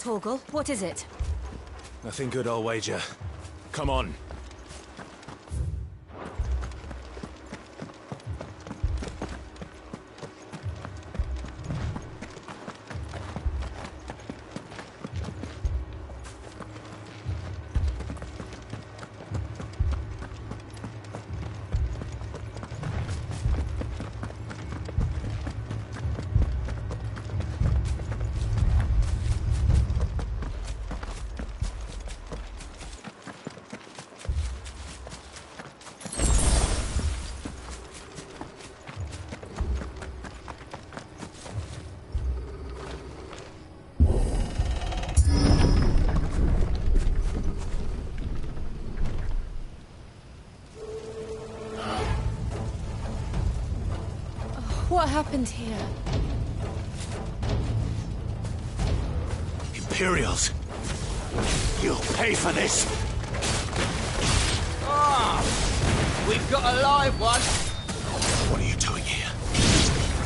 Torgal, what is it? Nothing good, I'll wager. Come on. What happened here? Imperials! You'll pay for this! Ah! We've got a live one! What are you doing here?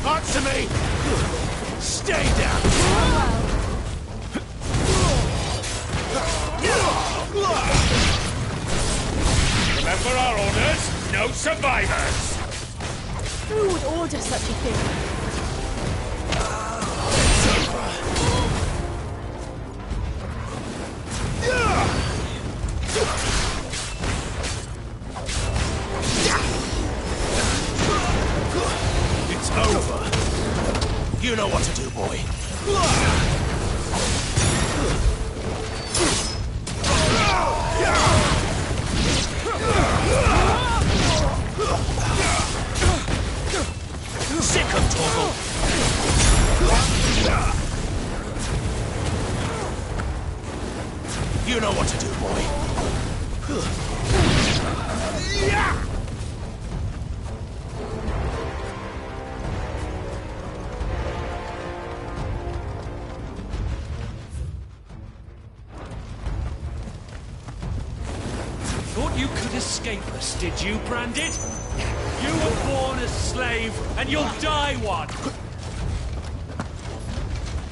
Answer me! Stay down! Remember our orders? No survivors! Who would order such a thing? It's over! It's over! You know what to do, boy. Sick of Torgal! You know what to do, boy. Thought you could escape us, did you, Branded? You were born a slave, and you'll die one!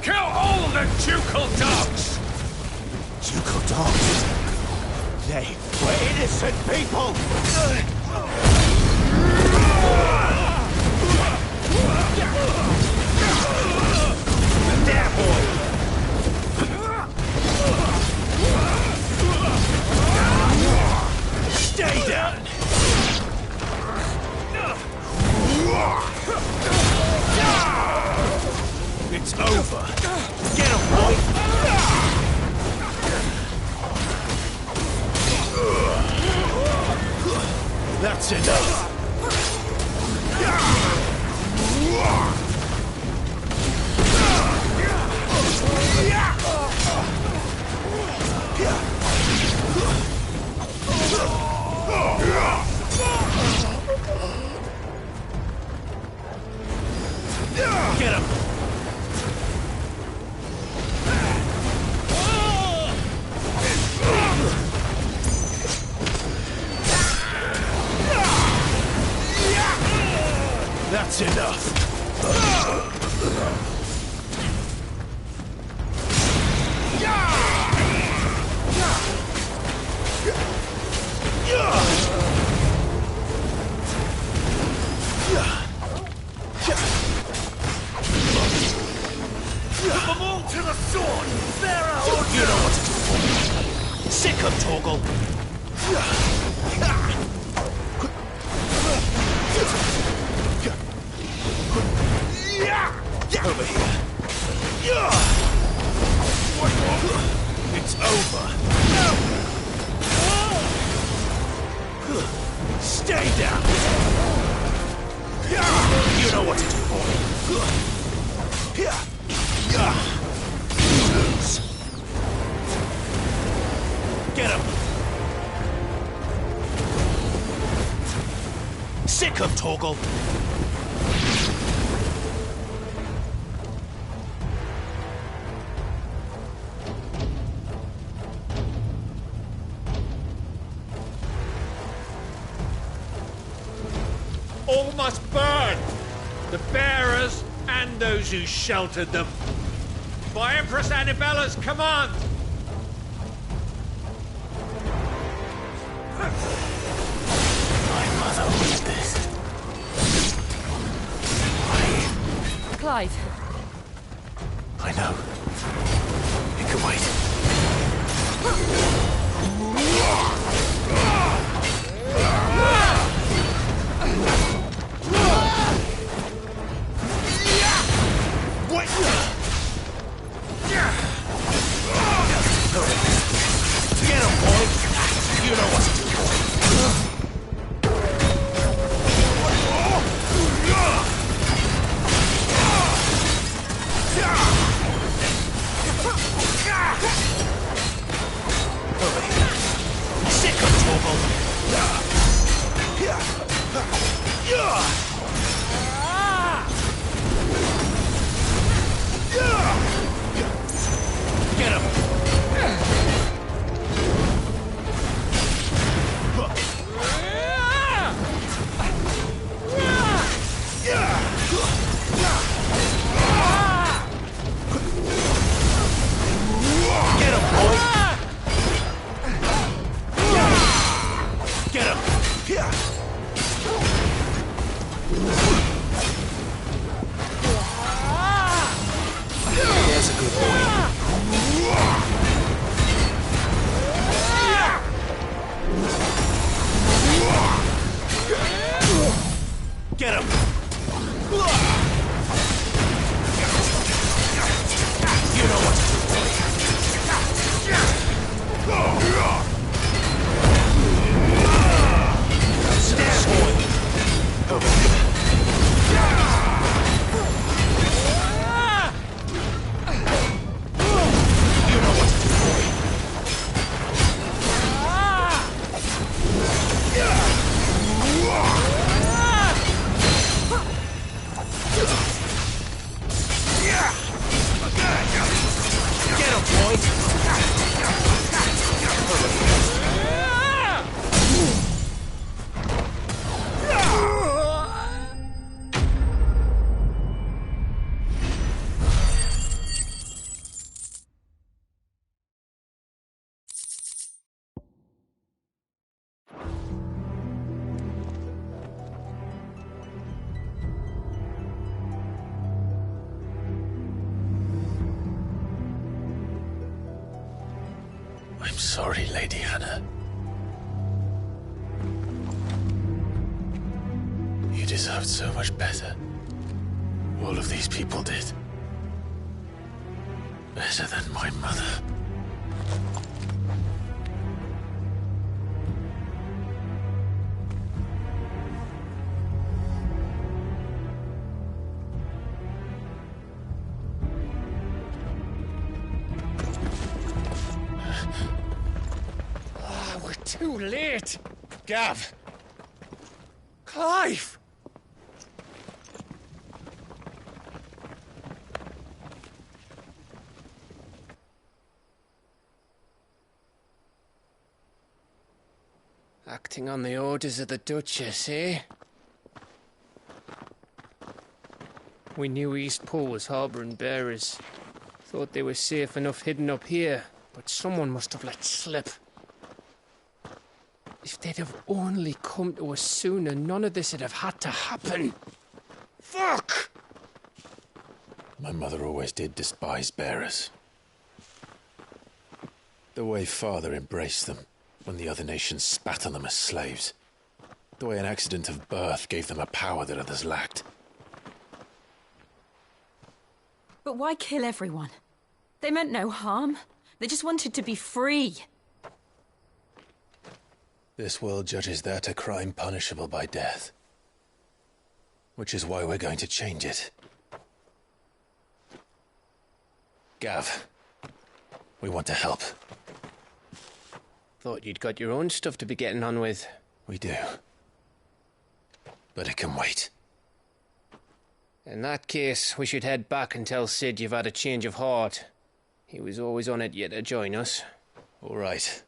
Kill all the ducal dogs! Ducal dogs? They were innocent people! There, boy! Stay down! It's over! Get him, boy! That's enough! Get him! That's enough! Put them all to the sword! Pharaoh! You know what to do. Sick of Torgal! Over here. It's over. Stay down. You know what to do, boy. Lose. Get him. Sick of Torgal. All must burn! The bearers and those who sheltered them. By Empress Annabella's command! My mother wanted this. Clive. I know. It can wait. Wait! Get him, boy! You know what to do. Sit, Torvald! Get him! Get him, boy! Get him! There's a good boy. Get him! You know what to do, boy. Stand, boy. Over here. You know what to do, boy. Get him, boy! I'm sorry, Lady Hannah. You deserved so much better. All of these people did. Better than my mother. We're too late! Gav! Clive! Acting on the orders of the Duchess, eh? We knew East Pool was harbouring bearers. Thought they were safe enough hidden up here, but someone must have let slip. If they'd have only come to us sooner, none of this would have had to happen. Fuck! My mother always did despise bearers. The way Father embraced them when the other nations spat on them as slaves. The way an accident of birth gave them a power that others lacked. But why kill everyone? They meant no harm. They just wanted to be free. This world judges that a crime punishable by death. Which is why we're going to change it. Gav, we want to help. Thought you'd got your own stuff to be getting on with. We do. But it can wait. In that case, we should head back and tell Sid you've had a change of heart. He was always on it yet to join us. All right.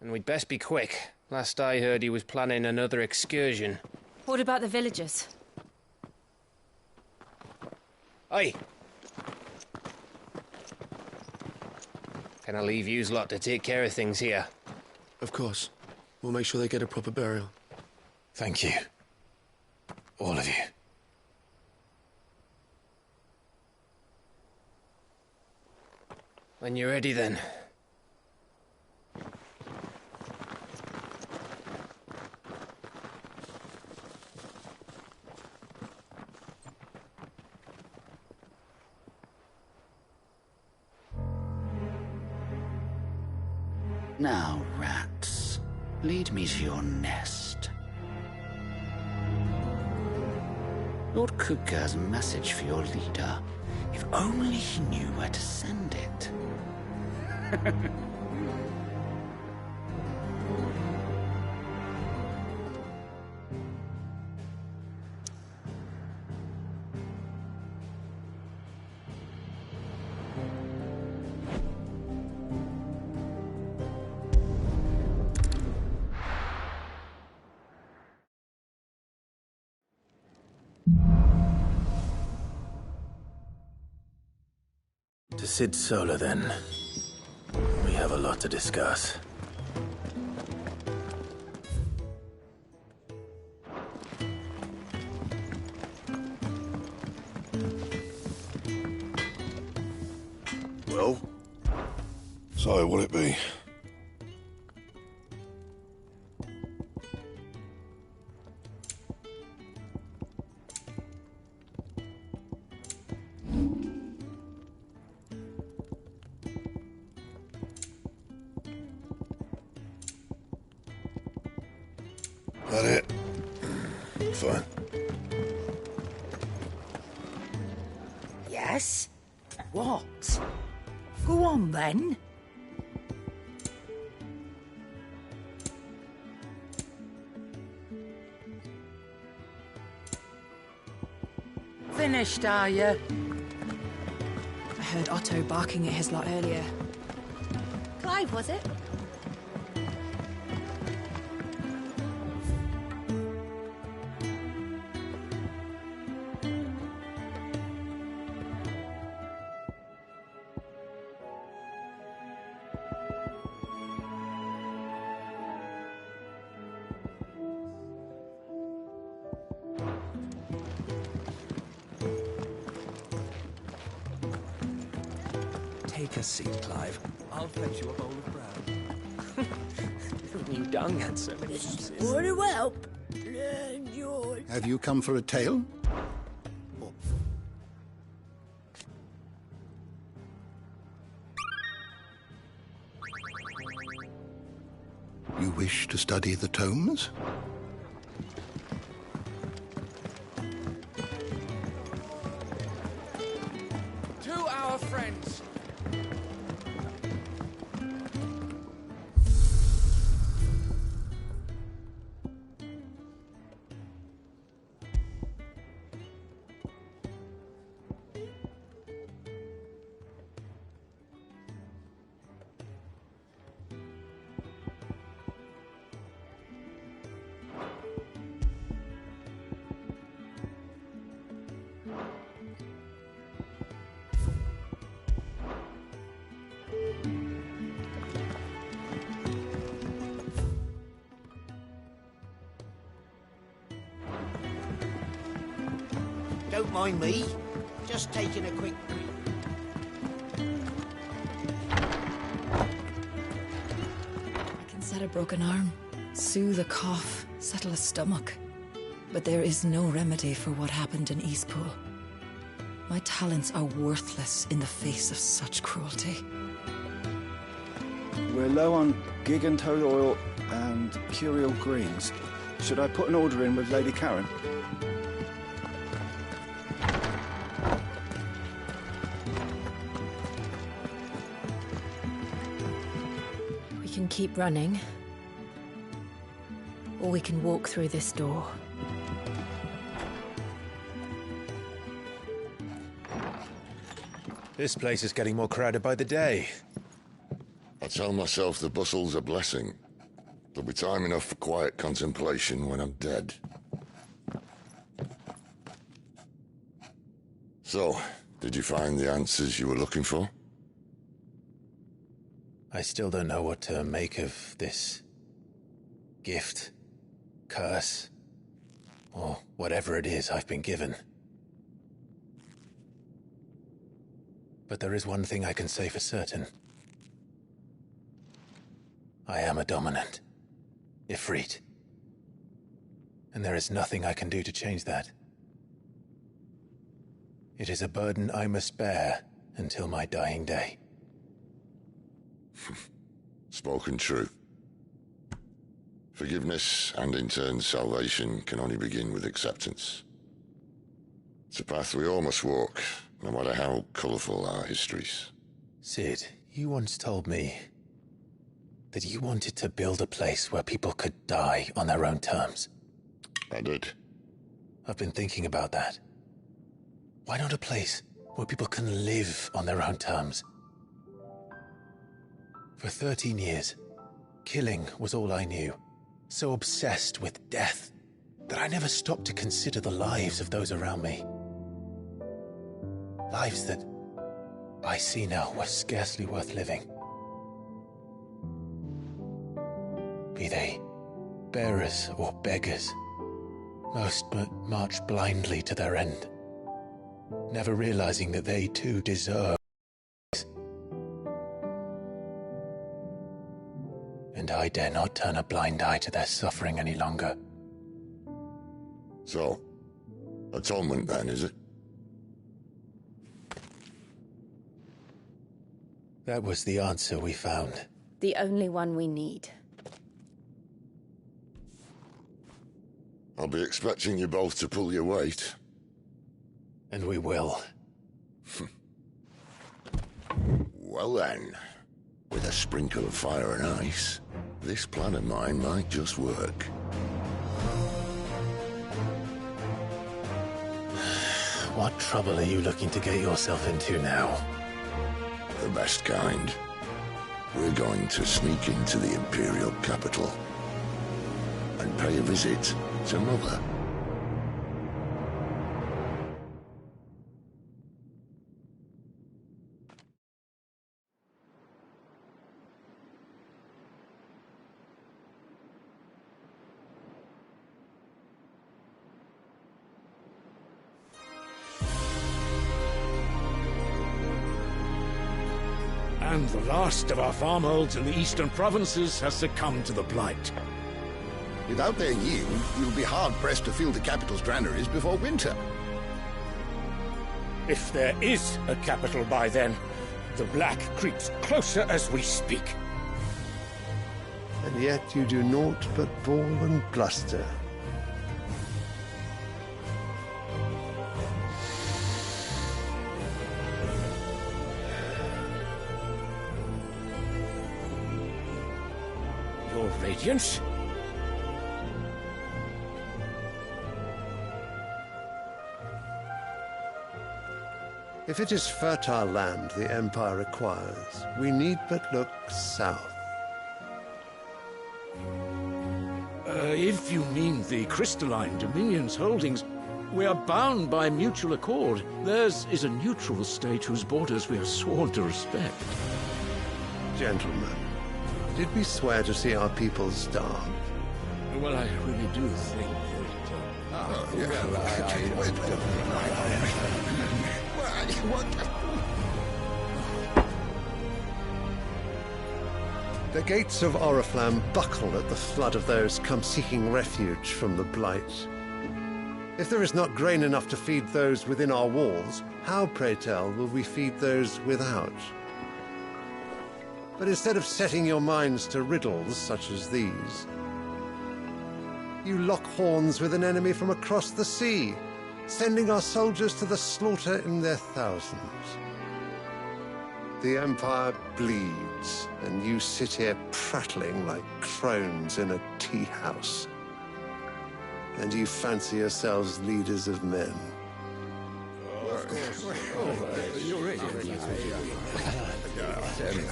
And we'd best be quick. Last I heard, he was planning another excursion. What about the villagers? Aye. Can I leave yous lot to take care of things here? Of course. We'll make sure they get a proper burial. Thank you. All of you. When you're ready, then. Now, rats, lead me to your nest. Lord Kupka's message for your leader. If only he knew where to send it. To Sid Solar, then. We have a lot to discuss. Well? So, what'll it be? That it? Fine. Yes? What? Go on, then. Finished, are you? I heard Otto barking at his lot earlier. Clive, was it? Take a seat, Clive. I'll fetch you a bowl of brown. New dung had so many uses. Would it help? Enjoy. Have you come for a tale? You wish to study the tomes? To our friends. Don't mind me. Just taking a quick break. I can set a broken arm, soothe a cough, settle a stomach. But there is no remedy for what happened in Eastpool. My talents are worthless in the face of such cruelty. We're low on gig and toad oil and curial greens. Should I put an order in with Lady Karen? We can keep running, or we can walk through this door. This place is getting more crowded by the day. I tell myself the bustle's a blessing. There'll be time enough for quiet contemplation when I'm dead. So, did you find the answers you were looking for? I still don't know what to make of this gift, curse, or whatever it is I've been given. But there is one thing I can say for certain. I am a dominant, Ifrit. And there is nothing I can do to change that. It is a burden I must bear until my dying day. Spoken true. Forgiveness, and in turn salvation, can only begin with acceptance. It's a path we all must walk, no matter how colourful our histories. Sid, you once told me that you wanted to build a place where people could die on their own terms. I did. I've been thinking about that. Why not a place where people can live on their own terms? For 13 years, killing was all I knew. So obsessed with death that I never stopped to consider the lives of those around me. Lives that I see now were scarcely worth living. Be they bearers or beggars, most march blindly to their end, never realizing that they too deserve. And I dare not turn a blind eye to their suffering any longer. So, atonement then, is it? That was the answer we found. The only one we need. I'll be expecting you both to pull your weight. And we will. Well then, with a sprinkle of fire and ice, this plan of mine might just work. What trouble are you looking to get yourself into now? The best kind. We're going to sneak into the Imperial capital and pay a visit to Mother. And the last of our farmholds in the eastern provinces has succumbed to the blight. Without their yield, you'll be hard-pressed to fill the capital's granaries before winter. If there is a capital by then, the black creeps closer as we speak. And yet you do naught but bawl and bluster. Your Radiance? If it is fertile land the Empire requires, we need but look south. If you mean the crystalline Dominion's holdings, we are bound by mutual accord. Theirs is a neutral state whose borders we are sworn to respect. Gentlemen, did we swear to see our people starve? Well, I really do think that... The gates of Oriflamme buckle at the flood of those come seeking refuge from the blight. If there is not grain enough to feed those within our walls, how, pray tell, will we feed those without? But instead of setting your minds to riddles such as these, you lock horns with an enemy from across the sea, sending our soldiers to the slaughter in their thousands. The Empire bleeds, and you sit here prattling like crones in a tea house. And you fancy yourselves leaders of men.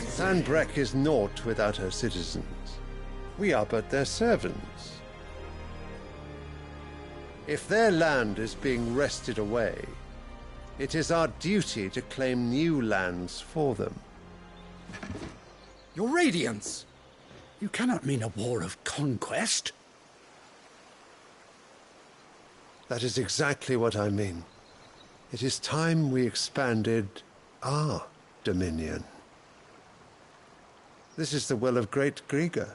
Sanbreque is naught without her citizens. We are but their servants. If their land is being wrested away, it is our duty to claim new lands for them. Your radiance! You cannot mean a war of conquest. That is exactly what I mean. It is time we expanded our dominion. This is the will of great Grieger.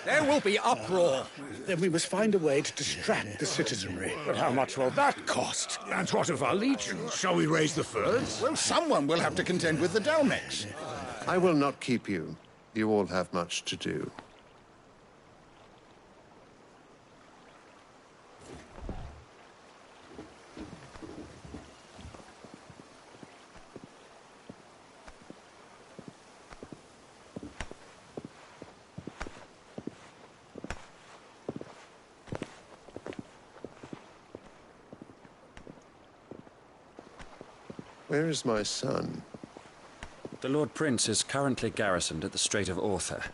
There will be uproar. Then we must find a way to distract the citizenry. But how much will that cost? And what of our legions? Shall we raise the furs? Well, someone will have to contend with the Dalmex. I will not keep you. You all have much to do. Where is my son? The Lord Prince is currently garrisoned at the Strait of Arthur.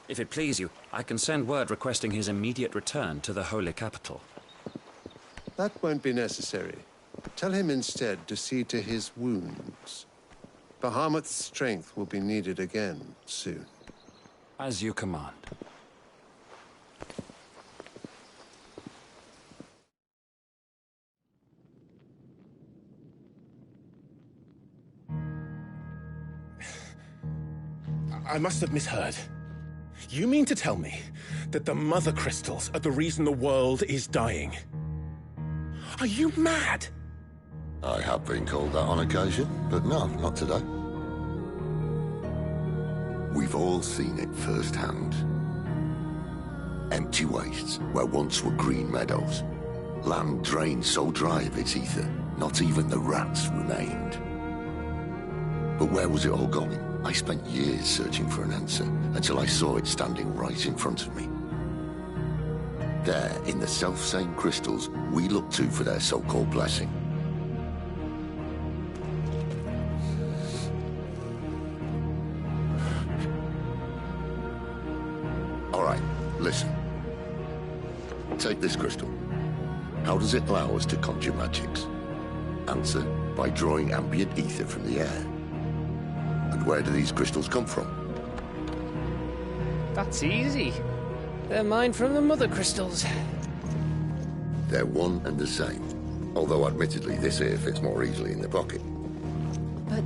If it please you, I can send word requesting his immediate return to the Holy Capital. That won't be necessary. Tell him instead to see to his wounds. Bahamut's strength will be needed again soon. As you command. I must have misheard. You mean to tell me that the Mother Crystals are the reason the world is dying? Are you mad? I have been called that on occasion, but no, not today. We've all seen it firsthand. Empty wastes where once were green meadows. Land drained so dry of its ether, not even the rats remained. But where was it all going? I spent years searching for an answer, until I saw it standing right in front of me. There, in the self-same crystals we look to for their so-called blessing. All right, listen. Take this crystal. How does it allow us to conjure magics? Answer, by drawing ambient ether from the air. And where do these crystals come from? That's easy. They're mine from the Mother Crystals. They're one and the same. Although admittedly this here fits more easily in the pocket. But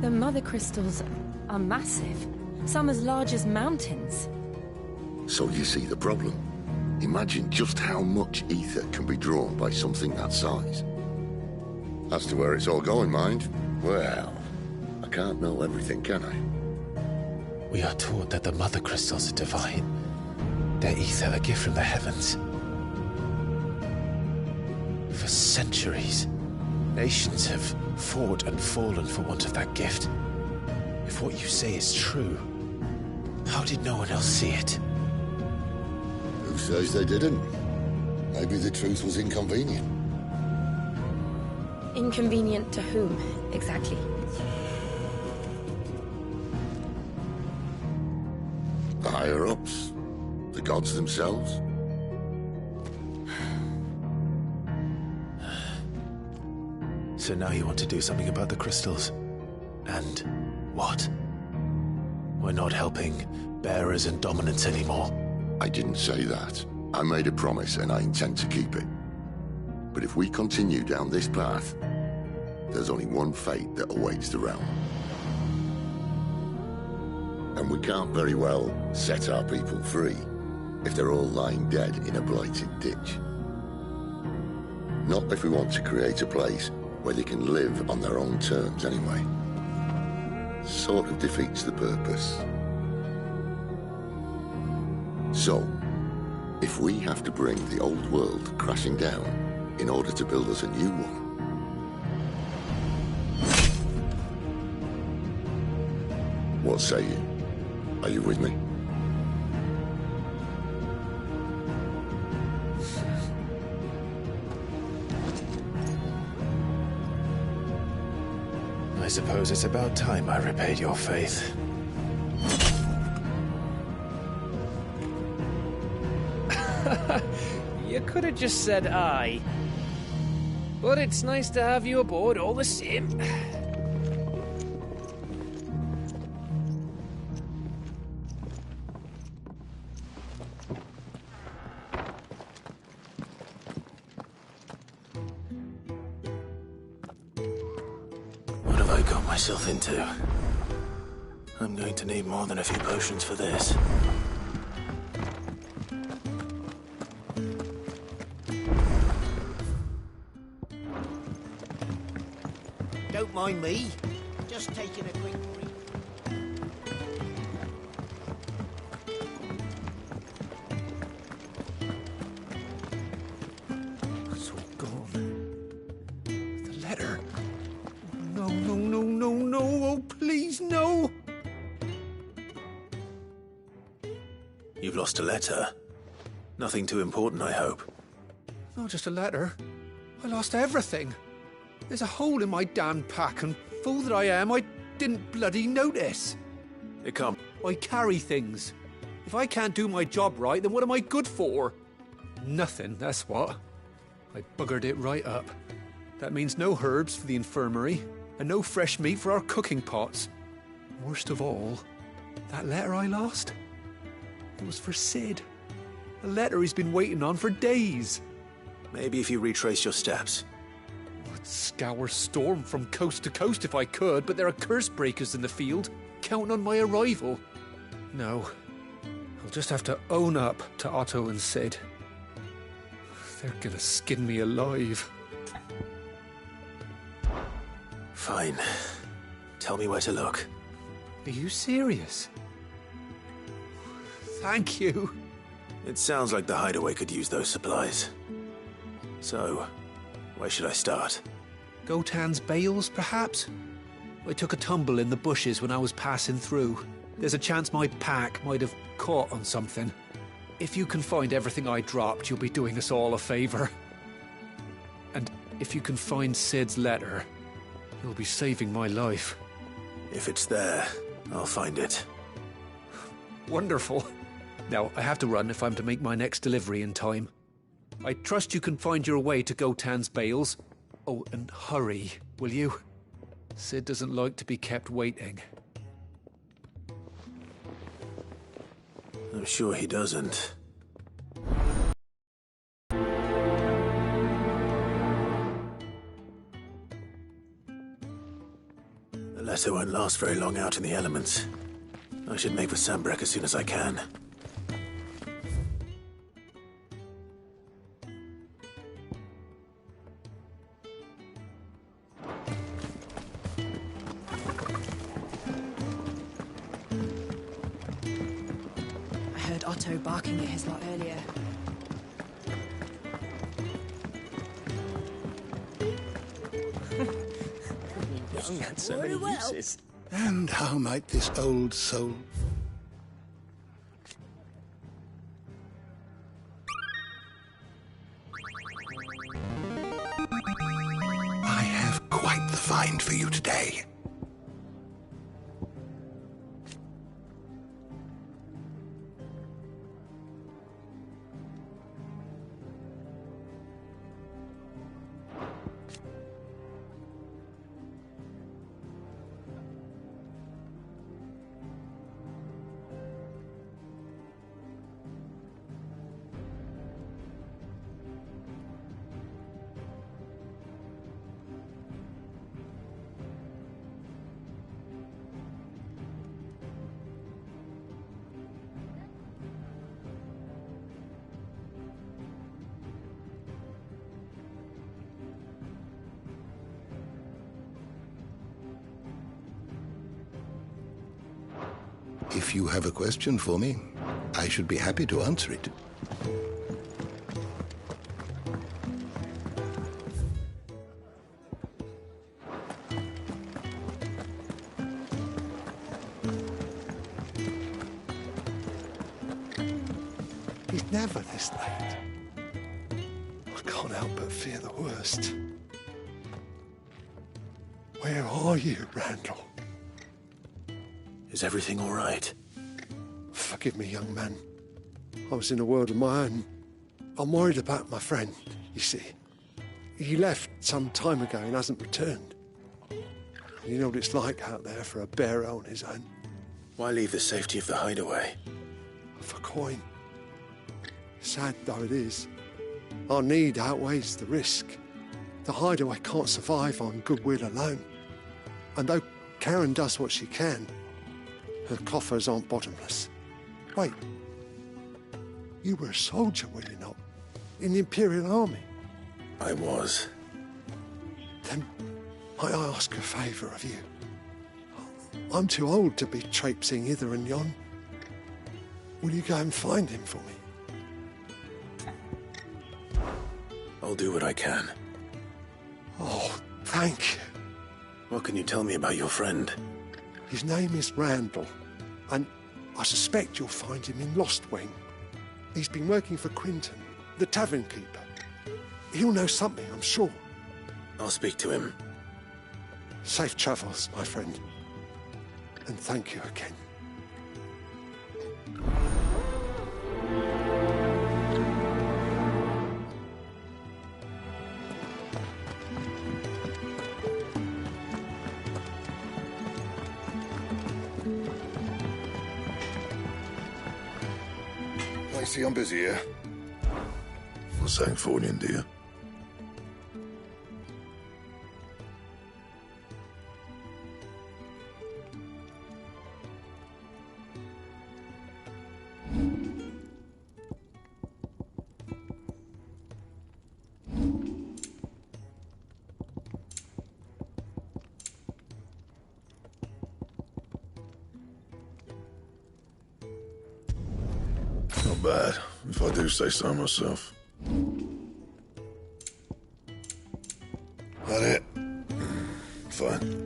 the Mother Crystals are massive. Some as large as mountains. So you see the problem. Imagine just how much ether can be drawn by something that size. As to where it's all going, mind, well, I can't know everything, can I? We are taught that the Mother Crystals are divine. Their ether a gift from the heavens. For centuries, nations have fought and fallen for want of that gift. If what you say is true, how did no one else see it? Who says they didn't? Maybe the truth was inconvenient. Inconvenient to whom, exactly? The higher-ups? The gods themselves? So now you want to do something about the crystals? And what? We're not helping bearers and dominants anymore. I didn't say that. I made a promise and I intend to keep it. But if we continue down this path, there's only one fate that awaits the realm. And we can't very well set our people free if they're all lying dead in a blighted ditch. Not if we want to create a place where they can live on their own terms anyway. Sort of defeats the purpose. So, if we have to bring the old world crashing down in order to build us a new one, what say you? Are you with me? I suppose it's about time I repaid your faith. You could have just said aye. But it's nice to have you aboard all the same. What have I got myself into? I'm going to need more than a few potions for this. Don't mind me. Just taking a quick break. It's all gone. The letter. No, no, no, no, no. Oh, please, no. You've lost a letter. Nothing too important, I hope. Not just a letter. I lost everything. There's a hole in my damn pack, and fool that I am, I didn't bloody notice. It can't. I carry things. If I can't do my job right, then what am I good for? Nothing, that's what. I buggered it right up. That means no herbs for the infirmary, and no fresh meat for our cooking pots. Worst of all, that letter I lost, it was for Sid. A letter he's been waiting on for days. Maybe if you retrace your steps. I'd scour Storm from coast to coast if I could, but there are curse breakers in the field, counting on my arrival. No, I'll just have to own up to Otto and Sid. They're gonna skin me alive. Fine. Tell me where to look. Are you serious? Thank you. It sounds like the hideaway could use those supplies. So, where should I start? Gotan's bales, perhaps? I took a tumble in the bushes when I was passing through. There's a chance my pack might have caught on something. If you can find everything I dropped, you'll be doing us all a favor. And if you can find Sid's letter, you'll be saving my life. If it's there, I'll find it. Wonderful. Now, I have to run if I'm to make my next delivery in time. I trust you can find your way to Gotan's bales. Oh, and hurry, will you? Sid doesn't like to be kept waiting. I'm sure he doesn't. The letter won't last very long out in the elements. I should make for Sambrek as soon as I can. Otto barking at his lot earlier. Young had so many uses. And how might this old soul... I have quite the find for you today. If you have a question for me, I should be happy to answer it. He's never this late. I can't help but fear the worst. Where are you, Randall? Is everything all right? Forgive me, young man. I was in a world of my own. I'm worried about my friend, you see. He left some time ago and hasn't returned. You know what it's like out there for a bearer on his own. Why leave the safety of the hideaway? For coin. Sad though it is, our need outweighs the risk. The hideaway can't survive on goodwill alone. And though Karen does what she can, her coffers aren't bottomless. Wait, you were a soldier, were you not? In the Imperial Army? I was. Then might I ask a favour of you? I'm too old to be traipsing hither and yon. Will you go and find him for me? I'll do what I can. Oh, thank you. What can you tell me about your friend? His name is Randall, and I suspect you'll find him in Lost Wing. He's been working for Quinton, the tavern keeper. He'll know something, I'm sure. I'll speak to him. Safe travels, my friend. And thank you again. I see I'm busy here. What's that for you, dear? Not bad, if I do say so myself. That it? Fine.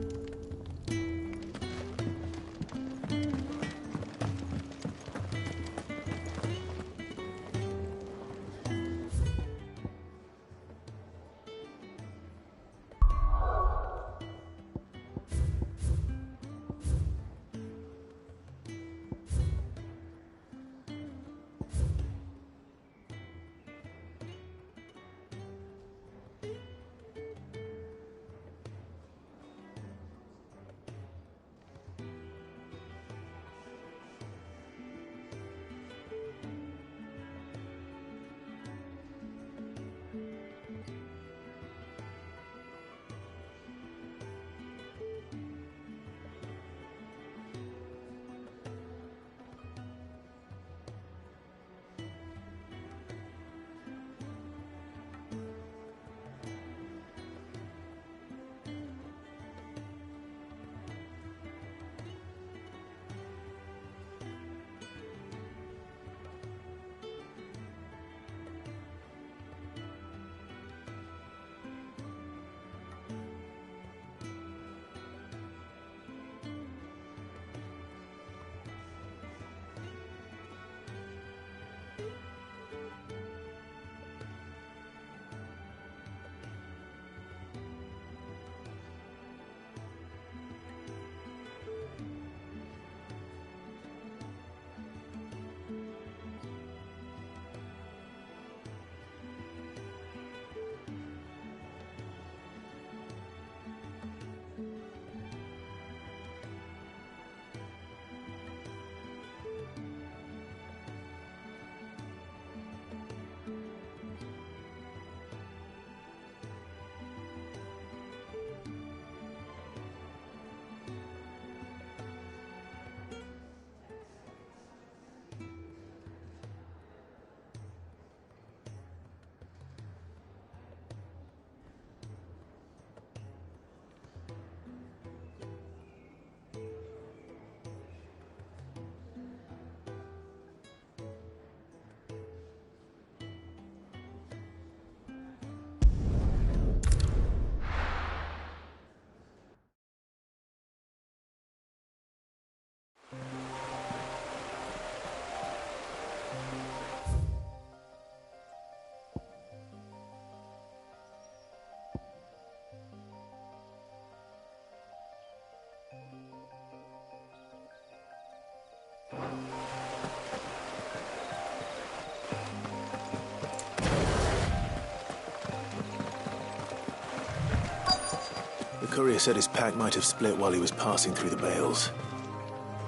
courier said his pack might have split while he was passing through the bales.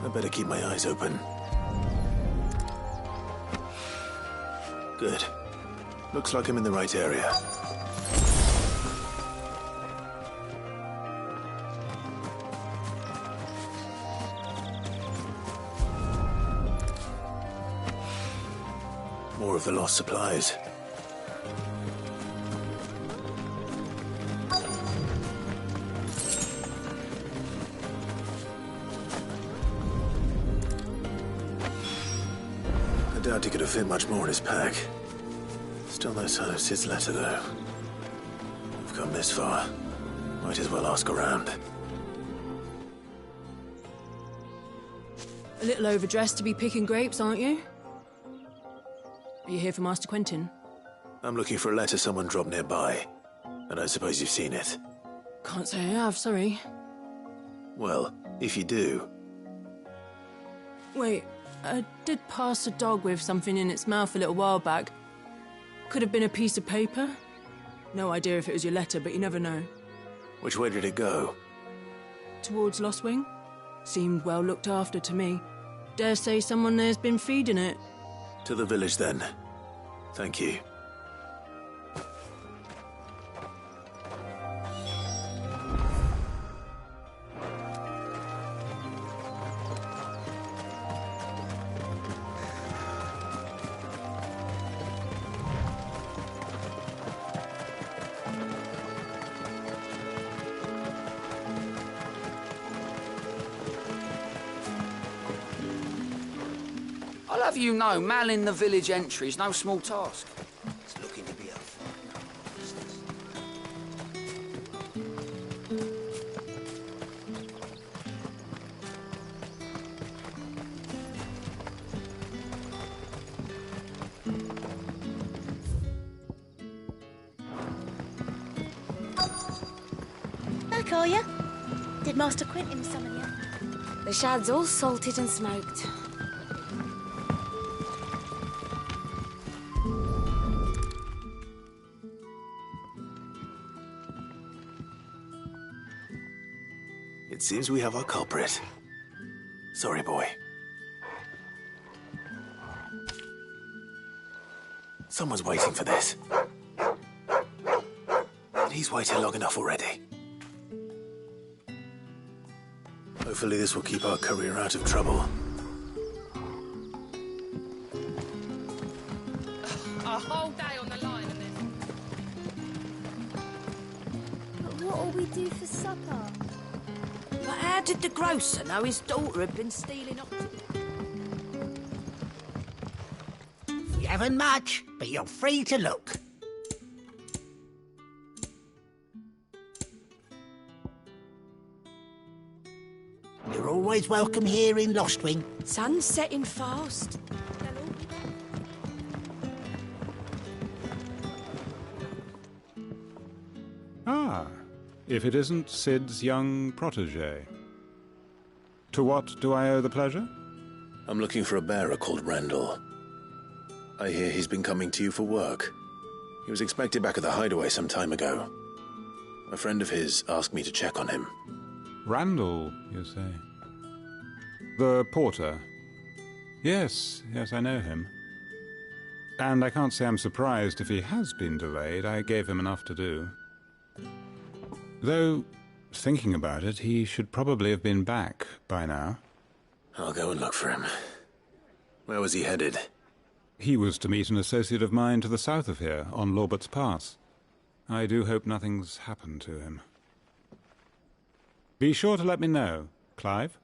I better keep my eyes open. Good. Looks like I'm in the right area. More of the lost supplies. I doubt he could have fit much more in his pack. Still no sign of Sid's letter, though. I've come this far. Might as well ask around. A little overdressed to be picking grapes, aren't you? Are you here for Master Quentin? I'm looking for a letter someone dropped nearby. I don't suppose you've seen it. Can't say I have, sorry. Well, if you do... Wait, I did pass a dog with something in its mouth a little while back. Could have been a piece of paper. No idea if it was your letter, but you never know. Which way did it go? Towards Lost Wing. Seemed well looked after to me. Dare say someone there's been feeding it. To the village, then. Thank you. I'll have you know, manning the village entry is no small task. It's looking to be a Back, are you? Did Master Quentin summon you? The shad's all salted and smoked. It seems we have our culprit. Sorry, boy. Someone's waiting for this. And he's waited long enough already. Hopefully this will keep our courier out of trouble. A whole day on the line and then... But what'll we do for supper? But how did the grocer know his daughter had been stealing up? You haven't much, but you're free to look. You're always welcome here in Lost Wing. Sun's setting fast. Ah, if it isn't Sid's young protege. To what do I owe the pleasure? I'm looking for a bearer called Randall. I hear he's been coming to you for work. He was expected back at the hideaway some time ago. A friend of his asked me to check on him. Randall, you say? The porter? Yes, I know him. And I can't say I'm surprised if he has been delayed. I gave him enough to do. Though, thinking about it, he should probably have been back by now. I'll go and look for him. Where was he headed? He was to meet an associate of mine to the south of here, on Lorbert's Pass. I do hope nothing's happened to him. Be sure to let me know, Clive.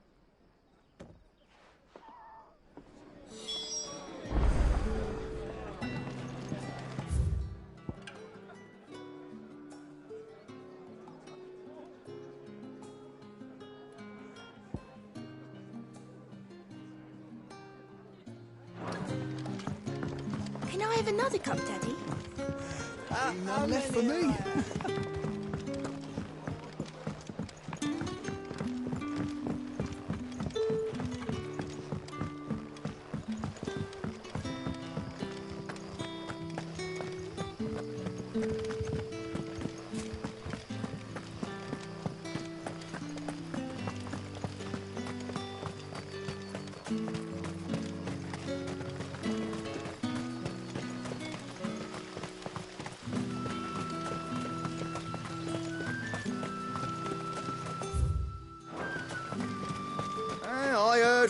Can I have another cup, Daddy? None left for me.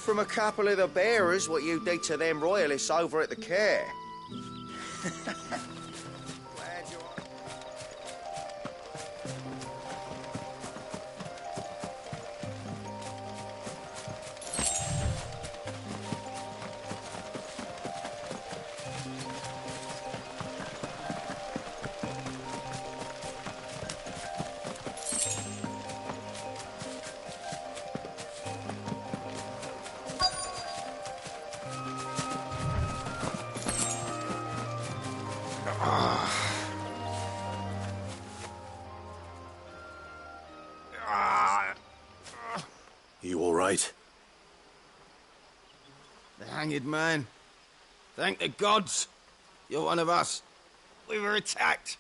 from a couple of the bearers what you did to them royalists over at the care. You all right? The hanged man. Thank the gods. You're one of us. We were attacked.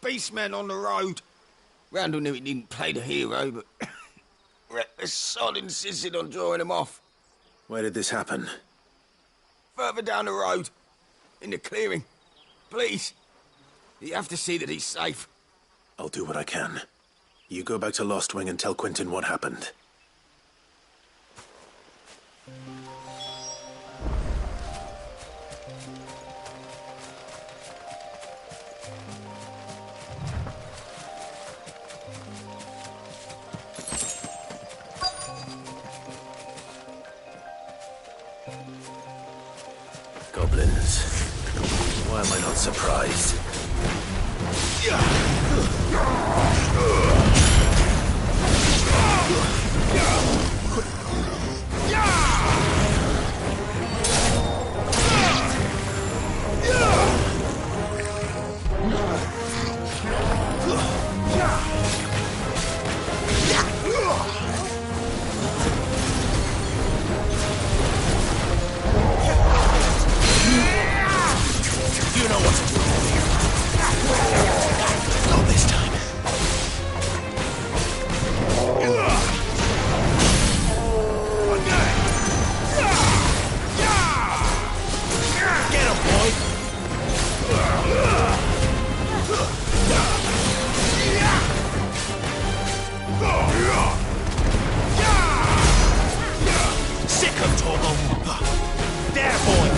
Beastmen on the road. Randall knew he didn't play the hero, but the sod insisted on drawing him off. Where did this happen? Further down the road. In the clearing. Please. You have to see that he's safe. I'll do what I can. You go back to Lost Wing and tell Quentin what happened. Goblins. Why am I not surprised? You know what to do. Not this time. Get him, boy. Sick of Torgo. There, boy.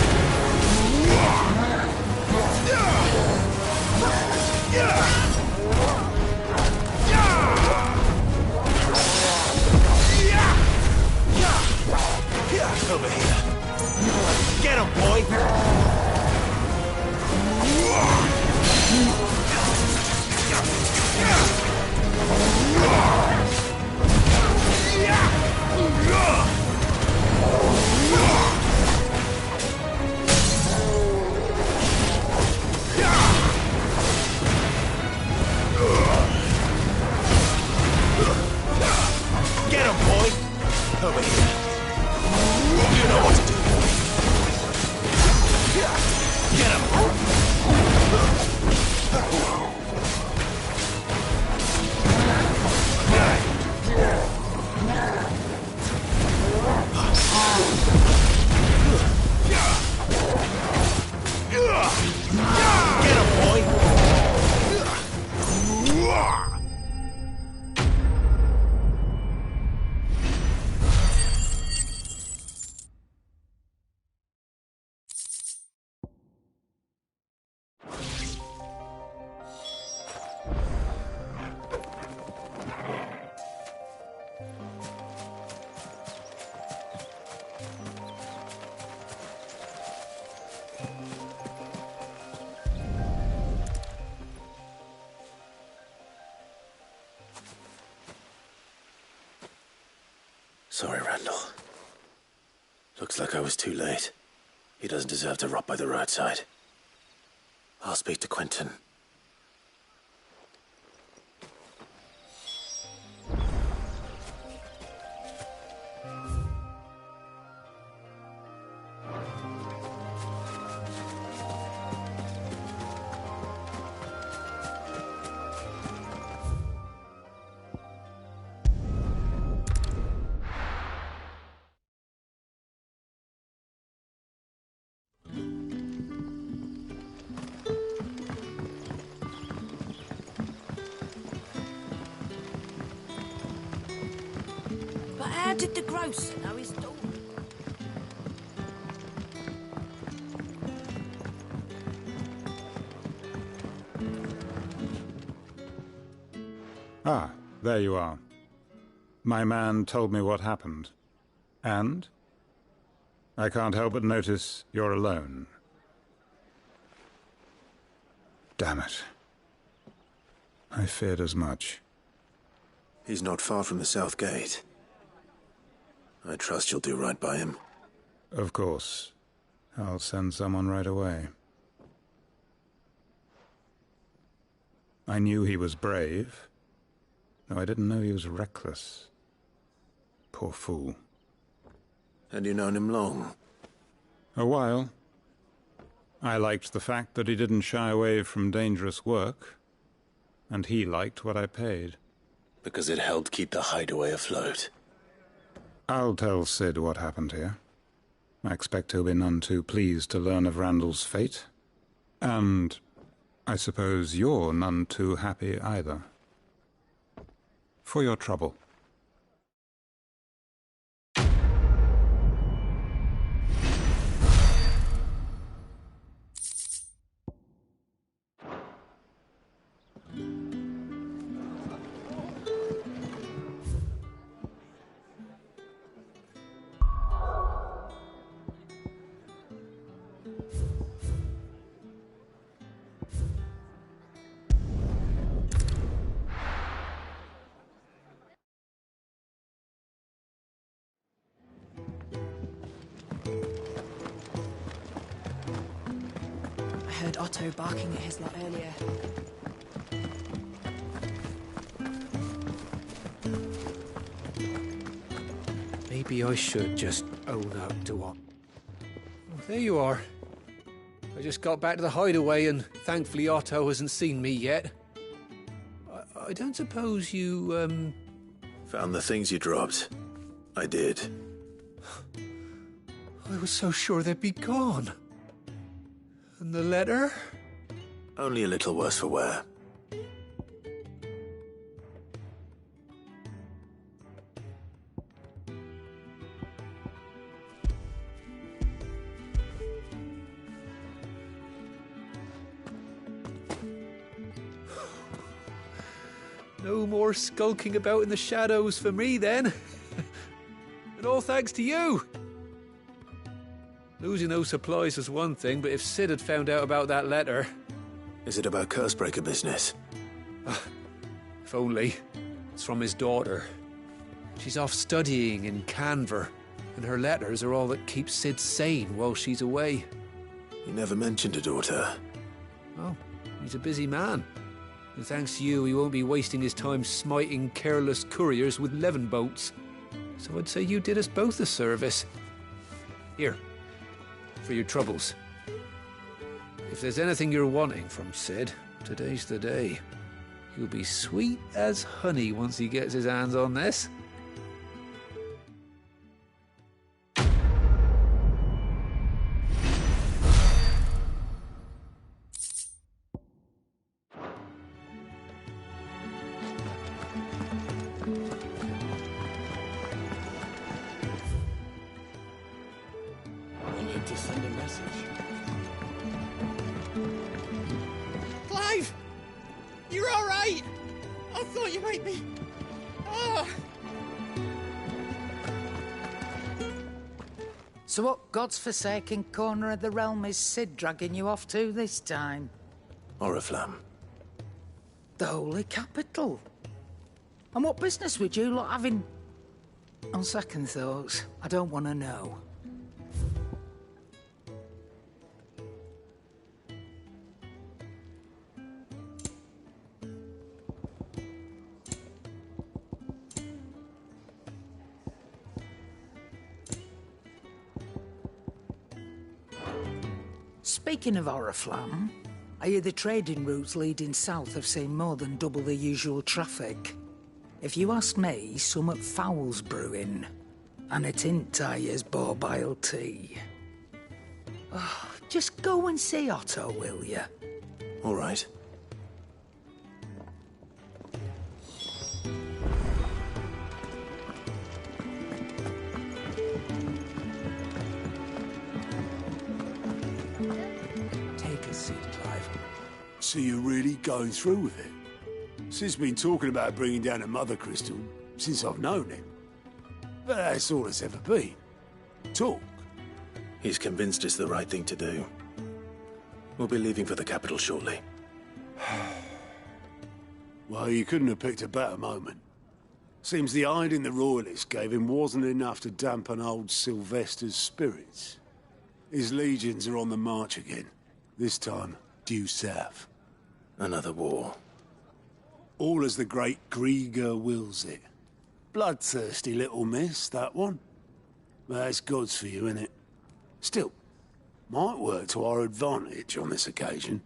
Over here. Get him, boy. Get him, boy. Over here. You know what to do. Get him. Get him, boy. Sorry, Randall. Looks like I was too late. He doesn't deserve to rot by the roadside. I'll speak to Quentin. But how did the grocer know his daughter? Ah, there you are. My man told me what happened. And? I can't help but notice you're alone. Damn it. I feared as much. He's not far from the South Gate. I trust you'll do right by him. Of course. I'll send someone right away. I knew he was brave, though I didn't know he was reckless. Poor fool. Had you known him long? A while. I liked the fact that he didn't shy away from dangerous work, and he liked what I paid. Because it helped keep the hideaway afloat. I'll tell Sid what happened here. I expect he'll be none too pleased to learn of Randall's fate. And I suppose you're none too happy either. For your trouble. I heard Otto barking at his lot earlier. Maybe I should just own up to what... Oh, there you are. I just got back to the hideaway and thankfully Otto hasn't seen me yet. I don't suppose you, Found the things you dropped. I did. I was so sure they'd be gone. And the letter? Only a little worse for wear. No more skulking about in the shadows for me, then. And all thanks to you. Losing those supplies was one thing, but if Sid had found out about that letter... Is it about Cursebreaker business? If only. It's from his daughter. She's off studying in Canver, and her letters are all that keeps Sid sane while she's away. He never mentioned a daughter. Oh, he's a busy man. And thanks to you, he won't be wasting his time smiting careless couriers with levin boats. So I'd say you did us both a service. Here, for your troubles. If there's anything you're wanting from Sid, today's the day. He'll be sweet as honey once he gets his hands on this. We need to send a message. Clive! You're all right! I thought you might be... Ah! So what god's-forsaken corner of the realm is Sid dragging you off to this time? Oriflamme. The Holy Capital. And what business would you lot having... On second thoughts, I don't want to know. Speaking of Oriflamme, I hear the trading routes leading south have seen more than double the usual traffic. If you ask me, summat foul's brewing. And it ain't Tyre's borbile tea. Oh, just go and see Otto, will you? All right. Take a seat, Clive. So you're really going through with it? Sis been talking about bringing down a mother crystal since I've known him. But that's all it's ever been. Talk. He's convinced it's the right thing to do. We'll be leaving for the capital shortly. Well, you couldn't have picked a better moment. Seems the hiding the royalists gave him wasn't enough to dampen old Sylvester's spirits. His legions are on the march again. This time, due south. Another war. All as the great Grieger wills it. Bloodthirsty little miss, that one. But that's God's for you, innit? Still, might work to our advantage on this occasion.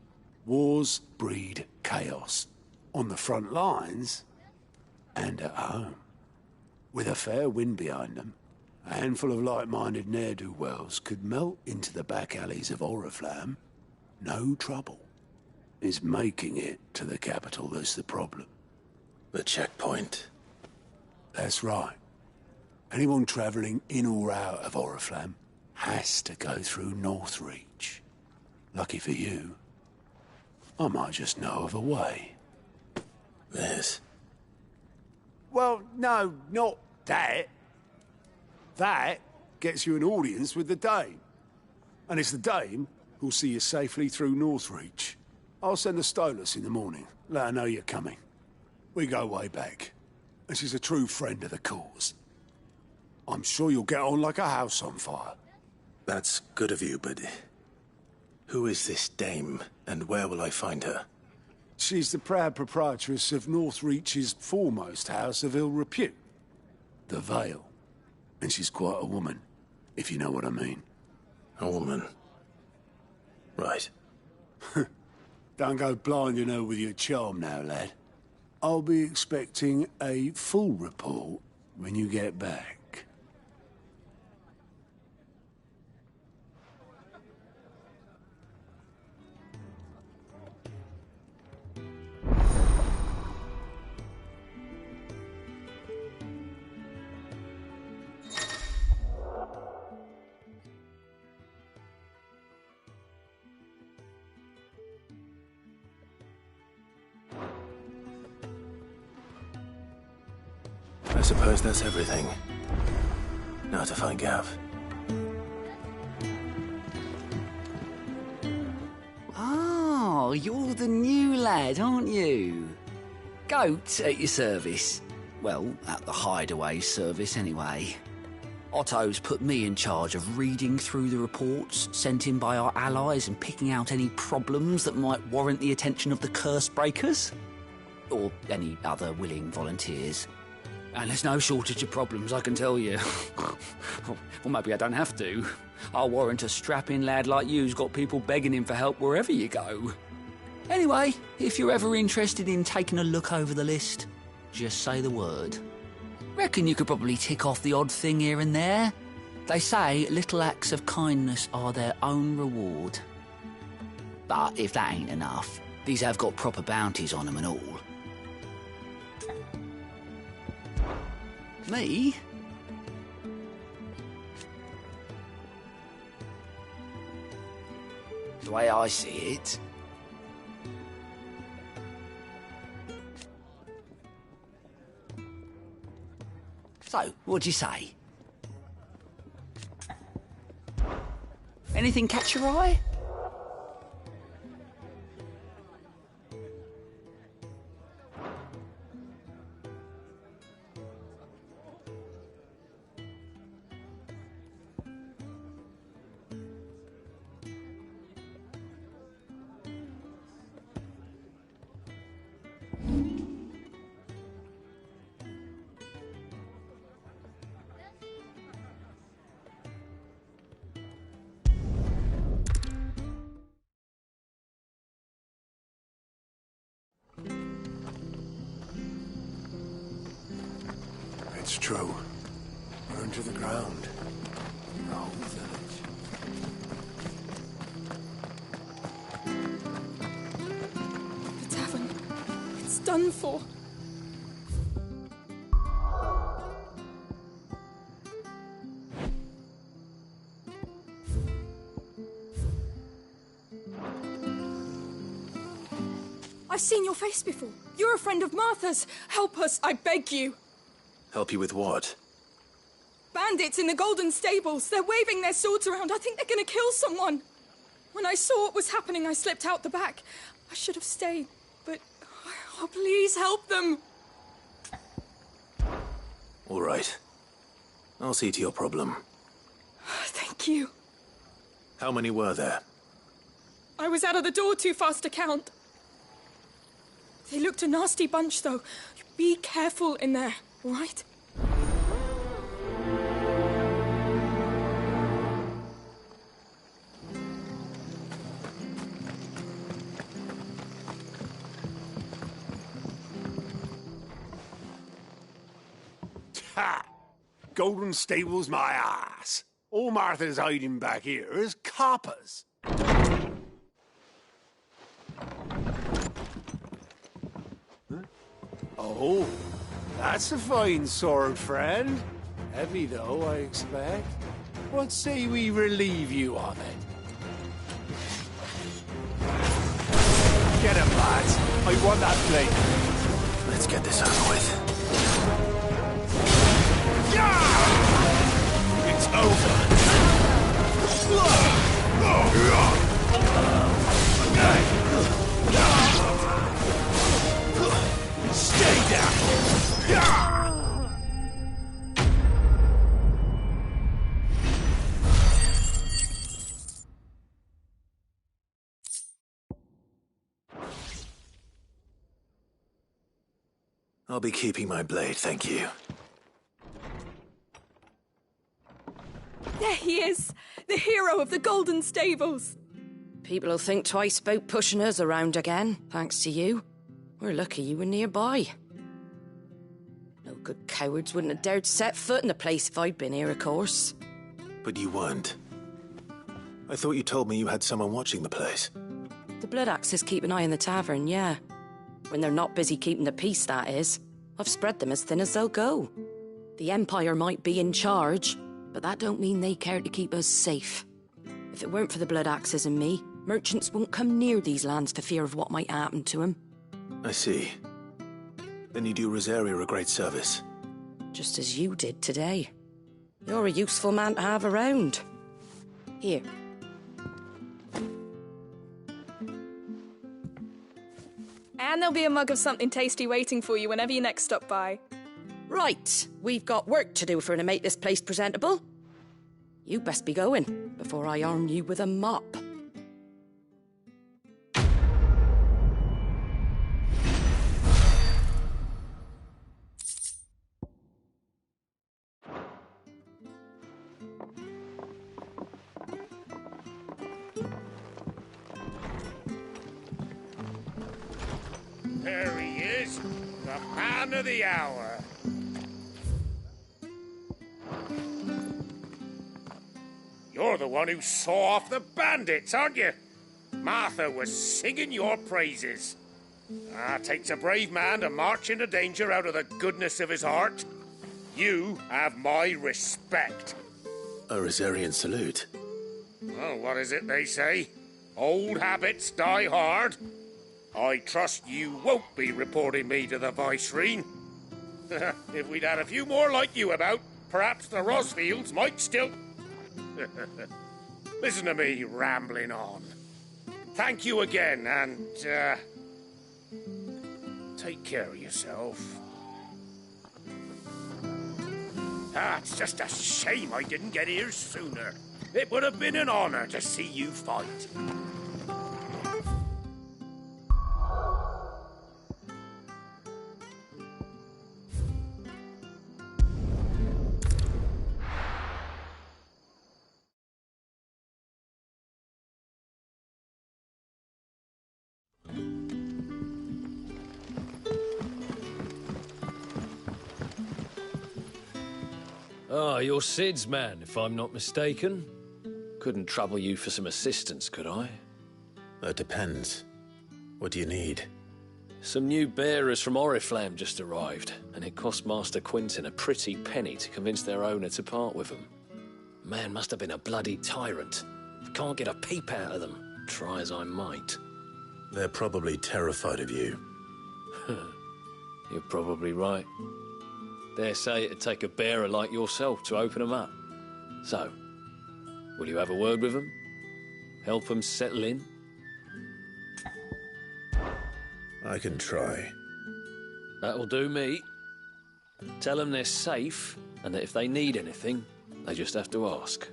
Wars breed chaos. On the front lines, and at home. With a fair wind behind them, a handful of like-minded ne'er-do-wells could melt into the back alleys of Oriflamme. No trouble. It's making it to the capital that's the problem. The checkpoint. That's right. Anyone travelling in or out of Oriflamme has to go through Northreach. Lucky for you, I might just know of a way. This? Well, no, not that. That gets you an audience with the Dame. And it's the Dame who'll see you safely through Northreach. I'll send the Stolas in the morning. Let her know you're coming. We go way back. And she's a true friend of the cause. I'm sure you'll get on like a house on fire. That's good of you, but... who is this Dame, and where will I find her? She's the proud proprietress of Northreach's foremost house of ill repute. The Vale. And she's quite a woman, if you know what I mean. A woman? Right. Don't go blinding her with your charm now, lad. I'll be expecting a full report when you get back. I suppose that's everything. Now to find Gav. Oh, you're the new lad, aren't you? Goat at your service. Well, at the hideaway service, anyway. Otto's put me in charge of reading through the reports sent in by our allies and picking out any problems that might warrant the attention of the curse breakers. Or any other willing volunteers. And there's no shortage of problems, I can tell you. Or maybe I don't have to. I'll warrant a strapping lad like you's got people begging him for help wherever you go. Anyway, if you're ever interested in taking a look over the list, just say the word. Reckon you could probably tick off the odd thing here and there. They say little acts of kindness are their own reward. But if that ain't enough, these have got proper bounties on them and all. Me? The way I see it... So, what'd you say? Anything catch your eye? It's true. Burned to the ground. The whole village. The tavern. It's done for. I've seen your face before. You're a friend of Martha's. Help us, I beg you. Help you with what? Bandits in the Golden Stables. They're waving their swords around. I think they're gonna kill someone. When I saw what was happening, I slipped out the back. I should have stayed, but... Oh, please help them. All right. I'll see to your problem. Thank you. How many were there? I was out of the door too fast to count. They looked a nasty bunch, though. Be careful in there, all right? Ha! Golden Stables my ass. All Martha's hiding back here is coppers. Huh? Oh, that's a fine sword, friend. Heavy, though, I expect. What say we relieve you of it? Get him, lads. I want that blade. Let's get this over with. It's over. Stay down. I'll be keeping my blade, thank you. There he is, the hero of the Golden Stables. People will think twice about pushing us around again, thanks to you. We're lucky you were nearby. No good cowards wouldn't have dared set foot in the place if I'd been here, of course. But you weren't. I thought you told me you had someone watching the place. The Blood Axes keep an eye on the tavern, yeah. When they're not busy keeping the peace, that is. I've spread them as thin as they'll go. The Empire might be in charge, but that don't mean they care to keep us safe. If it weren't for the Blood Axes and me, merchants wouldn't come near these lands for fear of what might happen to them. I see. Then you do Rosaria a great service. Just as you did today. You're a useful man to have around. Here. And there'll be a mug of something tasty waiting for you whenever you next stop by. Right, we've got work to do for to make this place presentable. You best be going, before I arm you with a mop. There he is, the man of the hour. You're the one who saw off the bandits, aren't you? Martha was singing your praises. Takes a brave man to march into danger out of the goodness of his heart. You have my respect. A Rosarian salute. Oh, what is it they say? Old habits die hard. I trust you won't be reporting me to the Viceroy. If we'd had a few more like you about, perhaps the Rosfields might still... Listen to me rambling on. Thank you again, and, take care of yourself. It's just a shame I didn't get here sooner. It would have been an honor to see you fight. Ah, you're Sid's man, if I'm not mistaken. Couldn't trouble you for some assistance, could I? That depends. What do you need? Some new bearers from Oriflamme just arrived, and it cost Master Quintin a pretty penny to convince their owner to part with them. Man must have been a bloody tyrant. Can't get a peep out of them, try as I might. They're probably terrified of you. You're probably right. Dare say it'd take a bearer like yourself to open them up. So, will you have a word with them? Help them settle in? I can try. That'll do me. Tell them they're safe, and that if they need anything, they just have to ask.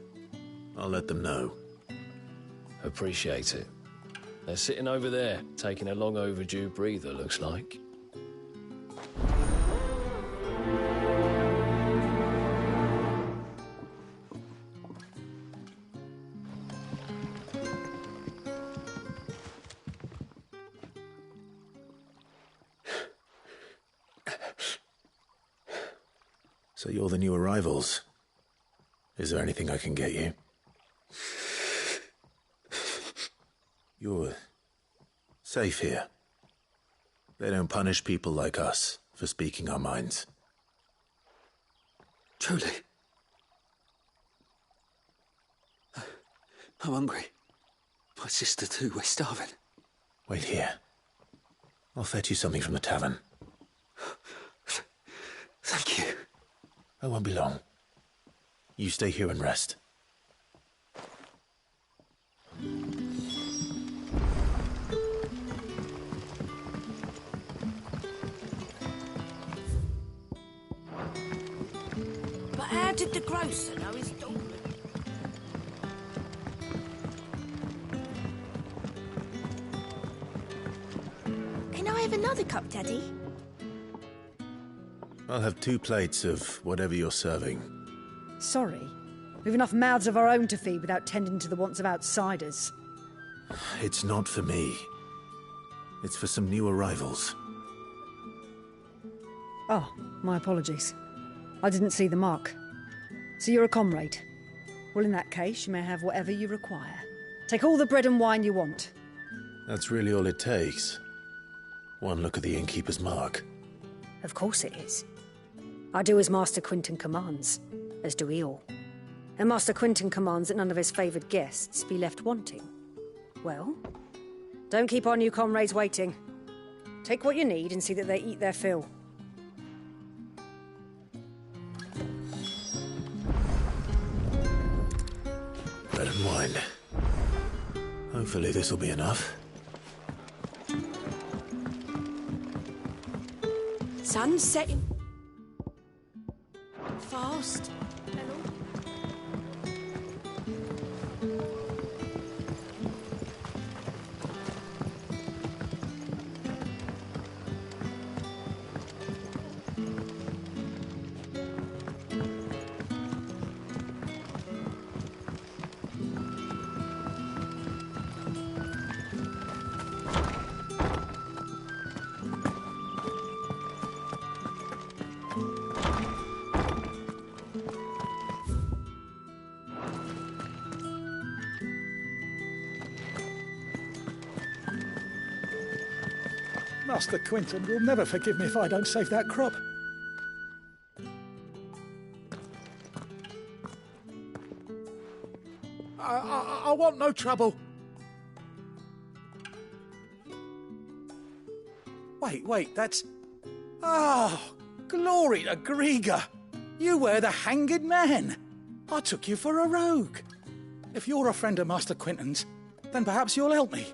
I'll let them know. Appreciate it. They're sitting over there, taking a long overdue breather, looks like. So you're the new arrivals. Is there anything I can get you? You're safe here. They don't punish people like us for speaking our minds. Truly. I'm hungry. My sister too, we're starving. Wait here. I'll fetch you something from the tavern. Thank you. I won't be long. You stay here and rest. But how did the grocer know his daughter? Can I have another cup, Daddy? I'll have 2 plates of whatever you're serving. Sorry. We've enough mouths of our own to feed without tending to the wants of outsiders. It's not for me. It's for some new arrivals. Oh, my apologies. I didn't see the mark. So you're a comrade. Well, in that case, you may have whatever you require. Take all the bread and wine you want. That's really all it takes. One look at the innkeeper's mark. Of course it is. I do as Master Quinton commands, as do we all. And Master Quinton commands that none of his favoured guests be left wanting. Well, don't keep our new comrades waiting. Take what you need and see that they eat their fill. Bread and wine. Hopefully this'll be enough. Sun's setting. Fast. Master Quinton will never forgive me if I don't save that crop. I want no trouble. Wait, that's... Oh, glory to Grieger. You were the hanged man. I took you for a rogue. If you're a friend of Master Quinton's, then perhaps you'll help me.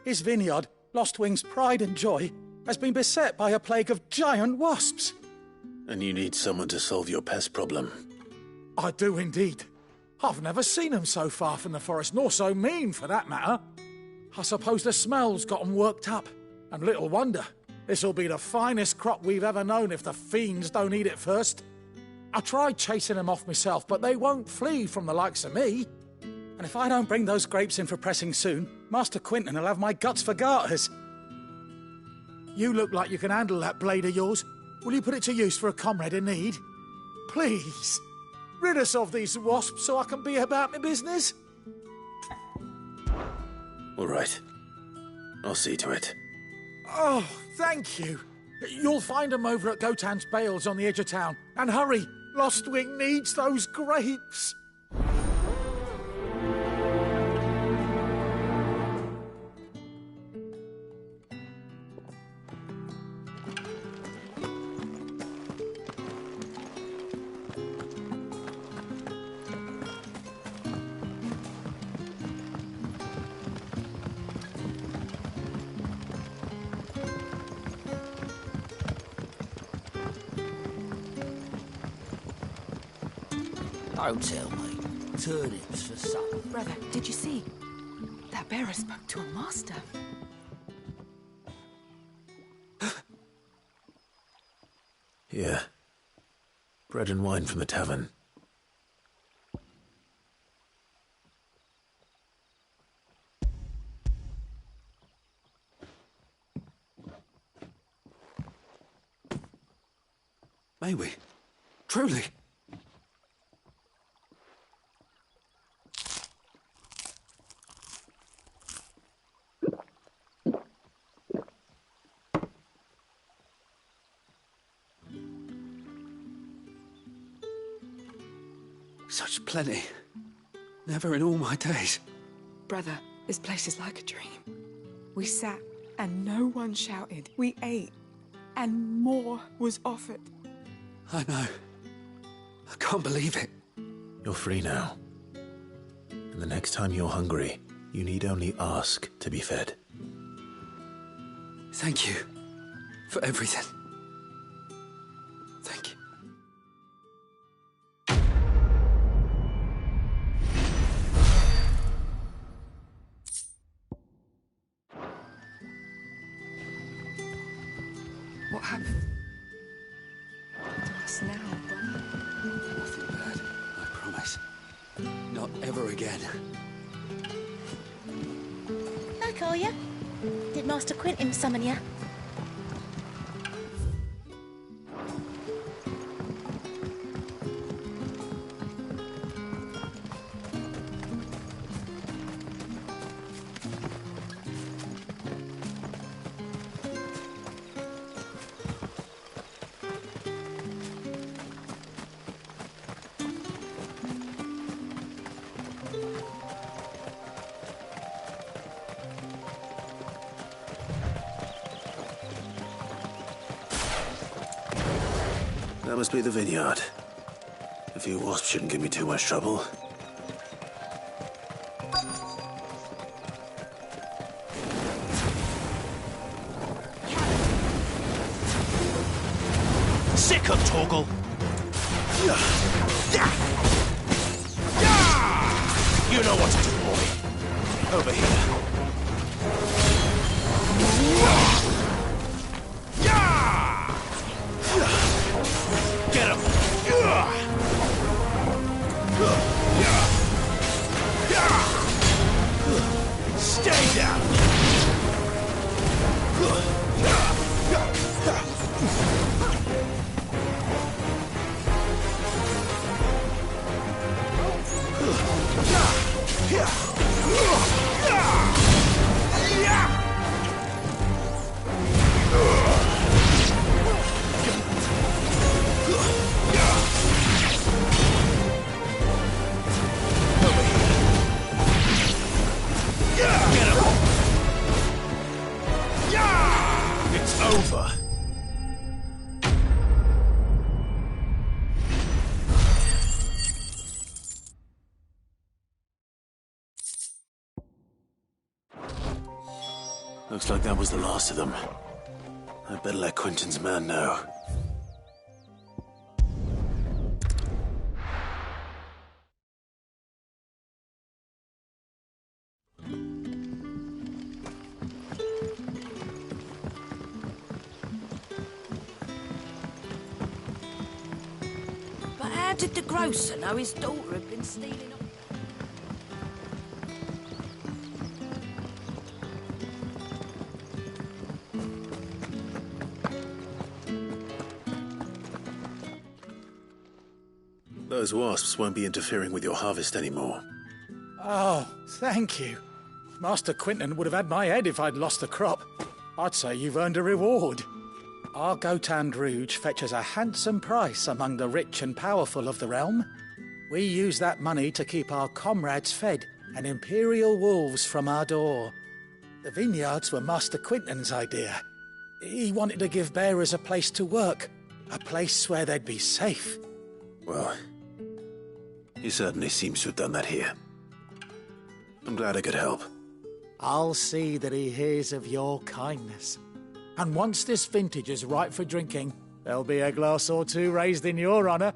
His vineyard, Lostwing's pride and joy, has been beset by a plague of giant wasps. And you need someone to solve your pest problem. I do indeed. I've never seen them so far from the forest, nor so mean, for that matter. I suppose the smell's got 'em worked up, and little wonder. This'll be the finest crop we've ever known if the fiends don't eat it first. I tried chasing them off myself, but they won't flee from the likes of me. And if I don't bring those grapes in for pressing soon, Master Quinton will have my guts for garters. You look like you can handle that blade of yours. Will you put it to use for a comrade in need? Please, rid us of these wasps so I can be about my business. All right. I'll see to it. Oh, thank you. You'll find them over at Gotan's Bales on the edge of town. And hurry, Lostwing needs those grapes. Don't tell me. Turnips for supper. Brother, did you see? That bearer spoke to a master. Here. Bread and wine from the tavern. May we? Truly? Such plenty. Never in all my days. Brother, this place is like a dream. We sat and no one shouted. We ate and more was offered. I know. I can't believe it. You're free now. And the next time you're hungry, you need only ask to be fed. Thank you for everything. Thank you. What happened to us now, brother? Nothing bad, I promise. Not ever again. Back, are you? Did Master Quentin summon you? That must be the vineyard. A few wasps shouldn't give me too much trouble. Sick of Torgal! You know what to do, boy. Over here. Get him! Stay down! It's over. Looks like that was the last of them. I'd better let Quentin's man know. But how did the grocer know his daughter had been stealing up? Those wasps won't be interfering with your harvest anymore. Oh, thank you. Master Quentin would have had my head if I'd lost the crop. I'd say you've earned a reward. Our Gotand Rouge fetches a handsome price among the rich and powerful of the realm. We use that money to keep our comrades fed and imperial wolves from our door. The vineyards were Master Quentin's idea. He wanted to give bearers a place to work, a place where they'd be safe. Well, he certainly seems to have done that here. I'm glad I could help. I'll see that he hears of your kindness. And once this vintage is ripe for drinking, there'll be a glass or two raised in your honour.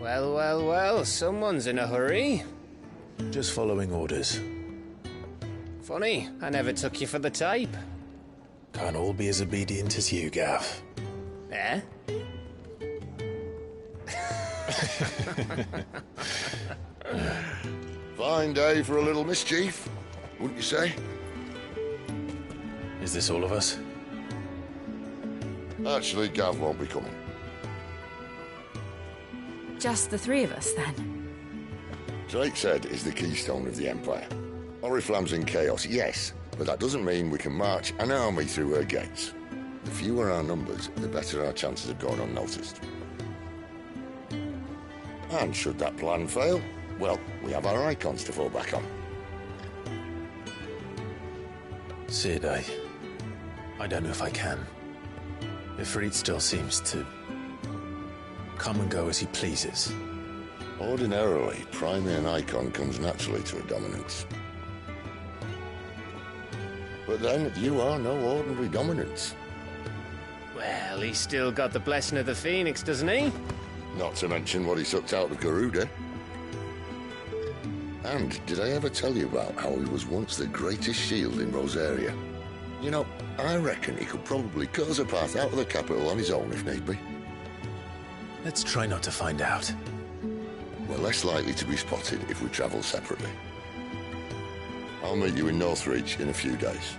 Well, well, well, someone's in a hurry. Just following orders. Funny, I never took you for the type. Can't all be as obedient as you, Gaff. Eh? Fine day for a little mischief, wouldn't you say? Is this all of us? Actually, Gav won't be coming. Just the three of us, then? Drake's Head is the keystone of the Empire. Oriflamme's in chaos, yes, but that doesn't mean we can march an army through her gates. The fewer our numbers, the better our chances of going unnoticed. And should that plan fail, well, we have our icons to fall back on. Sid, I don't know if I can. Ifrit still seems to come and go as he pleases. Ordinarily, priming an icon comes naturally to a dominance. But then, you are no ordinary dominance. Well, he's still got the blessing of the Phoenix, doesn't he? Not to mention what he sucked out of Garuda. And did I ever tell you about how he was once the greatest shield in Rosaria? You know, I reckon he could probably cut us a path out of the capital on his own if need be. Let's try not to find out. We're less likely to be spotted if we travel separately. I'll meet you in Northreach in a few days.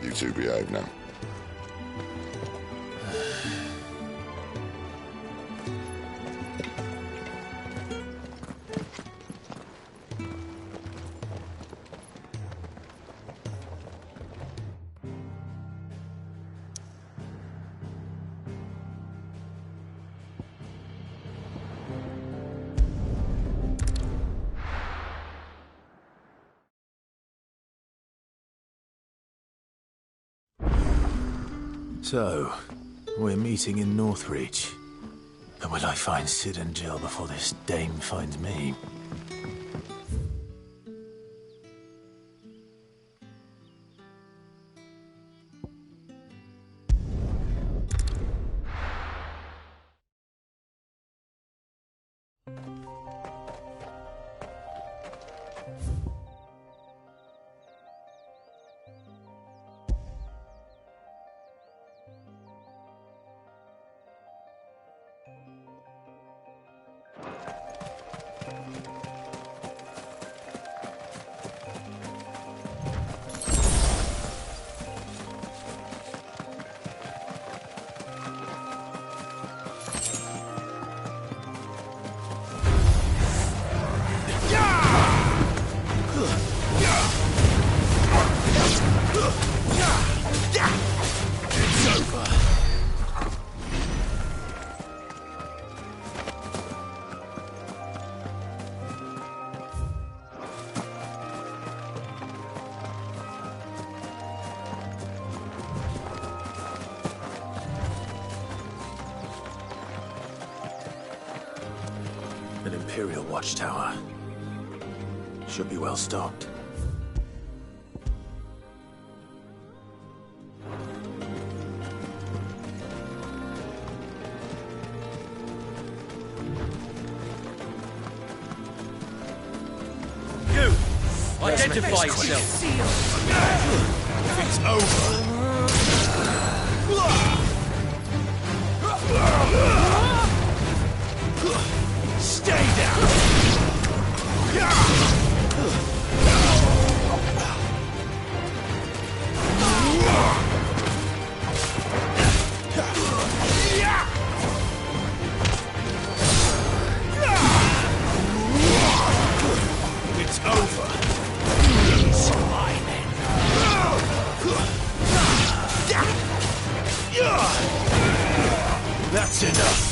You two behave now. So, we're meeting in Northreach. But will I find Sid and Jill before this dame finds me? An Imperial watchtower. Should be well stocked. You! Identify yourself! It's over! Stay down! It's over. These are my men. That's enough.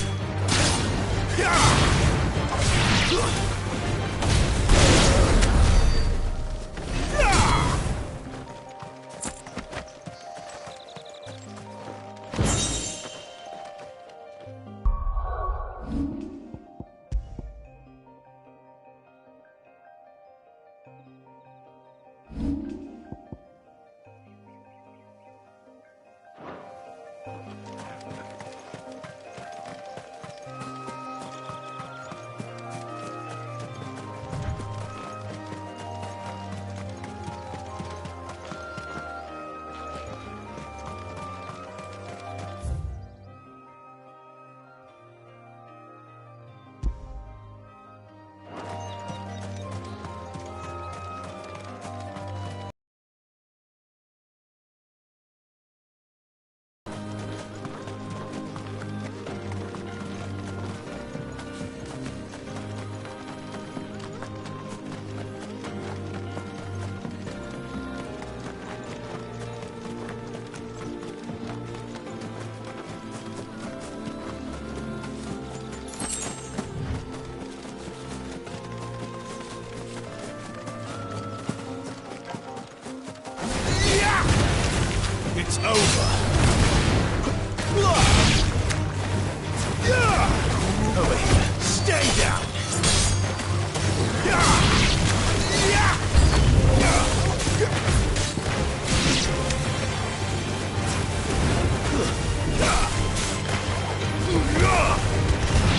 It's over. Over here. Stay down.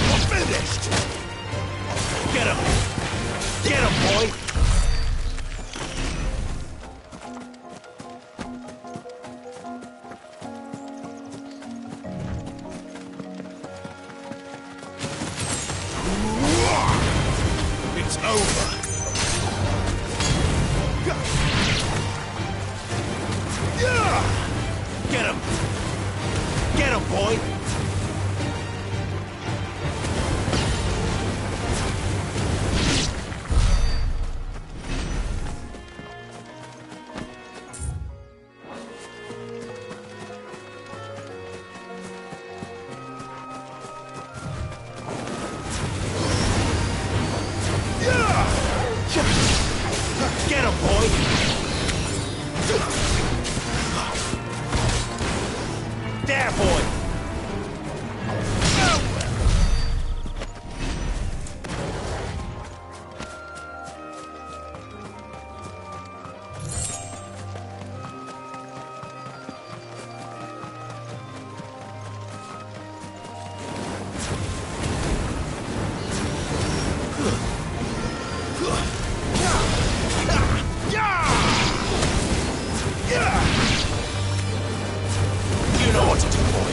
We're finished. Get him. Get him, boy. It's over. Get him! Get him, boy! Get him, boy! There, boy! You know what to do, boy.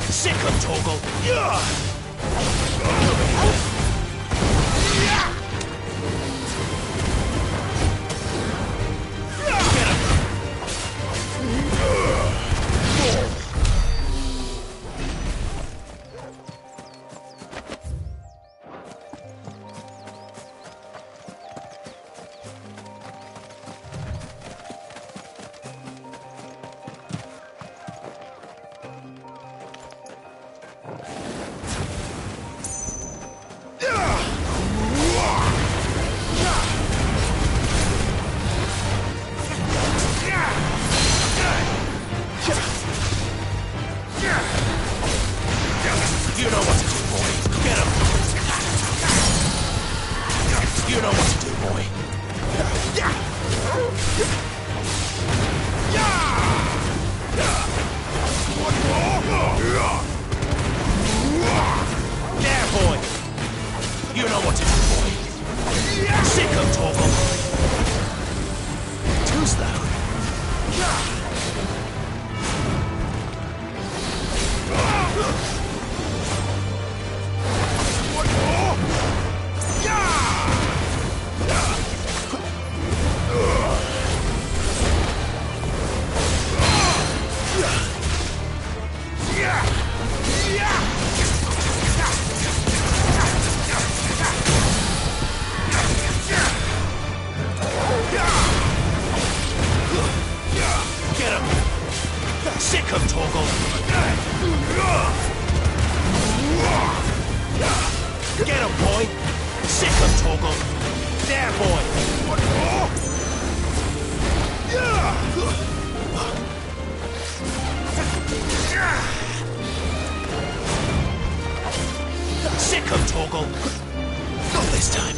Sick of Toggle! Get him! Sick of Torgal! Get him, boy! Sick of Torgal! There, boy! Sick of Torgal! Not this time!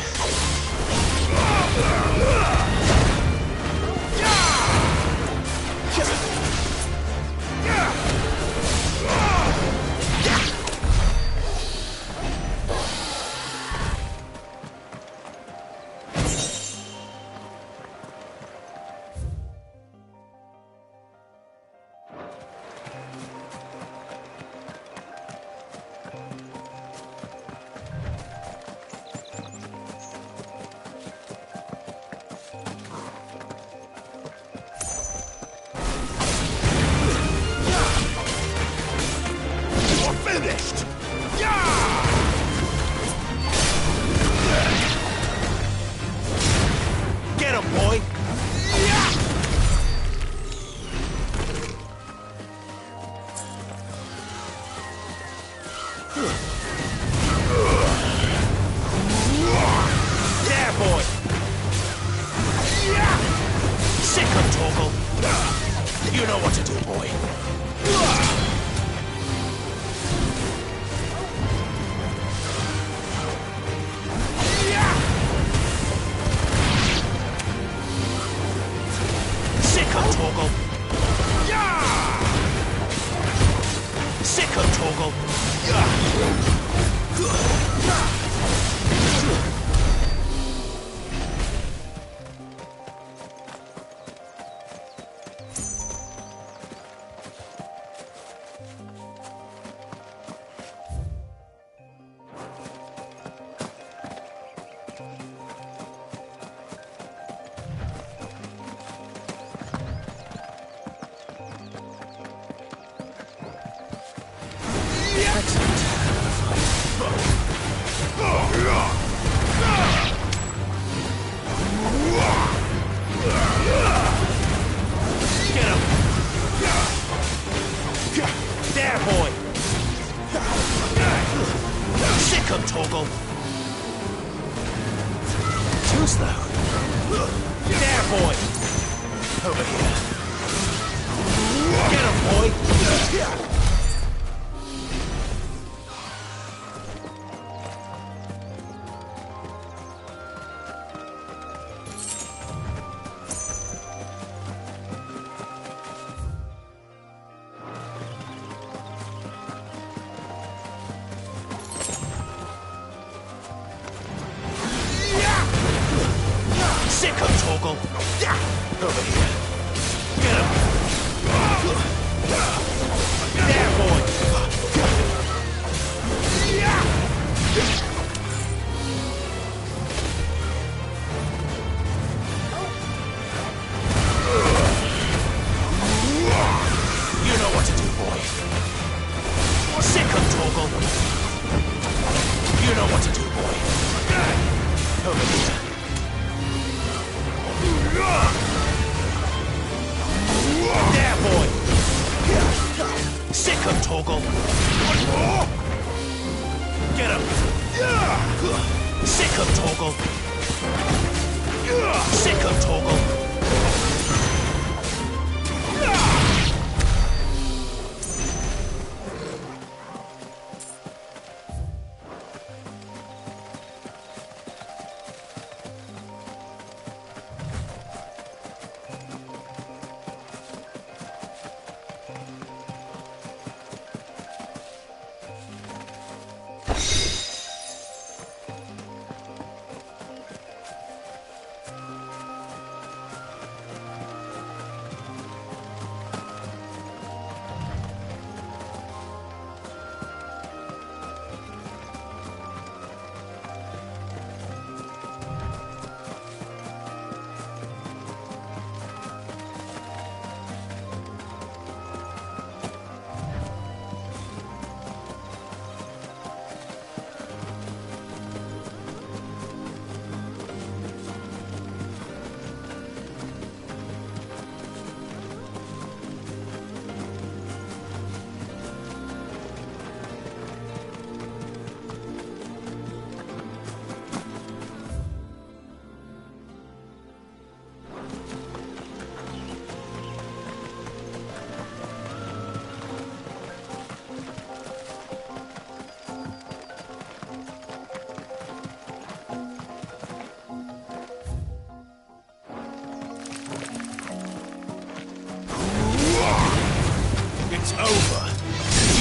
It's over.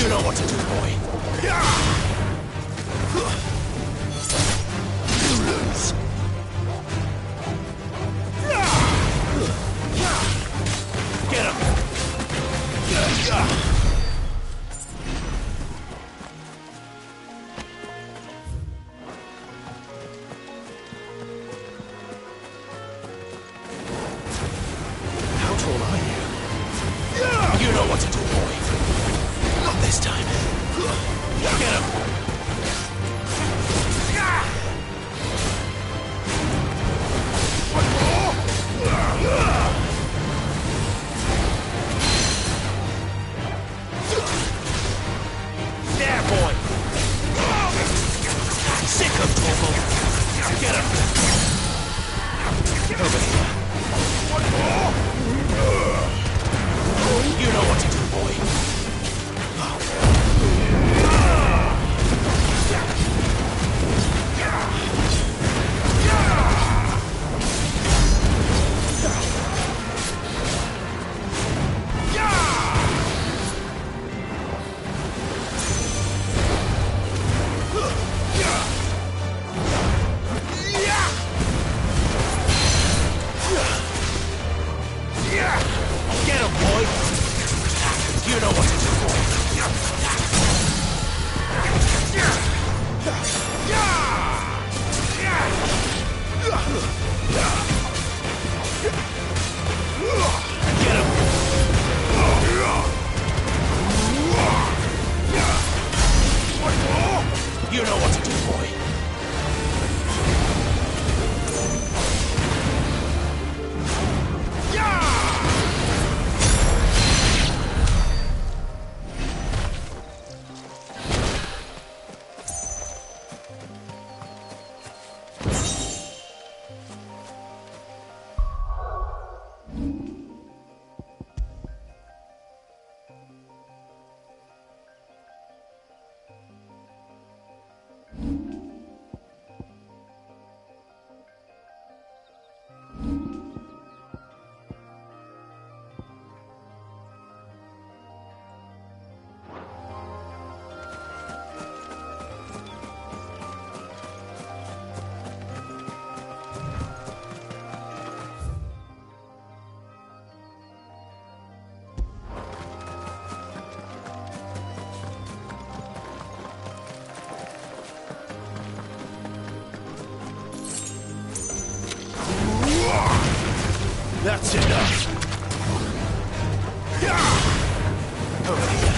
You know what to do, boy. You lose. Get him. How tall are you? You know what to do, boy. Not this time. Get him. One more. There, boy. Sick of trouble. Get him. Over here. One more. You know what to do, boy. Get him, boy! You know what to do, boy. Get him! One more! You know what to do, boy. That's enough. Over here.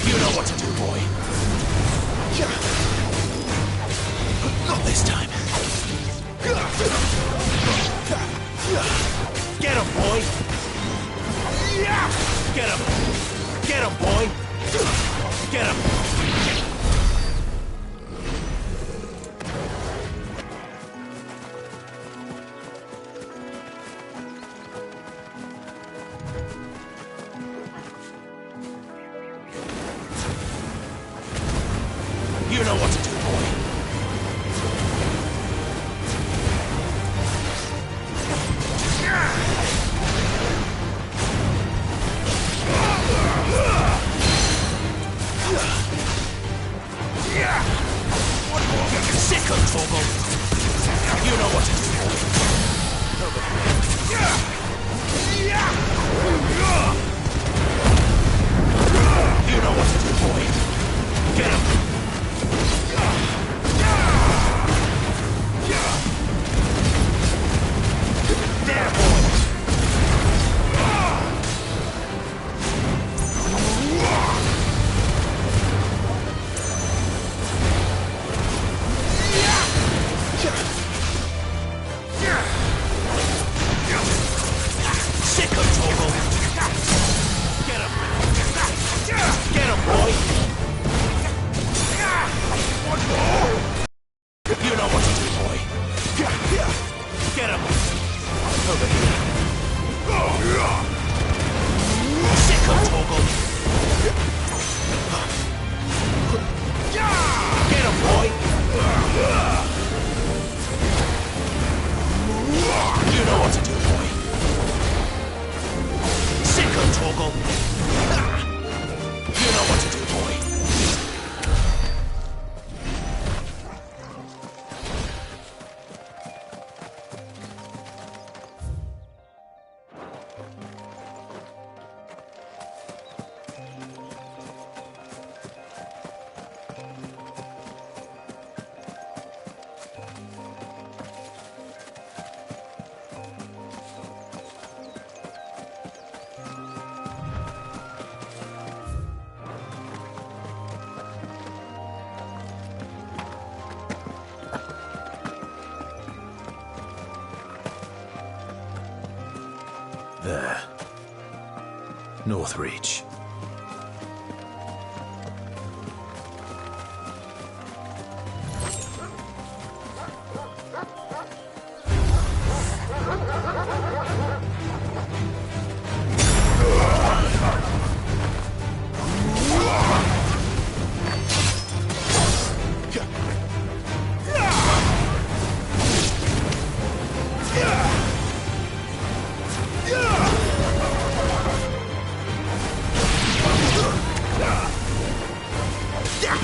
You know what to do, boy. Not this time. Get him, boy. Get him. Get him, boy. Get him. You know what to do, boy. Sick of Torgal. You know what to do. Over here. You know what to do, boy. Get him. There, boy. Sick of Torgal. Get him. Get him, boy. One more. You know what to do, boy. Get him. Over here. Sick of Torgal. Get him, boy. You know what to do, boy. Sick of Torgal. You know what to do, boy. There. Northreach.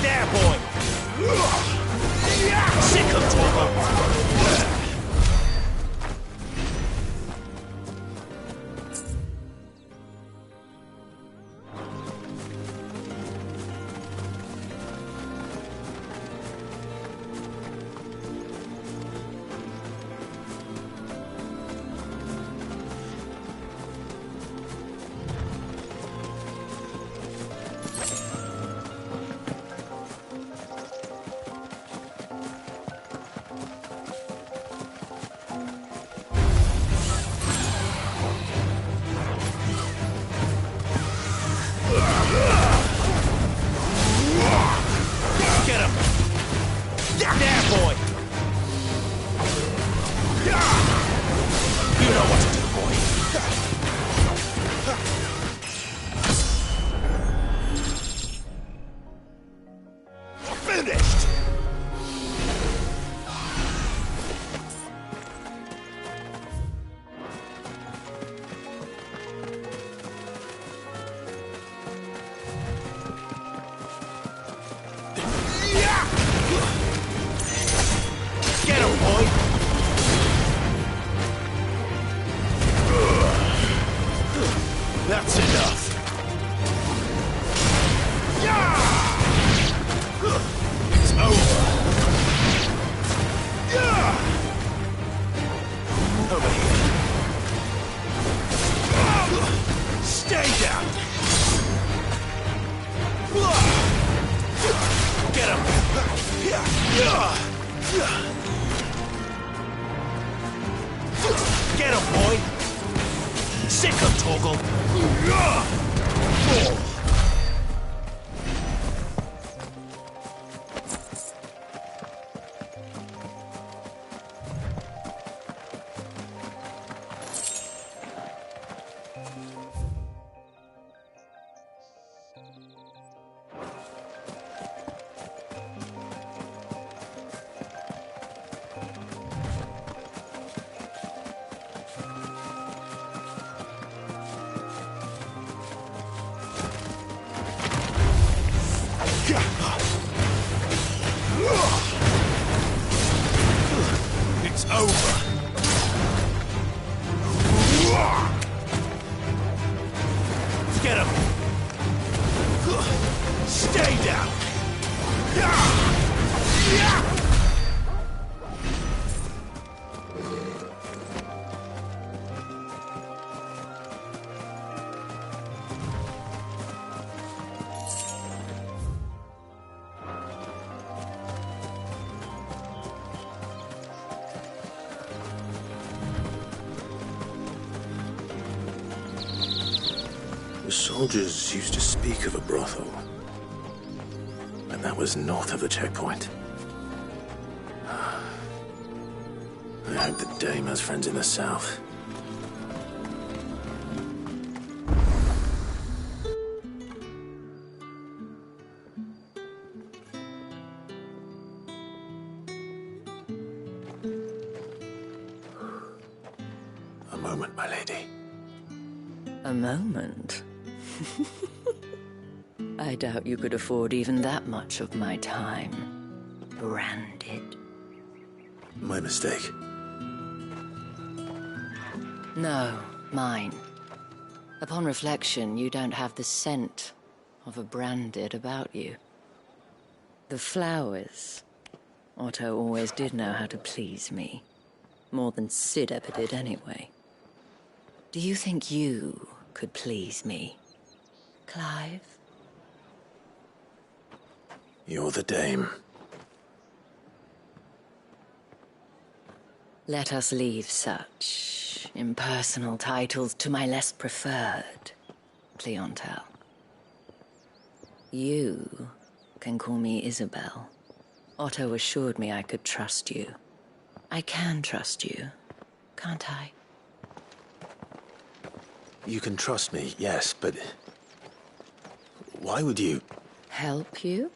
There, boy! Sick of Torgal! Get him! There, boy! You know what to do, boy. Finished! Get him, boy! That's enough. It's over. Over here. Stay down. Get him. Get him, boy! Sick of Torgal! It's over. Get him. Stay down. The soldiers used to speak of a brothel. And that was north of the checkpoint. I hope the dame has friends in the south. A moment, my lady. A moment? I doubt you could afford even that much of my time. Branded. My mistake. No, mine. Upon reflection, you don't have the scent of a branded about you. The flowers. Otto always did know how to please me. More than Sid ever did anyway. Do you think you could please me, Clive? You're the dame. Let us leave such impersonal titles to my less preferred clientele. You can call me Isabel. Otto assured me I could trust you. I can trust you, can't I? You can trust me, yes, but... why would you... Help you?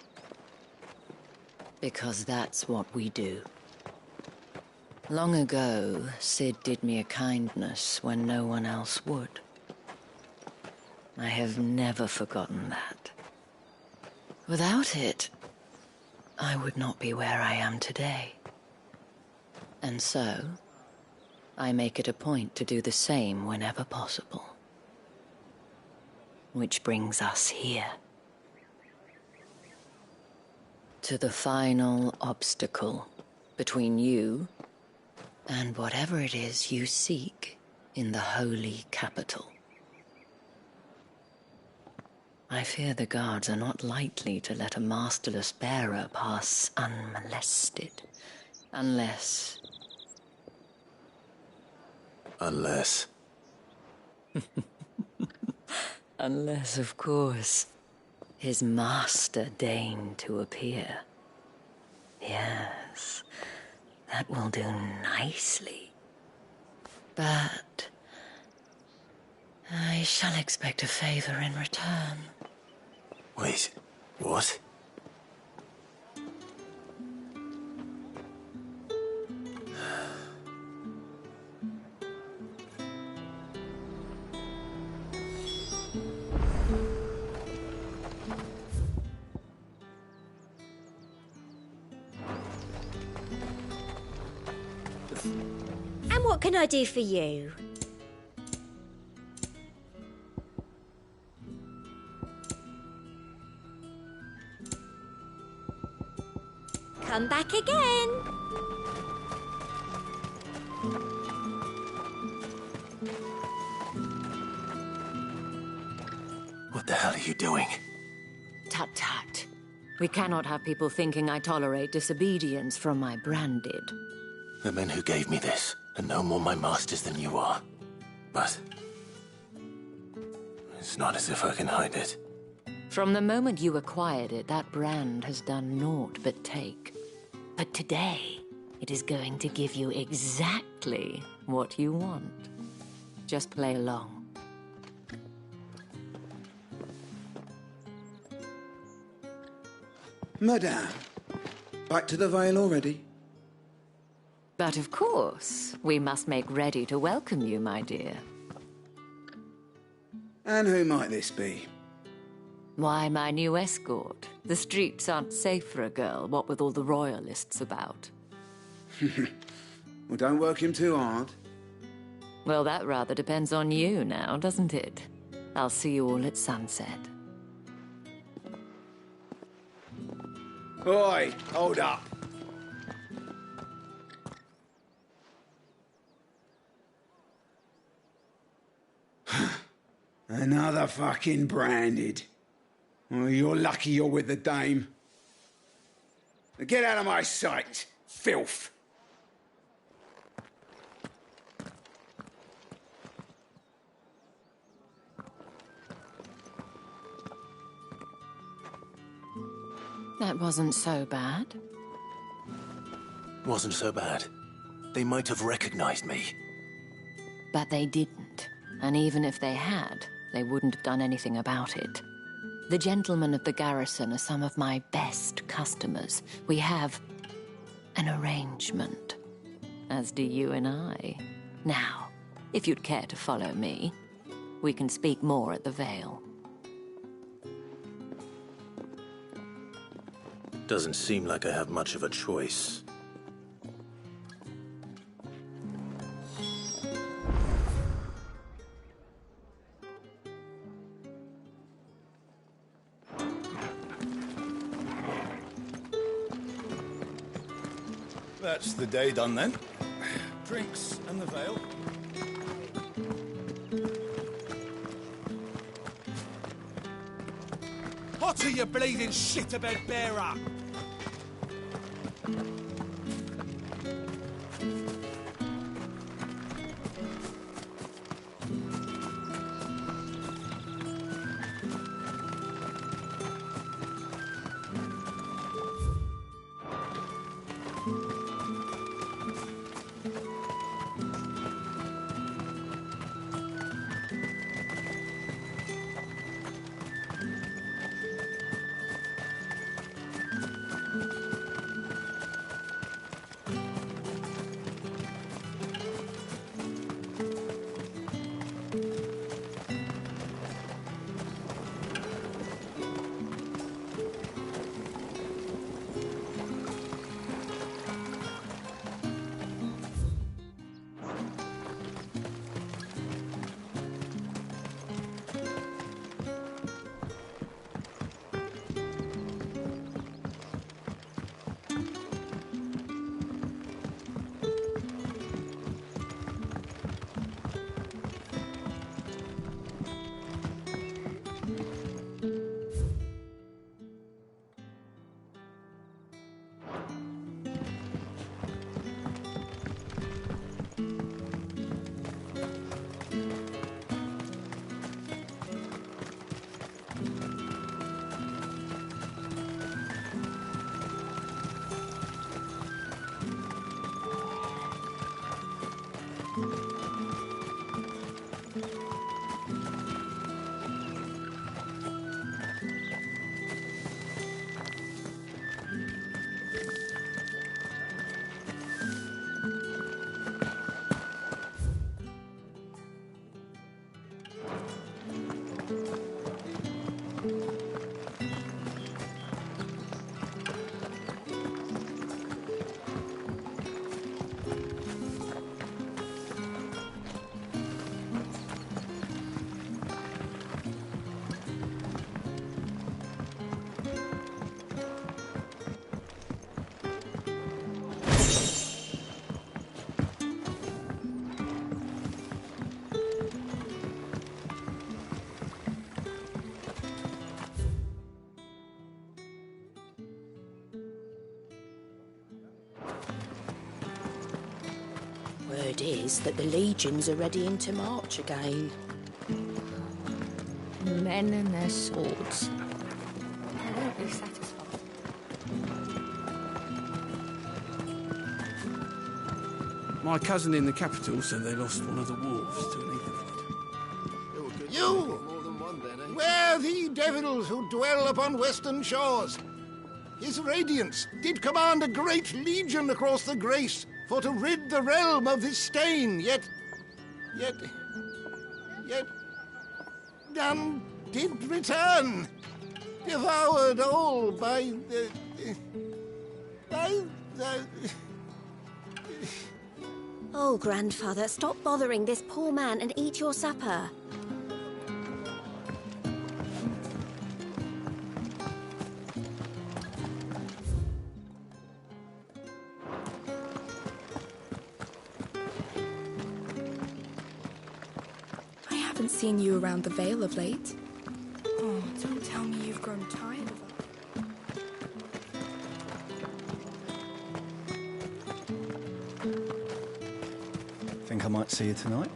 Because that's what we do. Long ago, Sid did me a kindness when no one else would. I have never forgotten that. Without it, I would not be where I am today. And so, I make it a point to do the same whenever possible. Which brings us here. To the final obstacle between you and whatever it is you seek in the holy capital. I fear the guards are not likely to let a masterless bearer pass unmolested, unless... Unless... Unless, of course, his master deigned to appear. Yes, that will do nicely. But I shall expect a favor in return. Wait, what? And what can I do for you? Come back again. What the hell are you doing? Tut tut. We cannot have people thinking I tolerate disobedience from my branded. The men who gave me this are no more my masters than you are. But... it's not as if I can hide it. From the moment you acquired it, that brand has done naught but take. But today, it is going to give you exactly what you want. Just play along. Madame, back to the Vale already? But of course, we must make ready to welcome you, my dear. And who might this be? Why, my new escort. The streets aren't safe for a girl, what with all the royalists about. Well, don't work him too hard. Well, that rather depends on you now, doesn't it? I'll see you all at sunset. Oi, hold up. Another fucking branded. Well, you're lucky you're with the dame. Now get out of my sight, filth. That wasn't so bad. Wasn't so bad. They might have recognized me. But they didn't. And even if they had, they wouldn't have done anything about it. The gentlemen of the garrison are some of my best customers. We have an arrangement, as do you and I. Now, if you'd care to follow me, we can speak more at the Vale. Doesn't seem like I have much of a choice. That's the day done then. Drinks and the Vale. What are you bleeding shit-a-bed bearer? Word is that the legions are ready into march again. Men and their swords. I won't be satisfied. My cousin in the capital said they lost one of the wolves to an eagle. You! Where the devils who dwell upon western shores? His Radiance did command a great legion across the Grace for to rid the realm of this stain, yet none did return. devoured all by the... Oh, Grandfather, stop bothering this poor man and eat your supper. I haven't seen you around the Vale of late. Oh, don't tell me you've grown tired of her. Think I might see you tonight?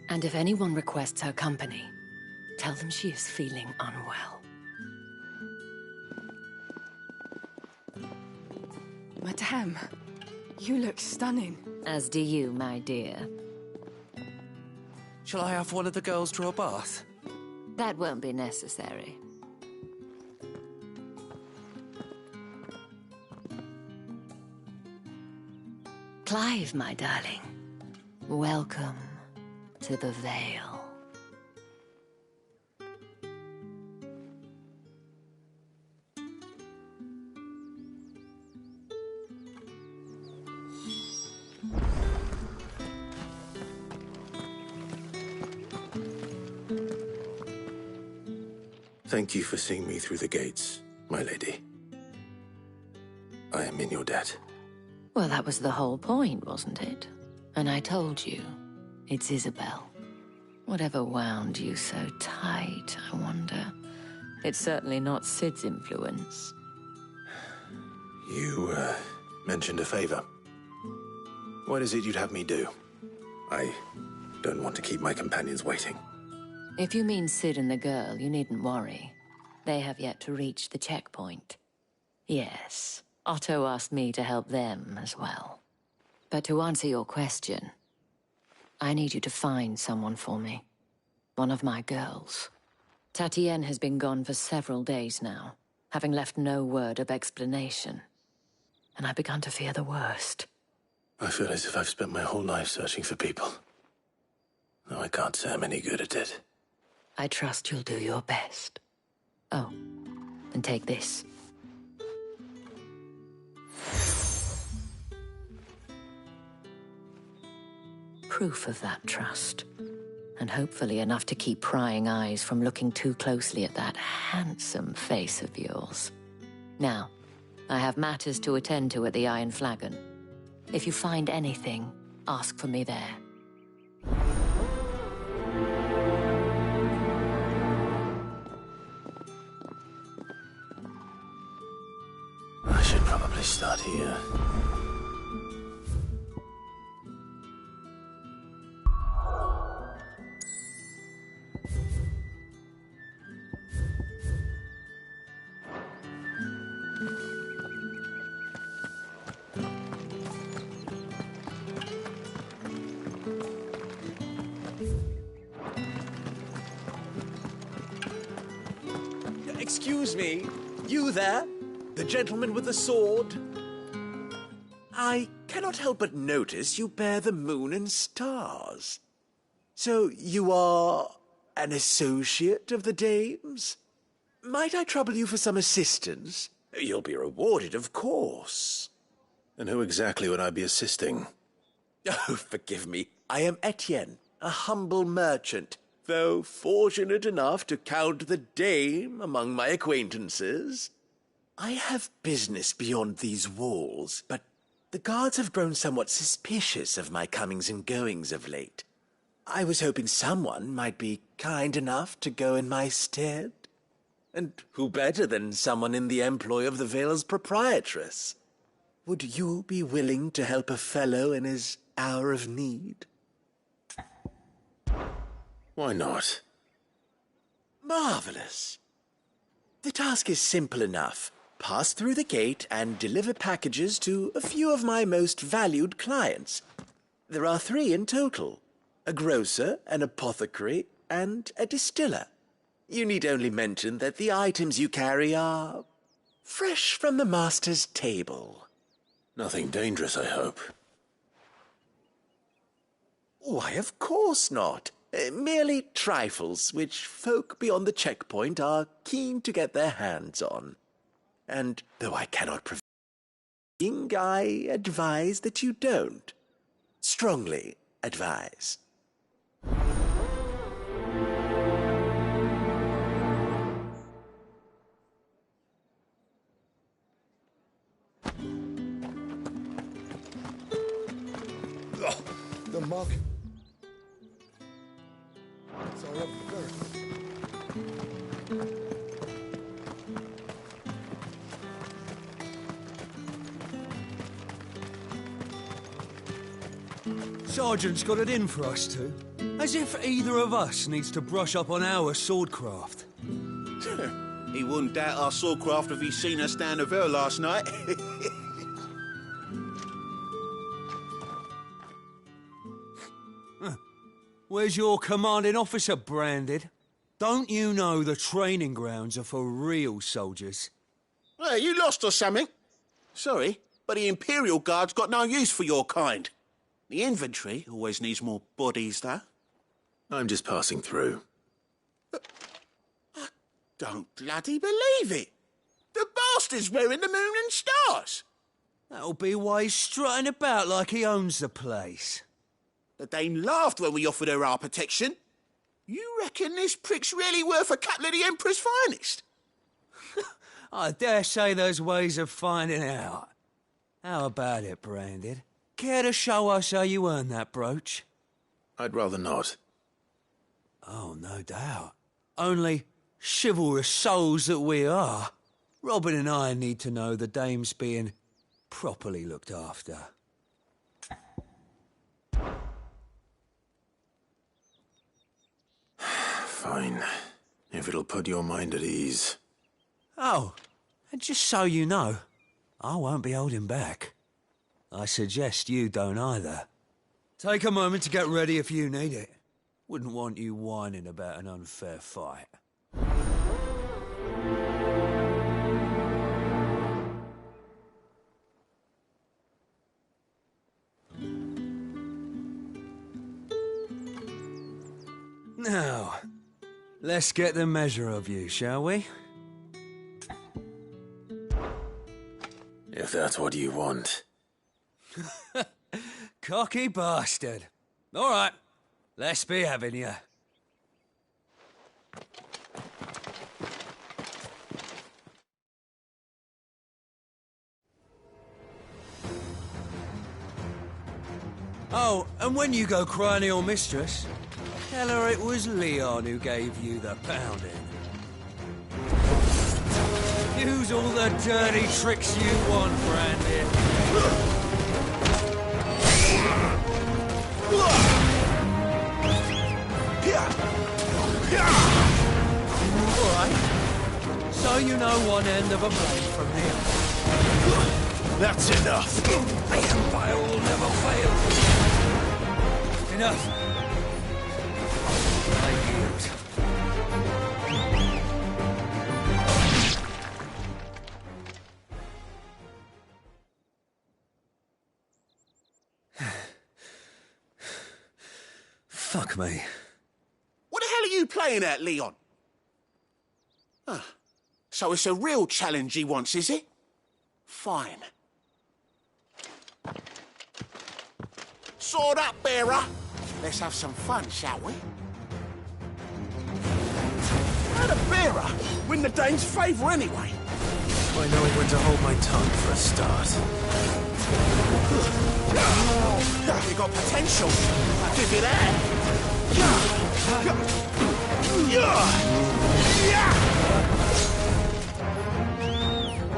And if anyone requests her company, tell them she is feeling unwell. Madame, you look stunning. As do you, my dear. Shall I have one of the girls draw a bath? That won't be necessary. Clive, my darling. Welcome to the Vale. Thank you for seeing me through the gates, my lady. I am in your debt. Well, that was the whole point, wasn't it? And I told you, it's Isabel. Whatever wound you so tight, I wonder. It's certainly not Sid's influence. You, mentioned a favor. What is it you'd have me do? I don't want to keep my companions waiting. If you mean Sid and the girl, you needn't worry. They have yet to reach the checkpoint. Yes, Otto asked me to help them as well. But to answer your question, I need you to find someone for me. One of my girls. Tatienne has been gone for several days now, having left no word of explanation. And I've begun to fear the worst. I feel as if I've spent my whole life searching for people. No, I can't say I'm any good at it. I trust you'll do your best. Oh, and take this. Proof of that trust. And hopefully enough to keep prying eyes from looking too closely at that handsome face of yours. Now, I have matters to attend to at the Iron Flagon. If you find anything, ask for me there. I should probably start here. Excuse me, you there? The gentleman with the sword? I cannot help but notice you bear the moon and stars. So you are an associate of the dame's? Might I trouble you for some assistance? You'll be rewarded, of course. And who exactly would I be assisting? Oh, forgive me. I am Etienne, a humble merchant, though fortunate enough to count the dame among my acquaintances. I have business beyond these walls, but the guards have grown somewhat suspicious of my comings and goings of late. I was hoping someone might be kind enough to go in my stead. And who better than someone in the employ of the Vale's proprietress? Would you be willing to help a fellow in his hour of need? Why not? Marvelous. The task is simple enough, pass through the gate and deliver packages to a few of my most valued clients. There are 3 in total: a grocer, an apothecary, and a distiller. You need only mention that the items you carry are fresh from the master's table. Nothing dangerous, I hope. Why, of course not. Merely trifles which folk beyond the checkpoint are keen to get their hands on. And though I cannot prevent, I advise that you don't. Strongly advise. Oh, the mug. Sorry, I'm Sergeant's got it in for us two. As if either of us needs to brush up on our swordcraft. He wouldn't doubt our swordcraft if he'd seen us down the Vale last night. Where's your commanding officer branded? Don't you know the training grounds are for real soldiers? Hey, you lost or something? Sorry, but the Imperial Guard's got no use for your kind. The infantry always needs more bodies, though. I'm just passing through. I don't bloody believe it. The bastard's wearing the moon and stars. That'll be why he's strutting about like he owns the place. The Dane laughed when we offered her our protection. You reckon this prick's really worth a couple of the Emperor's finest? I dare say there's ways of finding out. How about it, Branded? Care to show us how you earned that brooch? I'd rather not. Oh, no doubt. Only, chivalrous souls that we are, Robin and I need to know the dame's being properly looked after. Fine. If it'll put your mind at ease. Oh, and just so you know, I won't be holding back. I suggest you don't either. Take a moment to get ready if you need it. Wouldn't want you whining about an unfair fight. Now, let's get the measure of you, shall we? If that's what you want. Cocky bastard. All right, let's be having you. Oh, and when you go crying to your mistress, tell her it was Leon who gave you the pounding. Use all the dirty tricks you want, Brandon. Alright. So you know one end of a blade from the other. That's enough. The Empire will never fail. Enough. I yield. Fuck me. What the hell are you playing at, Leon? So it's a real challenge he wants, is it? Fine. Sword up, bearer. Let's have some fun, shall we? How'd a bearer win the Dane's favour anyway? By knowing when to hold my tongue for a start. You got potential. I'll give you that.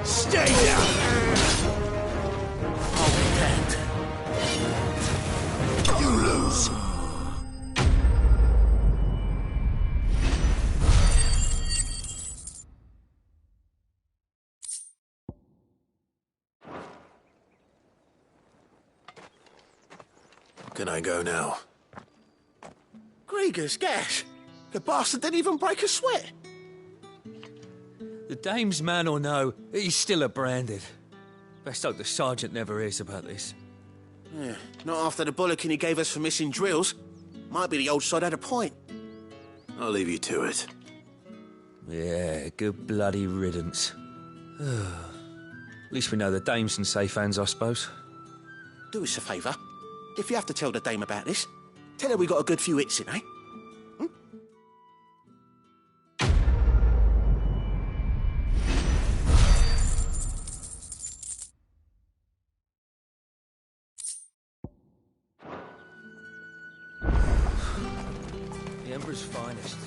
Stay down. I'll be dead. You lose. Can I go now? Gregor's gas! The bastard didn't even break a sweat! The dame's man or no, he's still a branded. Best hope the sergeant never hears about this. Yeah, not after the bollocking he gave us for missing drills. Might be the old sod had a point. I'll leave you to it. Yeah, good bloody riddance. At least we know the dame's in safe hands, I suppose. Do us a favour. If you have to tell the dame about this, tell her we got a good few hits in, eh? The Emperor's finest.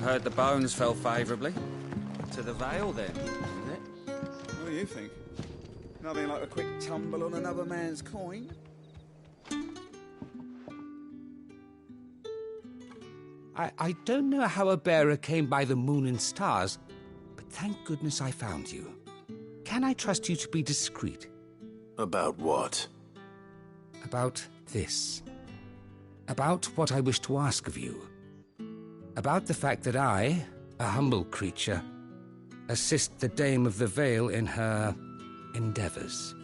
Heard the bones fell favourably. To the Vale, then, isn't it? What do you think? Nothing like a quick tumble on another man's coin? I don't know how a bearer came by the moon and stars, but thank goodness I found you. Can I trust you to be discreet? About what? About this. About what I wish to ask of you. About the fact that I, a humble creature, assist the Dame of the Vale in her endeavours.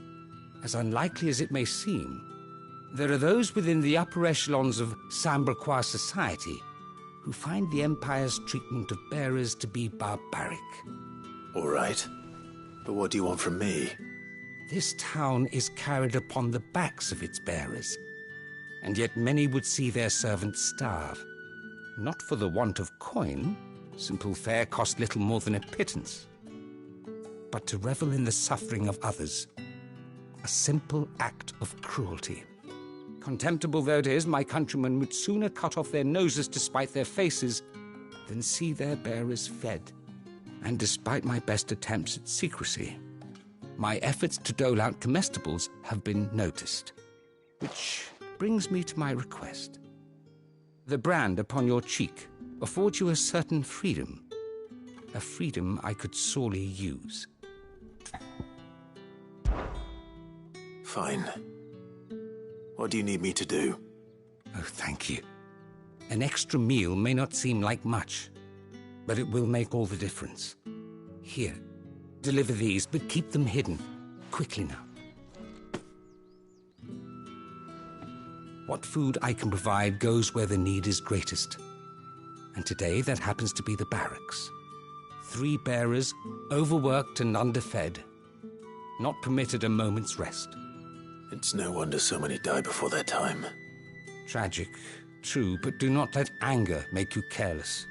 As unlikely as it may seem, there are those within the upper echelons of Sambraquois society who find the Empire's treatment of bearers to be barbaric. All right. But what do you want from me? This town is carried upon the backs of its bearers, and yet many would see their servants starve. Not for the want of coin, simple fare cost little more than a pittance, but to revel in the suffering of others, a simple act of cruelty. Contemptible though it is, my countrymen would sooner cut off their noses to spite their faces than see their bearers fed. And despite my best attempts at secrecy, my efforts to dole out comestibles have been noticed. Which brings me to my request. The brand upon your cheek affords you a certain freedom, a freedom I could sorely use. Fine. What do you need me to do? Oh, thank you. An extra meal may not seem like much, but it will make all the difference. Here, deliver these, but keep them hidden. Quickly now. What food I can provide goes where the need is greatest. And today that happens to be the barracks. 3 bearers, overworked and underfed, not permitted a moment's rest. It's no wonder so many die before their time. Tragic, true, but do not let anger make you careless.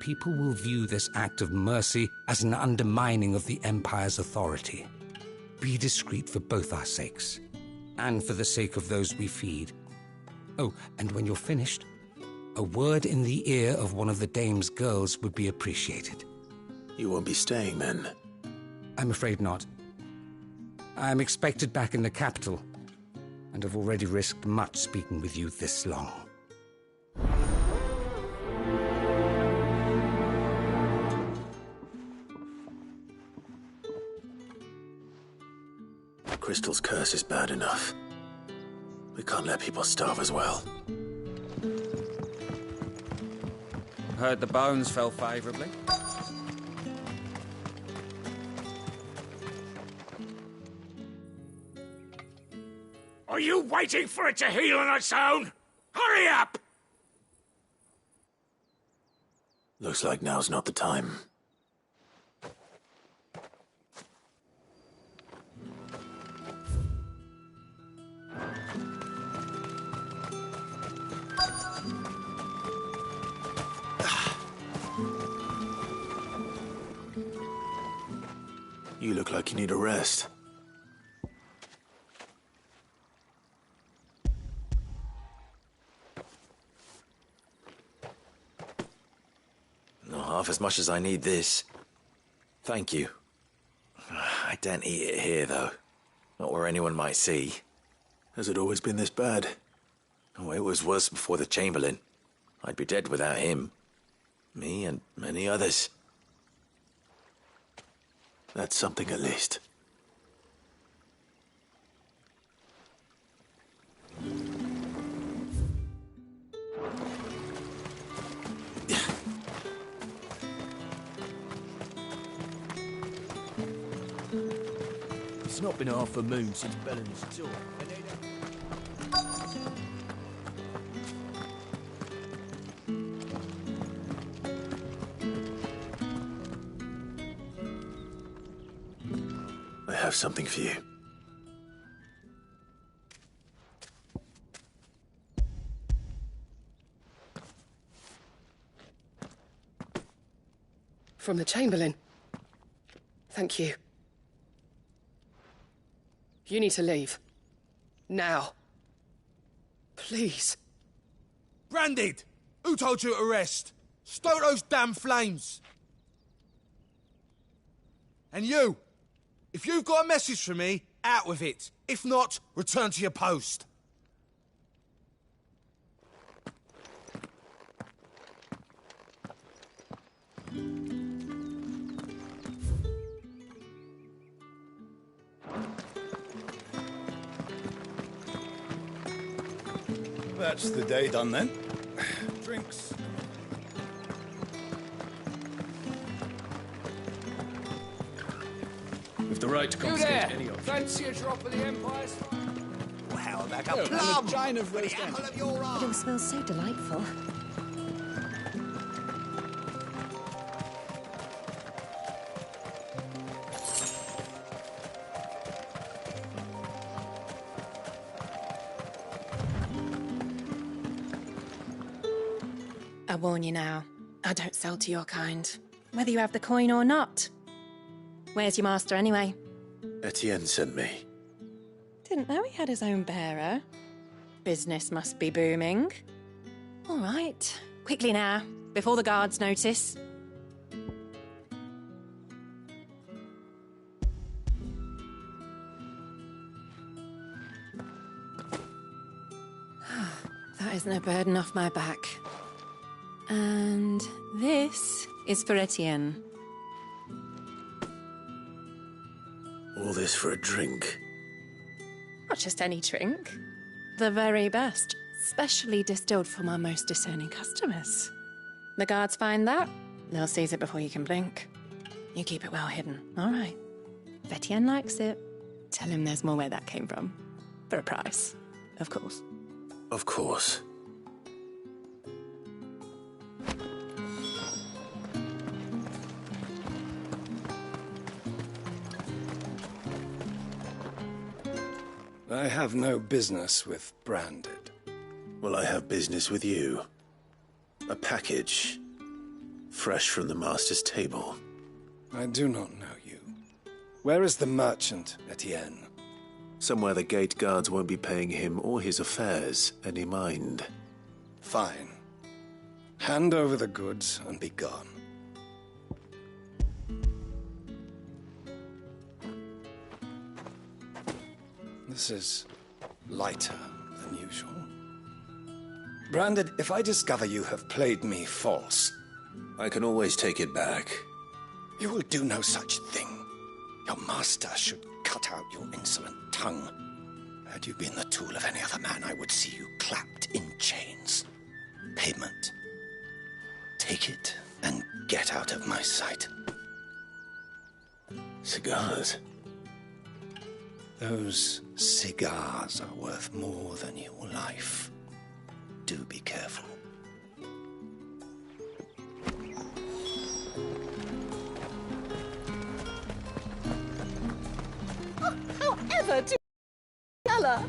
People will view this act of mercy as an undermining of the Empire's authority. Be discreet for both our sakes, and for the sake of those we feed. Oh, and when you're finished, a word in the ear of one of the Dame's girls would be appreciated. You won't be staying, then? I'm afraid not. I'm expected back in the capital, and have already risked much speaking with you this long. Crystal's curse is bad enough. We can't let people starve as well. Heard the bones fell favourably. Are you waiting for it to heal on its own? Hurry up! Looks like now's not the time. You look like you need a rest. Not half as much as I need this. Thank you. I daren't eat it here, though. Not where anyone might see. Has it always been this bad? Oh, it was worse before the Chamberlain. I'd be dead without him. Me and many others. That's something at least. It's not been half a moon since Bellen's tour. I have something for you. From the Chamberlain. Thank you. You need to leave. Now. Please. Branded! Who told you to rest? Stoke those damn flames! And you! If you've got a message for me, out with it. If not, return to your post. That's the day done then. Drinks. With the right to You confiscate there! any of Fancy a drop of the Empire's fire? Wow, like a plum! China of roast end. It all smells so delightful. I warn you now, I don't sell to your kind, whether you have the coin or not. Where's your master, anyway? Etienne sent me. Didn't know he had his own bearer. Business must be booming. All right, quickly now, before the guards notice. That isn't a burden off my back. And this is for Etienne. All this for a drink. Not just any drink. The very best, specially distilled for my most discerning customers. The guards find that, they'll seize it before you can blink. You keep it well hidden, all right? If Etienne likes it, tell him there's more where that came from. For a price, of course. Of course. I have no business with Branded. Well, I have business with you. A package. Fresh from the master's table. I do not know you. Where is the merchant, Etienne? Somewhere the gate guards won't be paying him or his affairs any mind. Fine. Hand over the goods and be gone. This is lighter than usual. Branded, if I discover you have played me false... I can always take it back. You will do no such thing. Your master should cut out your insolent tongue. Had you been the tool of any other man, I would see you clapped in chains. Payment. Take it and get out of my sight. Cigars. Those cigars are worth more than your life. Do be careful. However do Ella?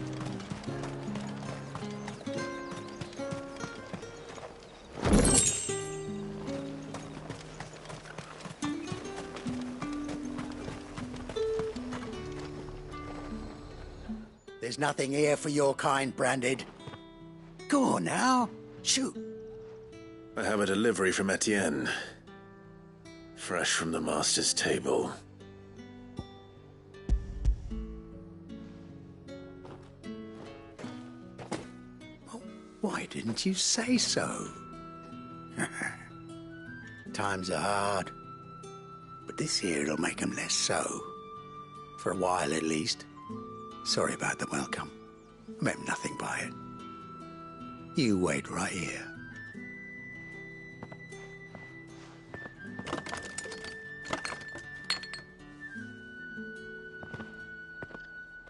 There's nothing here for your kind, Branded. Go on now, shoot. I have a delivery from Etienne. Fresh from the master's table. Why didn't you say so? Times are hard, but this here'll make 'em less so. For a while, at least. Sorry about the welcome. I meant nothing by it. You wait right here.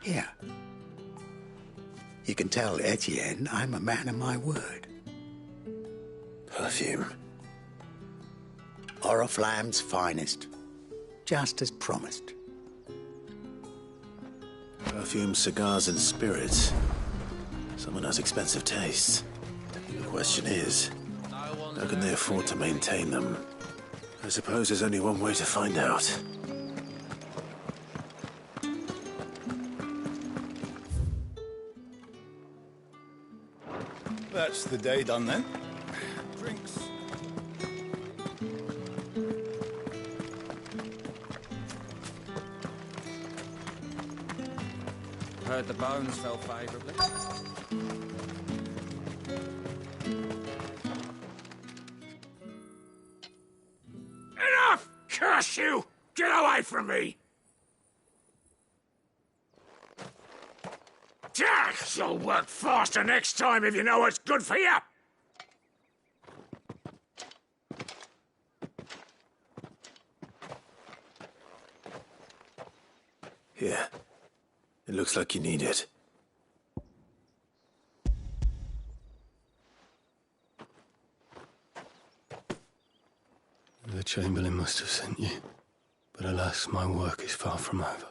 Here. You can tell Etienne I'm a man of my word. Perfume. Oriflamme's finest. Just as promised. Perfume, cigars, and spirits. Someone has expensive tastes. The question is, how can they afford to maintain them? I suppose there's only one way to find out. That's the day done then. Drinks. Heard the bones fell favourably. Enough! Curse you! Get away from me! You'll work faster next time if you know what's good for you! Here. It looks like you need it. The Chamberlain must have sent you, but alas, my work is far from over.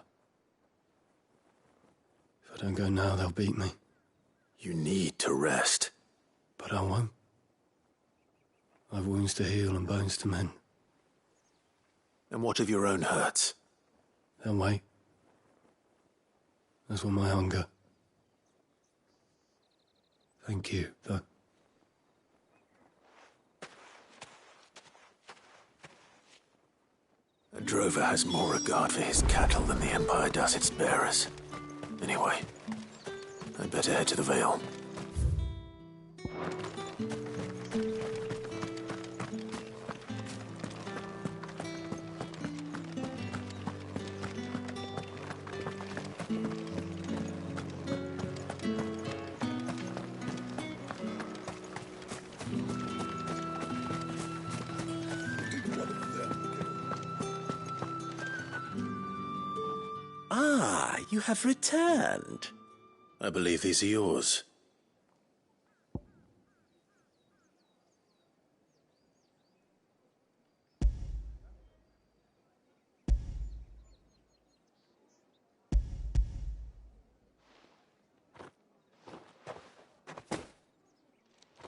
If I don't go now, they'll beat me. You need to rest. But I won't. I've wounds to heal and bones to mend. And what of your own hurts? They'll wait. As will my hunger. Thank you, though. A drover has more regard for his cattle than the Empire does its bearers. Anyway, I'd better head to the Vale. Ah, you have returned. I believe these are yours.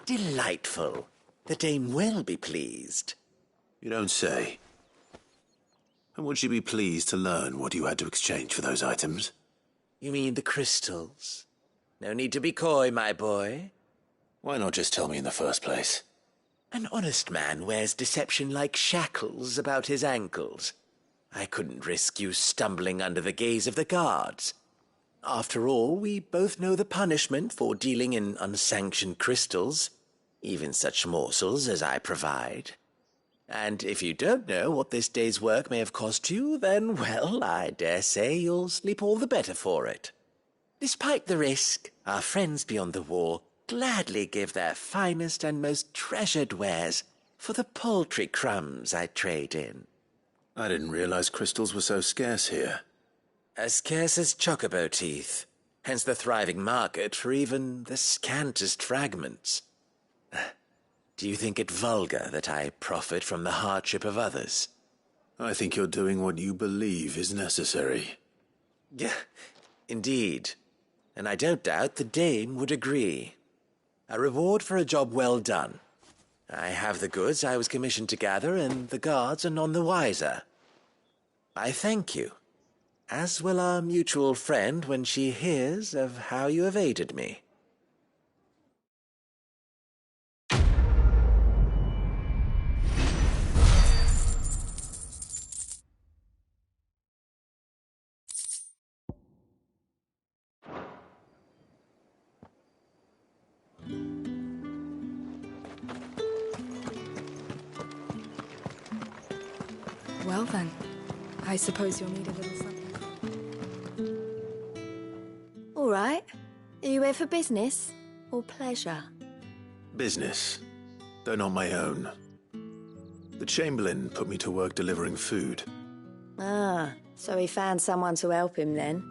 Delightful. The dame will be pleased. You don't say. And would she be pleased to learn what you had to exchange for those items? You mean the crystals? No need to be coy, my boy. Why not just tell me in the first place? An honest man wears deception like shackles about his ankles. I couldn't risk you stumbling under the gaze of the guards. After all, we both know the punishment for dealing in unsanctioned crystals, even such morsels as I provide. And if you don't know what this day's work may have cost you, then, well, I dare say you'll sleep all the better for it. Despite the risk, our friends beyond the wall gladly give their finest and most treasured wares for the paltry crumbs I trade in. I didn't realize crystals were so scarce here. As scarce as chocobo teeth, hence the thriving market for even the scantest fragments. Do you think it vulgar that I profit from the hardship of others? I think you're doing what you believe is necessary. Yeah, indeed. And I don't doubt the dame would agree. A reward for a job well done. I have the goods I was commissioned to gather, and the guards are none the wiser. I thank you, as will our mutual friend when she hears of how you have aided me. Well then, I suppose you'll need a little something. All right. Are you here for business or pleasure? Business, though not my own. The Chamberlain put me to work delivering food. Ah, so he found someone to help him then.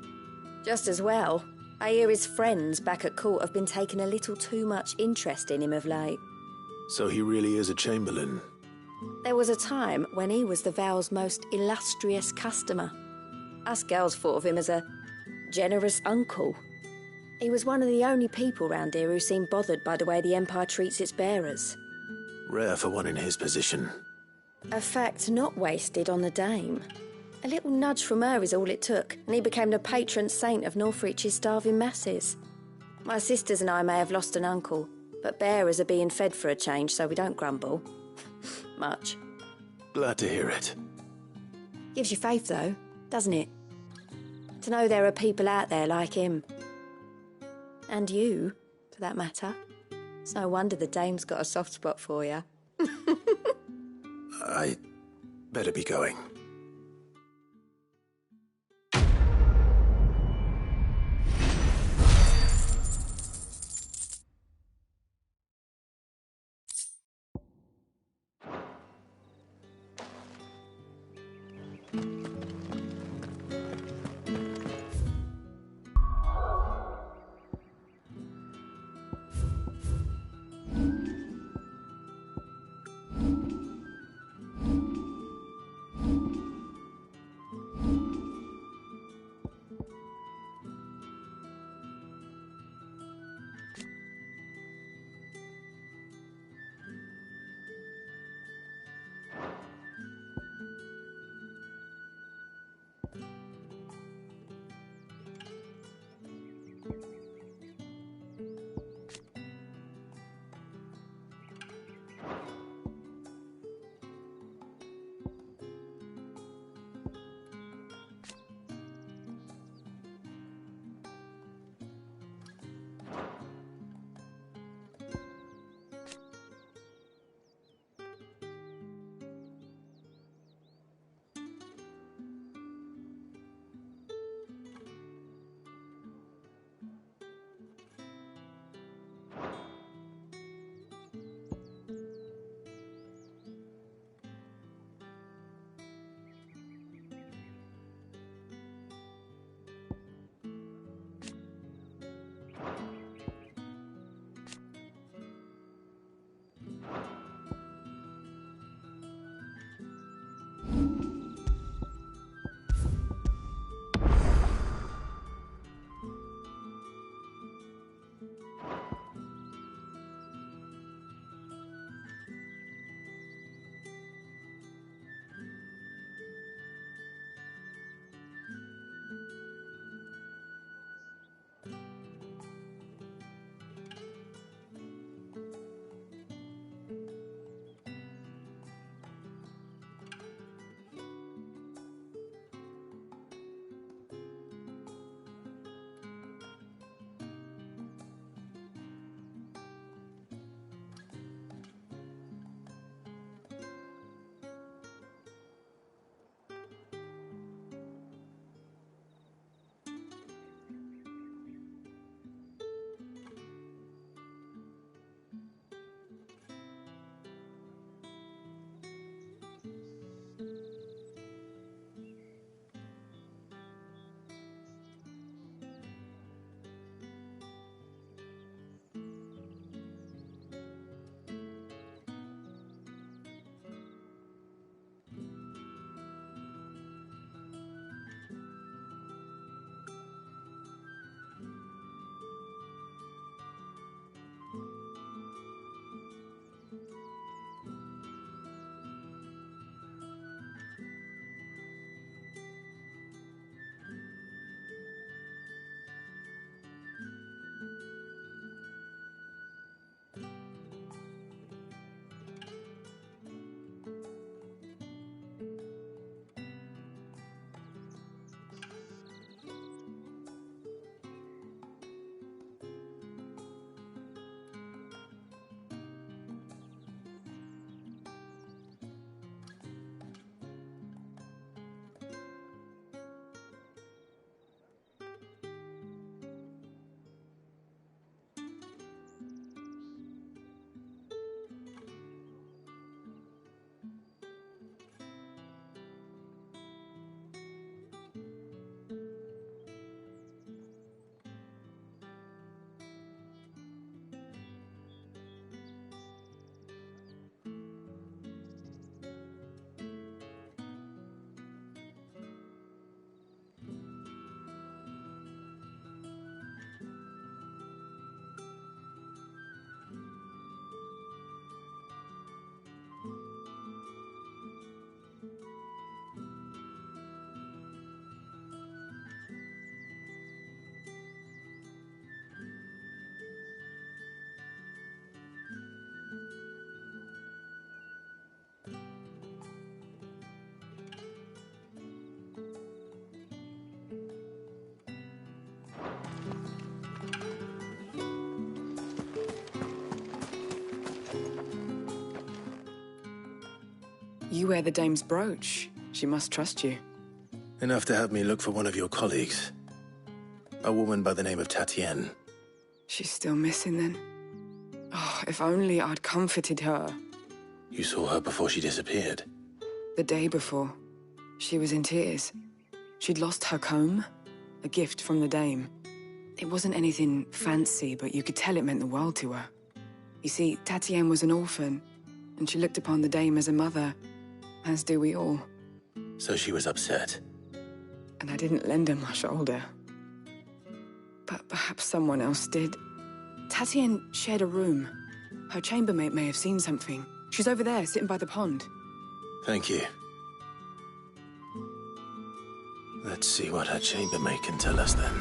Just as well. I hear his friends back at court have been taking a little too much interest in him of late. So he really is a Chamberlain. There was a time when he was the Vale's most illustrious customer. Us girls thought of him as a generous uncle. He was one of the only people round here who seemed bothered by the way the Empire treats its bearers. Rare for one in his position. A fact not wasted on the dame. A little nudge from her is all it took, and he became the patron saint of Northreach's starving masses. My sisters and I may have lost an uncle, but bearers are being fed for a change, so we don't grumble. Much. Glad to hear it. Gives you faith, though, doesn't it? To know there are people out there like him. And you, for that matter. It's no wonder the dame's got a soft spot for you. I better be going. You wear the dame's brooch. She must trust you. Enough to have me look for one of your colleagues. A woman by the name of Tatienne. She's still missing then. Oh, if only I'd comforted her. You saw her before she disappeared? The day before. She was in tears. She'd lost her comb, a gift from the dame. It wasn't anything fancy, but you could tell it meant the world to her. You see, Tatienne was an orphan, and she looked upon the dame as a mother, as do we all. So she was upset. And I didn't lend her my shoulder. But perhaps someone else did. Tatienne shared a room. Her chambermaid may have seen something. She's over there, sitting by the pond. Thank you. Let's see what her chambermaid can tell us then.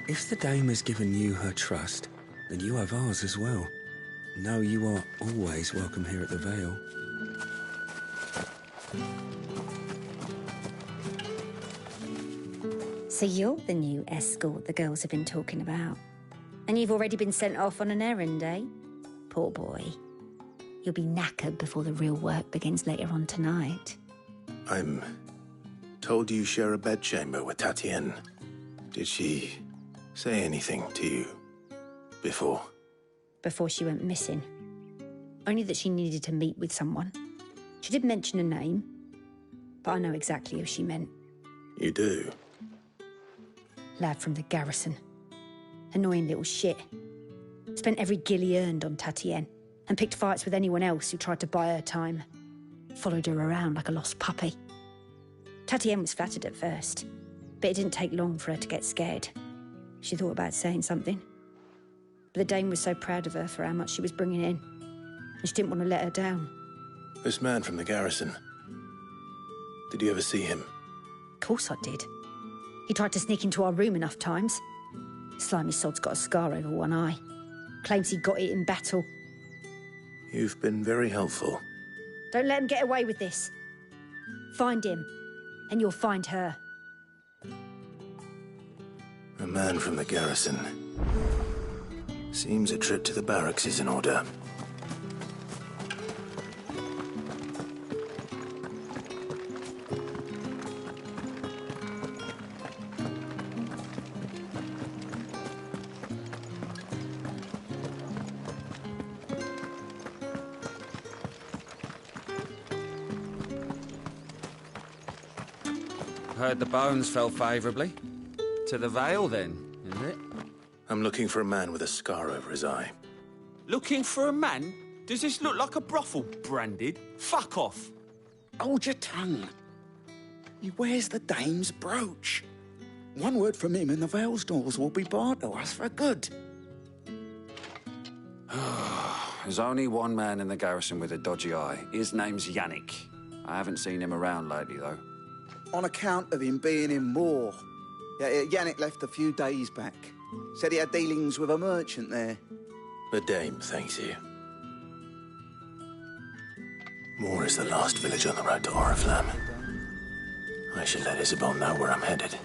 If the dame has given you her trust, then you have ours as well. Know you are always welcome here at the Vale. So you're the new escort the girls have been talking about. And you've already been sent off on an errand, eh? Poor boy. You'll be knackered before the real work begins later on tonight. I'm told you share a bedchamber with Tatienne. Did she say anything to you before? Before she went missing. Only that she needed to meet with someone. She did mention a name, but I know exactly who she meant. You do? Lad from the garrison. Annoying little shit. Spent every guil he earned on Tatienne, and picked fights with anyone else who tried to buy her time. Followed her around like a lost puppy. Tatienne was flattered at first, but it didn't take long for her to get scared. She thought about saying something. But the dame was so proud of her for how much she was bringing in, and she didn't want to let her down. This man from the garrison. Did you ever see him? Of course I did. He tried to sneak into our room enough times. Slimy sod's got a scar over one eye. Claims he got it in battle. You've been very helpful. Don't let him get away with this. Find him, and you'll find her. A man from the garrison. Seems a trip to the barracks is in order. Heard the bones fell favourably. To the Vale, then, isn't it? I'm looking for a man with a scar over his eye. Looking for a man? Does this look like a brothel, Branded? Fuck off. Hold your tongue. He wears the dame's brooch. One word from him and the Vale's doors will be barred to us for good. There's only one man in the garrison with a dodgy eye. His name's Yannick. I haven't seen him around lately, though. On account of him being in war. Yeah, Yannick left a few days back. Said he had dealings with a merchant there. The dame thanks you. Moor is the last village on the road to Oriflamme. I should let Isabel know where I'm headed.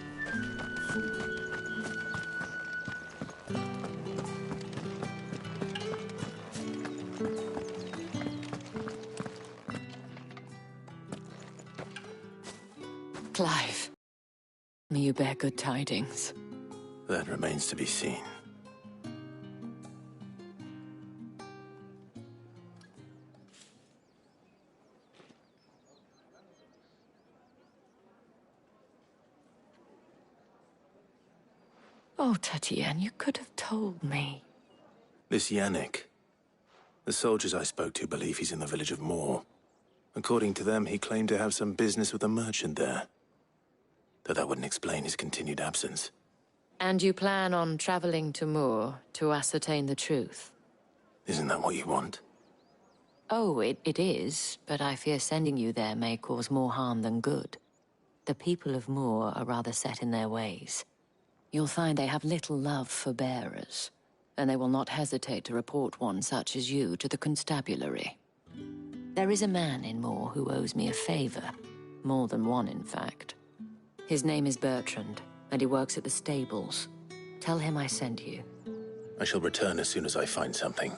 Clive, may you bear good tidings. That remains to be seen. Oh, Tatienne, you could have told me. This Yannick. The soldiers I spoke to believe he's in the village of Moor. According to them, he claimed to have some business with a merchant there. Though that wouldn't explain his continued absence. And you plan on traveling to Moor to ascertain the truth? Isn't that what you want? Oh, it is, but I fear sending you there may cause more harm than good. The people of Moor are rather set in their ways. You'll find they have little love for bearers, and they will not hesitate to report one such as you to the constabulary. There is a man in Moor who owes me a favor. More than one, in fact. His name is Bertrand, and he works at the stables. Tell him I sent you. I shall return as soon as I find something.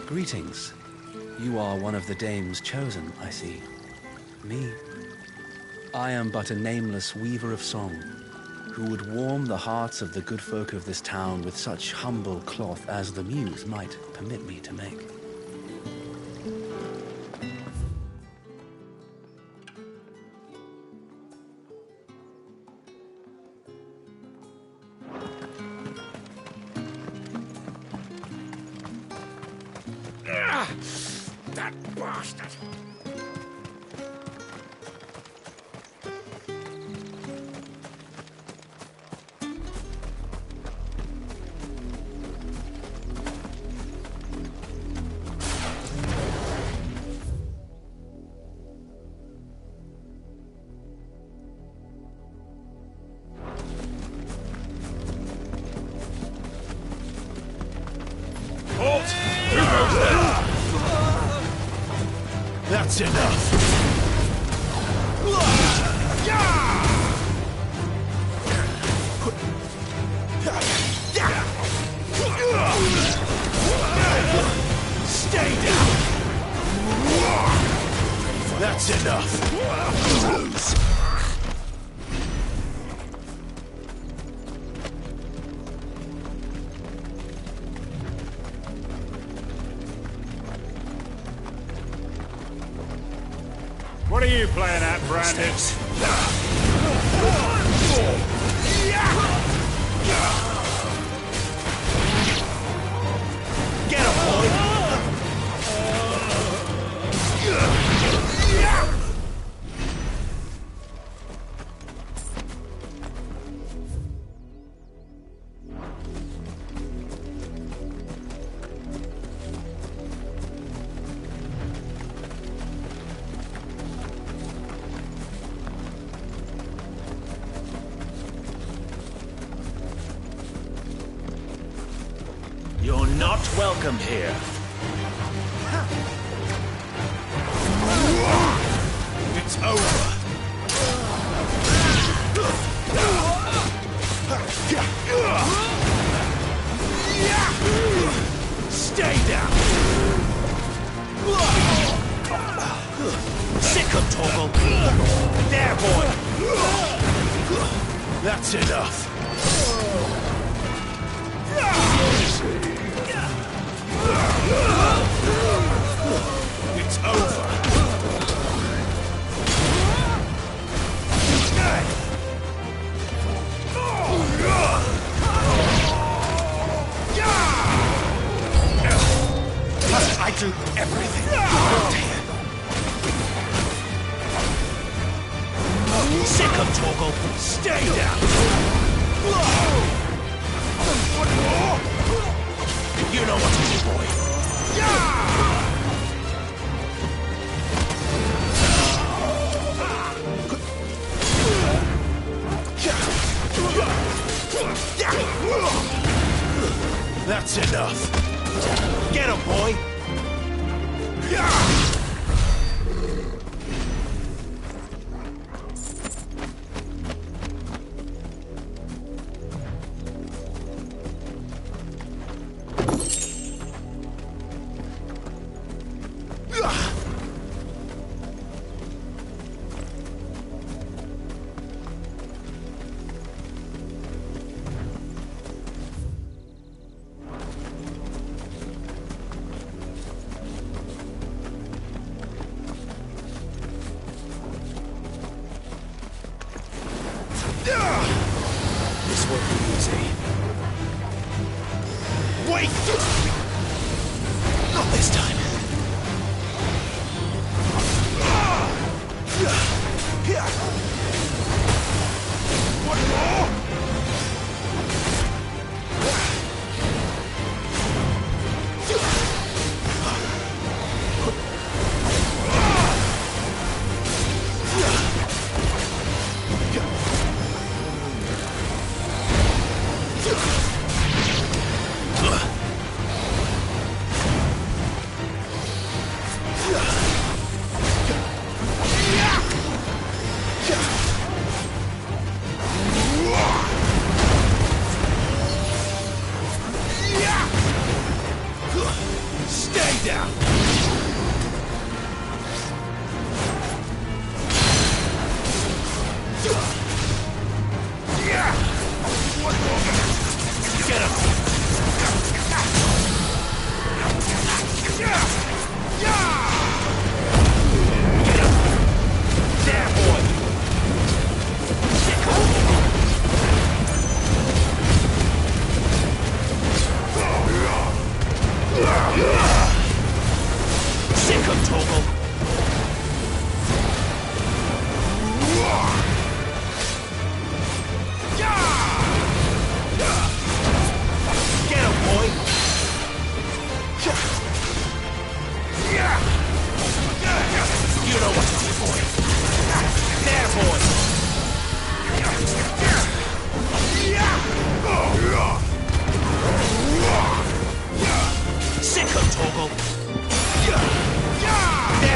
Greetings. You are one of the dames chosen, I see. Me? I am but a nameless weaver of song, who would warm the hearts of the good folk of this town with such humble cloth as the muse might permit me to make. That bastard! Halt! Who goes there? That's enough. Stay down. That's enough. Lose. What are you playing at, Brandon? Get him, boy! You're not welcome here. It's over. Stay down. Sick of Torgal. There, boy. That's enough. It's over. I do everything. Sick of Torgal. Stay down. You know what to do, boy. That's enough. Get him, boy. This won't be easy. Wait! Not this time. One more! down. Get him! There, boy! Sick him, Toggle! Get him, boy! You know what to do, boy! There, boy! Sick him, Toggle! There,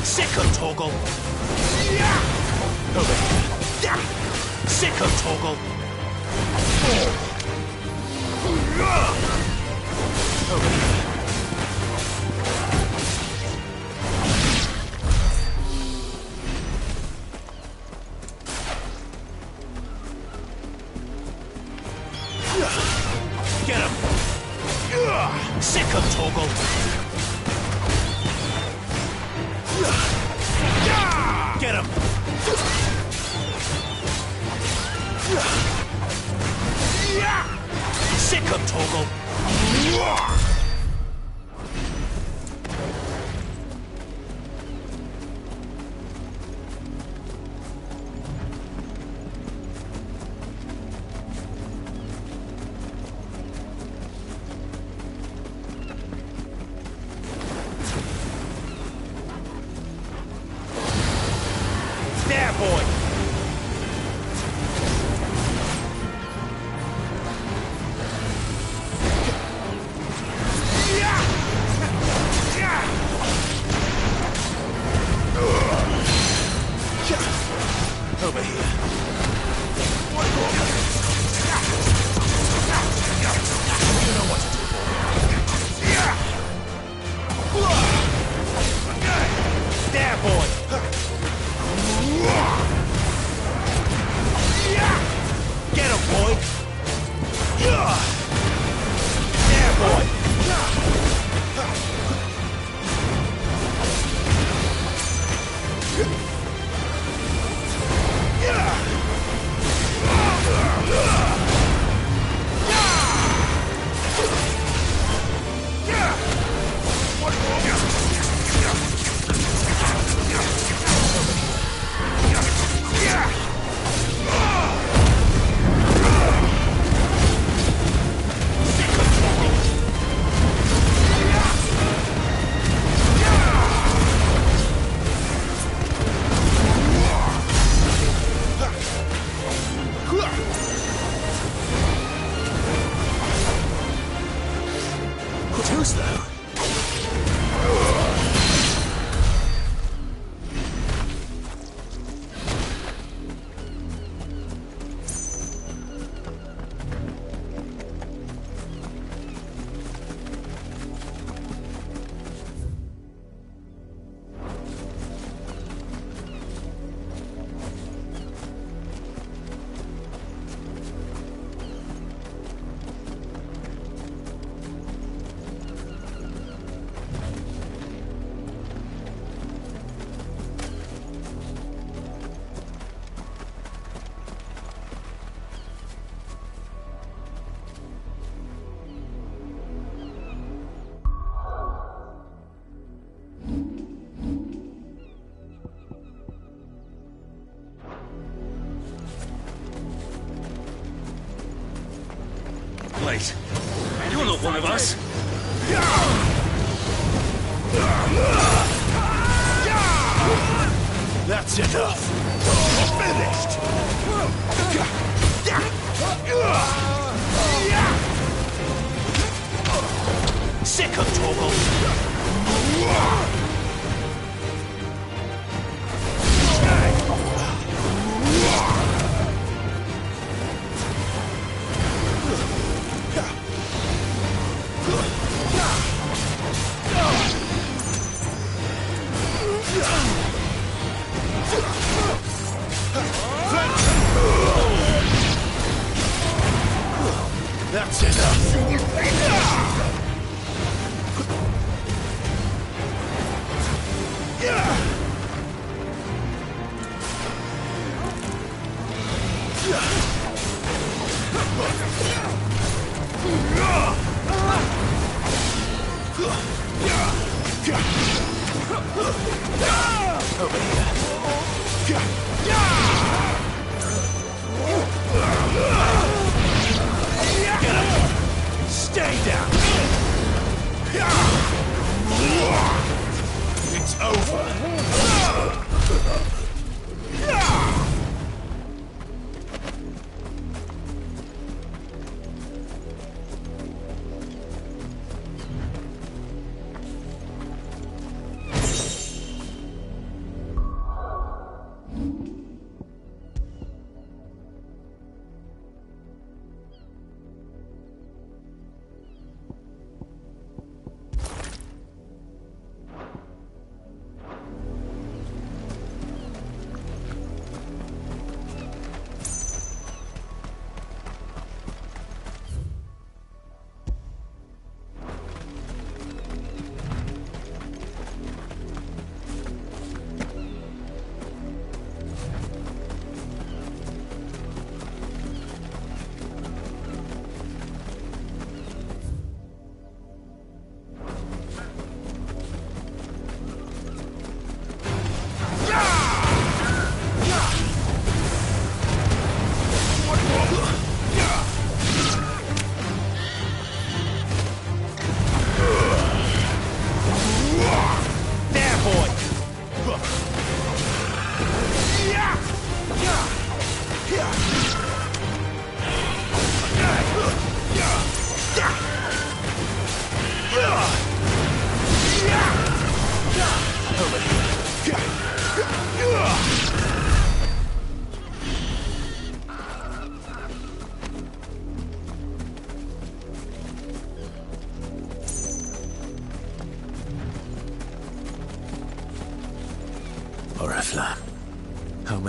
Sick of Torgal! Over here! Sick of Torgal! Over here! Get him! Sick of Torgal! Get him! Sick of Torgal! There, boy! Over here. You know what to do, boy. There, boy! Get him, boy! There, boy! Too slow. Wait, you're not one of us. That's enough. Finished. Sick of Torgal. That's enough. Over here. Get up! Stay down! It's over!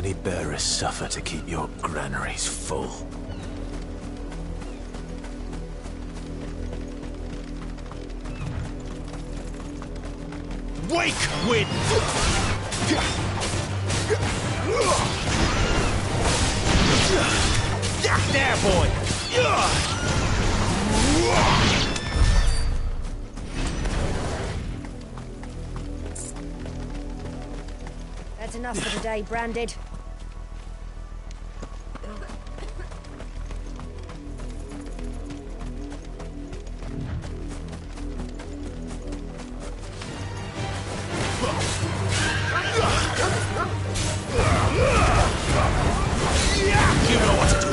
many bearers suffer to keep your granaries full? Wake, wind! There, boy! That's enough for today, Branded. You know what to do.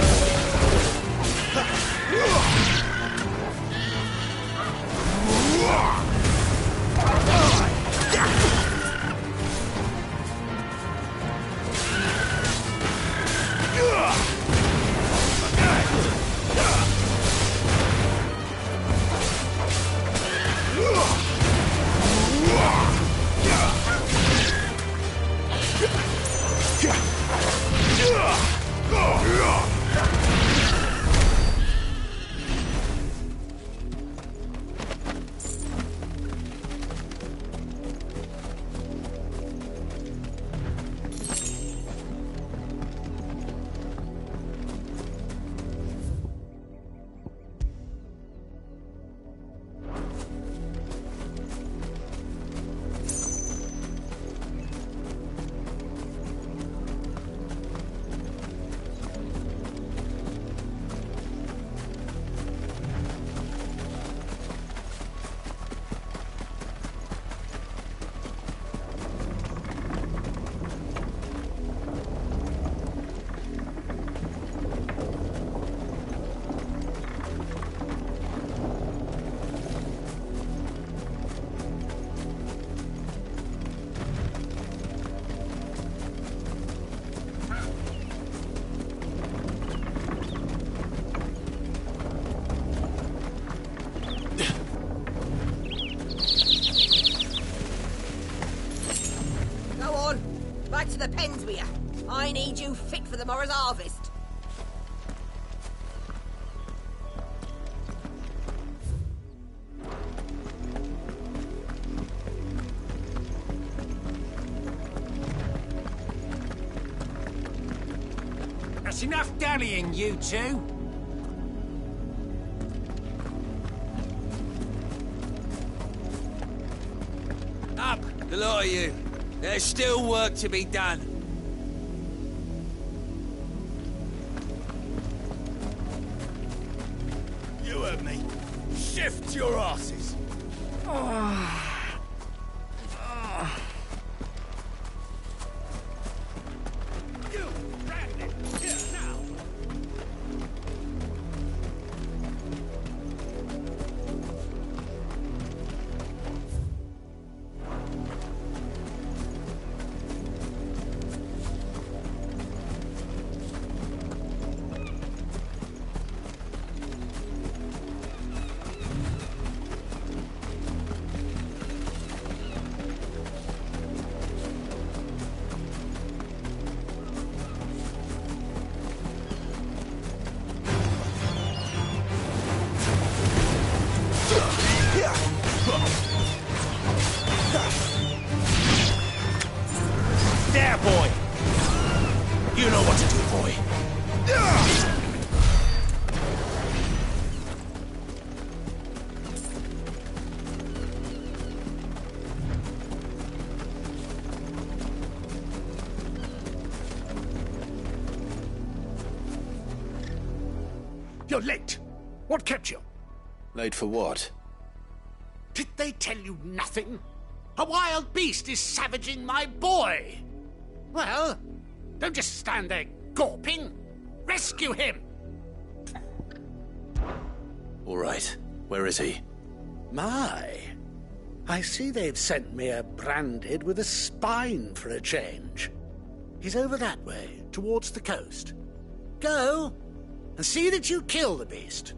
Back to the pens with you. I need you fit for the morrow's harvest. That's enough dallying, you two. Up, the lot of you. There's still work to be done. You heard me. Shift your asses. You, Brandon, here now. There, boy! You know what to do, boy. You're late. What kept you? Late for what? Did they tell you nothing? A wild beast is savaging my boy. Well, don't just stand there gawping. Rescue him! All right. Where is he? My, I see they've sent me a Branded with a spine for a change. He's over that way, towards the coast. Go, and see that you kill the beast.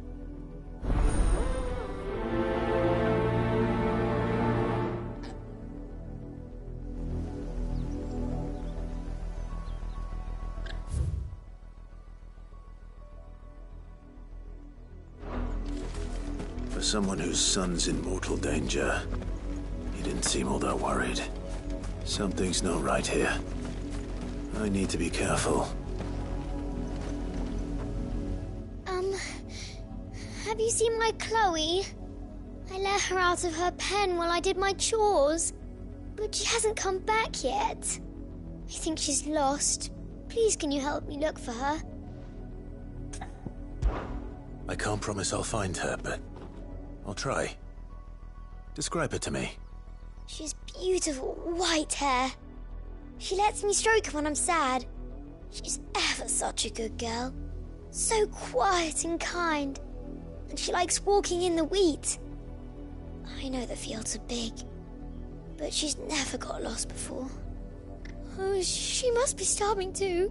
For someone whose son's in mortal danger, he didn't seem all that worried. Something's not right here. I need to be careful. Have you seen my Chloe? I let her out of her pen while I did my chores, but she hasn't come back yet. I think she's lost. Please, can you help me look for her? I can't promise I'll find her, but I'll try. Describe her to me. She's beautiful white hair. She lets me stroke her when I'm sad. She's ever such a good girl. So quiet and kind. And she likes walking in the wheat. I know the fields are big, but she's never got lost before. Oh, she must be starving too.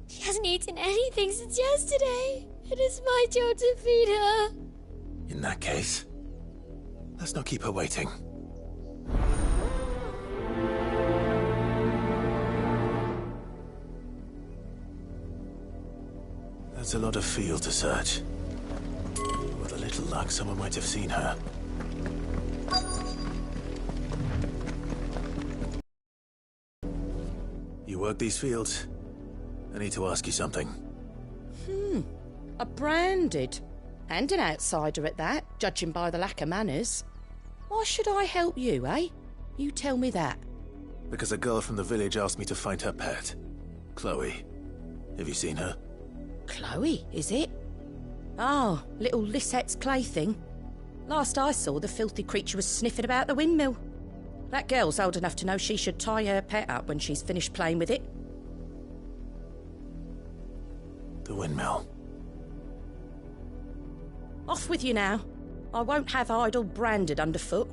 She hasn't eaten anything since yesterday. It is my job to feed her. In that case, let's not keep her waiting. That's a lot of field to search. With a little luck, someone might have seen her. You work these fields? I need to ask you something. A branded. And an outsider at that, judging by the lack of manners. Why should I help you, eh? You tell me that. Because a girl from the village asked me to find her pet. Chloe. Have you seen her? Chloe, is it? Oh, little Lisette's plaything. Last I saw, the filthy creature was sniffing about the windmill. That girl's old enough to know she should tie her pet up when she's finished playing with it. The windmill. Off with you now. I won't have idle branded underfoot.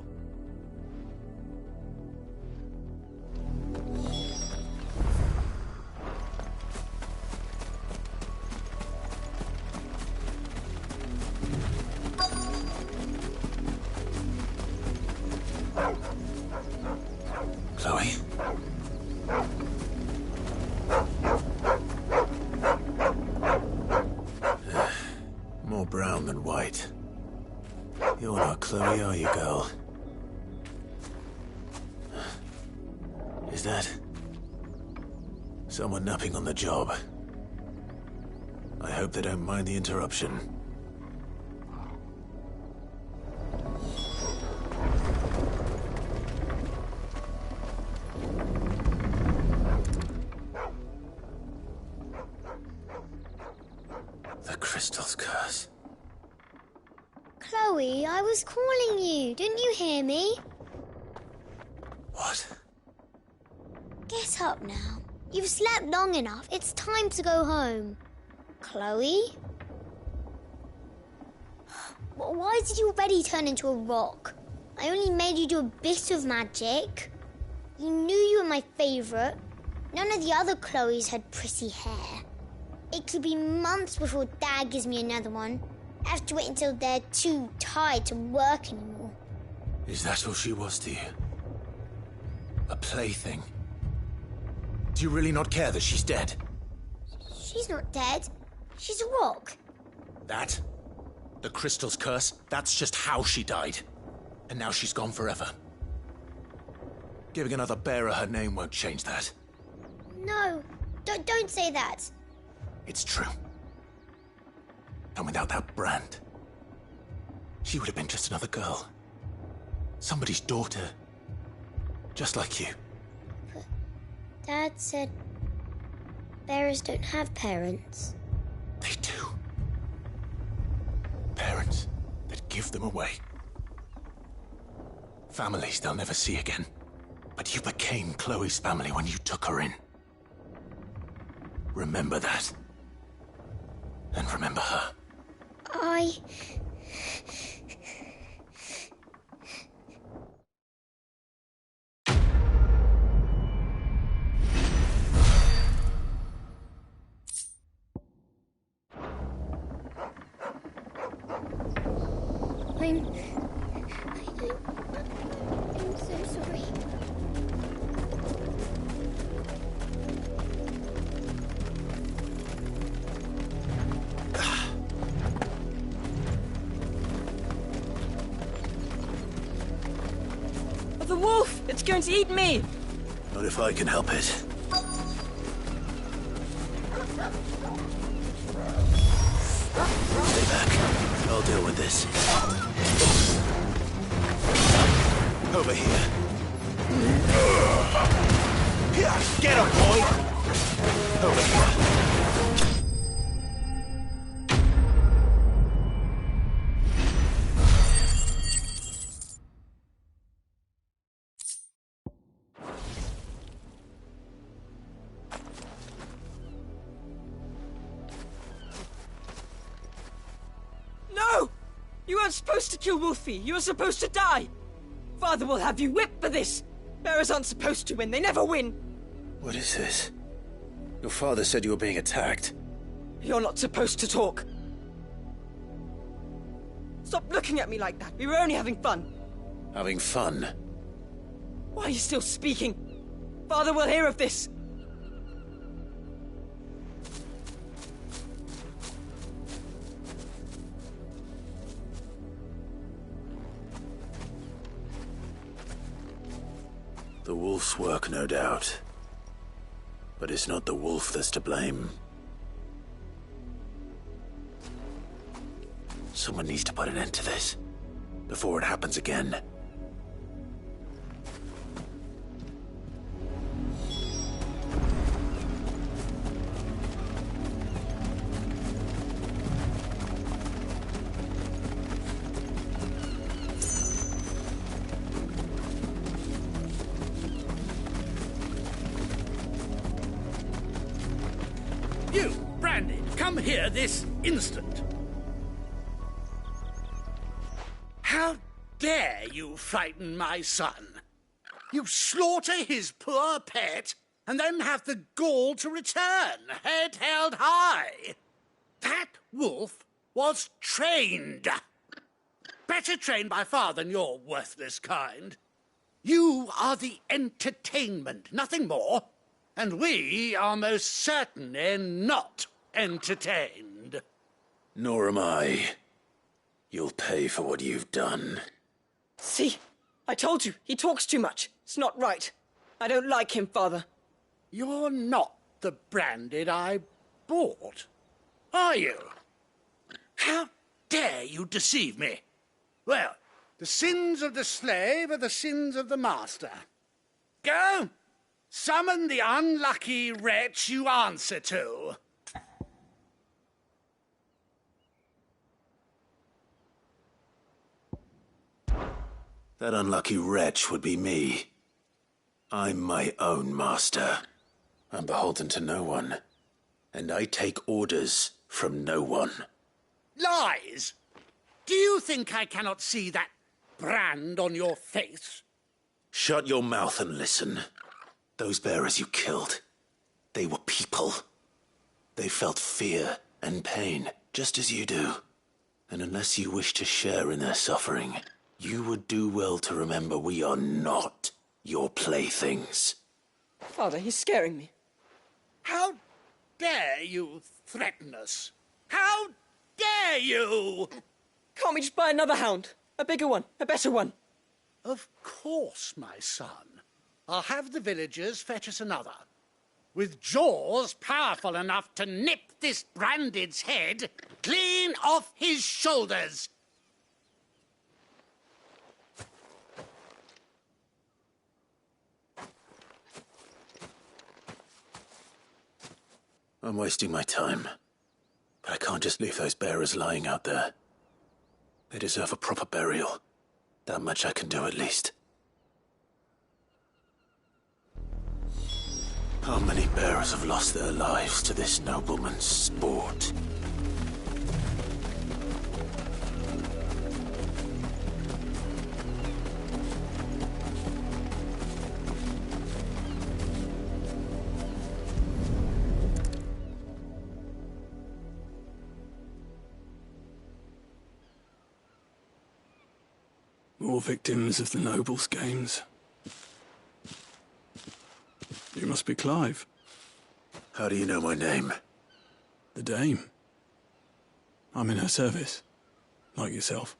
Chloe? More brown than white. You're not Chloe, are you, girl? Is that someone napping on the job? I hope they don't mind the interruption. The crystal's curse. Chloe, I was calling you. Didn't you hear me? What? Get up now. You've slept long enough. It's time to go home. Chloe? Why did you already turn into a rock? I only made you do a bit of magic. You knew you were my favourite. None of the other Chloes had pretty hair. It could be months before Dad gives me another one. I have to wait until they're too tired to work anymore. Is that all she was to you? A plaything? Do you really not care that she's dead? She's not dead. She's a rock. That? The crystal's curse? That's just how she died. And now she's gone forever. Giving another bearer her name won't change that. No, don't say that. It's true. And without that brand, she would have been just another girl. Somebody's daughter. Just like you. But Dad said bearers don't have parents. They do. Parents that give them away. Families they'll never see again. But you became Chloe's family when you took her in. Remember that. And remember her. I'm so sorry. It's going to eat me! Not if I can help it. Stay back. I'll deal with this. Over here. Here, get him, boy! Over here. No! You weren't supposed to kill Wolfie. You were supposed to die. Father will have you whipped for this. Bearers aren't supposed to win. They never win. What is this? Your father said you were being attacked. You're not supposed to talk. Stop looking at me like that. We were only having fun. Having fun? Why are you still speaking? Father will hear of this. The wolf's work, no doubt. But it's not the wolf that's to blame. Someone needs to put an end to this, before it happens again. You, Branded, come here this instant. How dare you frighten my son? You slaughter his poor pet and then have the gall to return, head held high. That wolf was trained. Better trained by far than your worthless kind. You are the entertainment, nothing more. And we are most certainly not entertained. Nor am I. You'll pay for what you've done. See? I told you, he talks too much. It's not right. I don't like him, Father. You're not the Branded I bought, are you? How dare you deceive me? Well, the sins of the slave are the sins of the master. Go! Summon the unlucky wretch you answer to. That unlucky wretch would be me. I'm my own master. I'm beholden to no one. And I take orders from no one. Lies! Do you think I cannot see that brand on your face? Shut your mouth and listen. Those bearers you killed, they were people. They felt fear and pain, just as you do. And unless you wish to share in their suffering, you would do well to remember we are not your playthings. Father, he's scaring me. How dare you threaten us? How dare you? Can't we just buy another hound? A bigger one, a better one. Of course, my son. I'll have the villagers fetch us another. With jaws powerful enough to nip this Branded's head clean off his shoulders. I'm wasting my time. But I can't just leave those bearers lying out there. They deserve a proper burial. That much I can do at least. How many bearers have lost their lives to this nobleman's sport? More victims of the nobles' games. You must be Clive. How do you know my name? The Dame. I'm in her service, like yourself.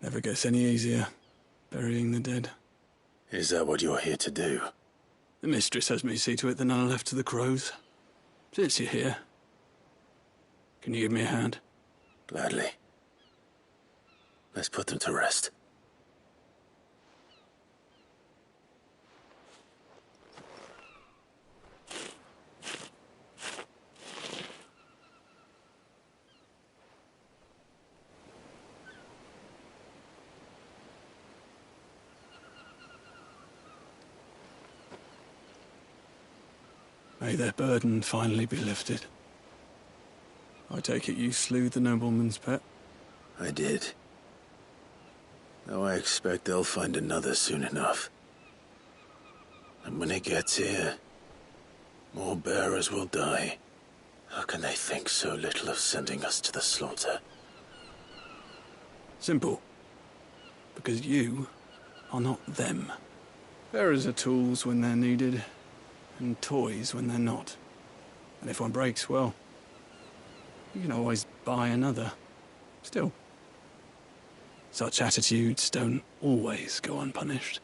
Never gets any easier, burying the dead. Is that what you're here to do? The mistress has me see to it that none are left to the crows. Since you're here, can you give me a hand? Gladly. Let's put them to rest. May their burden finally be lifted. I take it you slew the nobleman's pet? I did. Though I expect they'll find another soon enough. And when it gets here, more bearers will die. How can they think so little of sending us to the slaughter? Simple. Because you are not them. Bearers are tools when they're needed, and toys when they're not. And if one breaks, well, you can always buy another. Still, such attitudes don't always go unpunished.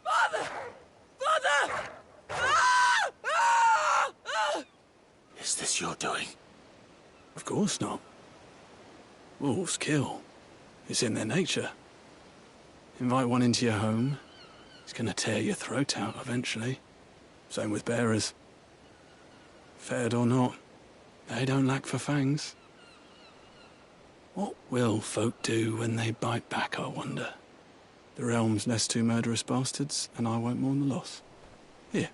Father! Father! Is this your doing? Of course not. Wolves kill. It's in their nature. Invite one into your home, he's gonna tear your throat out eventually. Same with bearers. Fed or not, they don't lack for fangs. What will folk do when they bite back, I wonder? The realm's less two murderous bastards, and I won't mourn the loss. Here.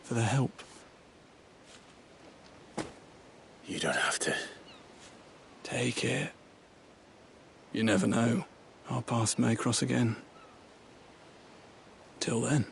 For their help. You don't have to. Take it. You never know. Our paths may cross again. Till then.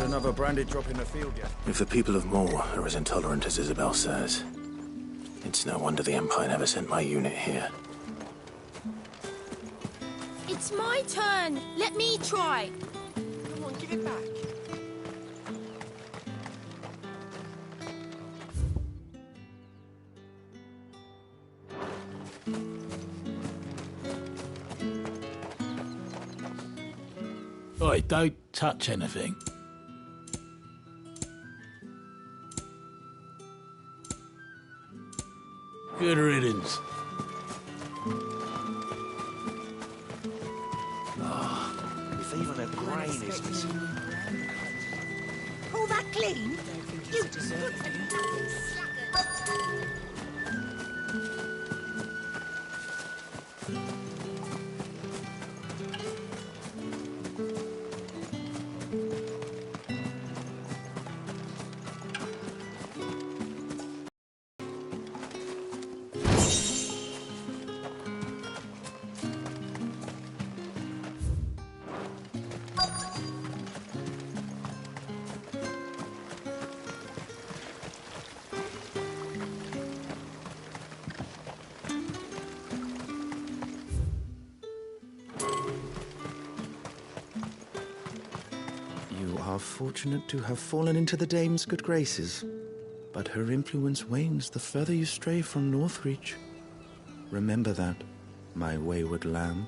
Another branded drop in the field yet? If the people of Moor are as intolerant as Isabel says, it's no wonder the Empire never sent my unit here. It's my turn. Let me try. Come on, give it back. Oi, don't touch anything. Good riddance. If even a grain is missing. Pull that clean? You are fortunate to have fallen into the dame's good graces, but her influence wanes the further you stray from Northreach. Remember that, my wayward lamb.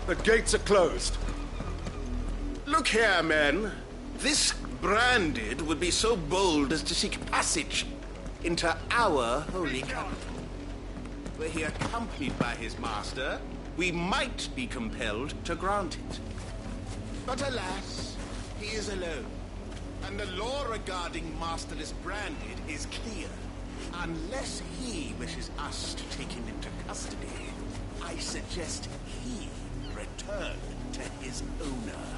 The gates are closed. Look here, men. This Branded would be so bold as to seek passage into our holy capital. Were he accompanied by his master, we might be compelled to grant it. But alas, he is alone. And the law regarding masterless Branded is clear. Unless he wishes us to take him into custody, I suggest he return to his owner.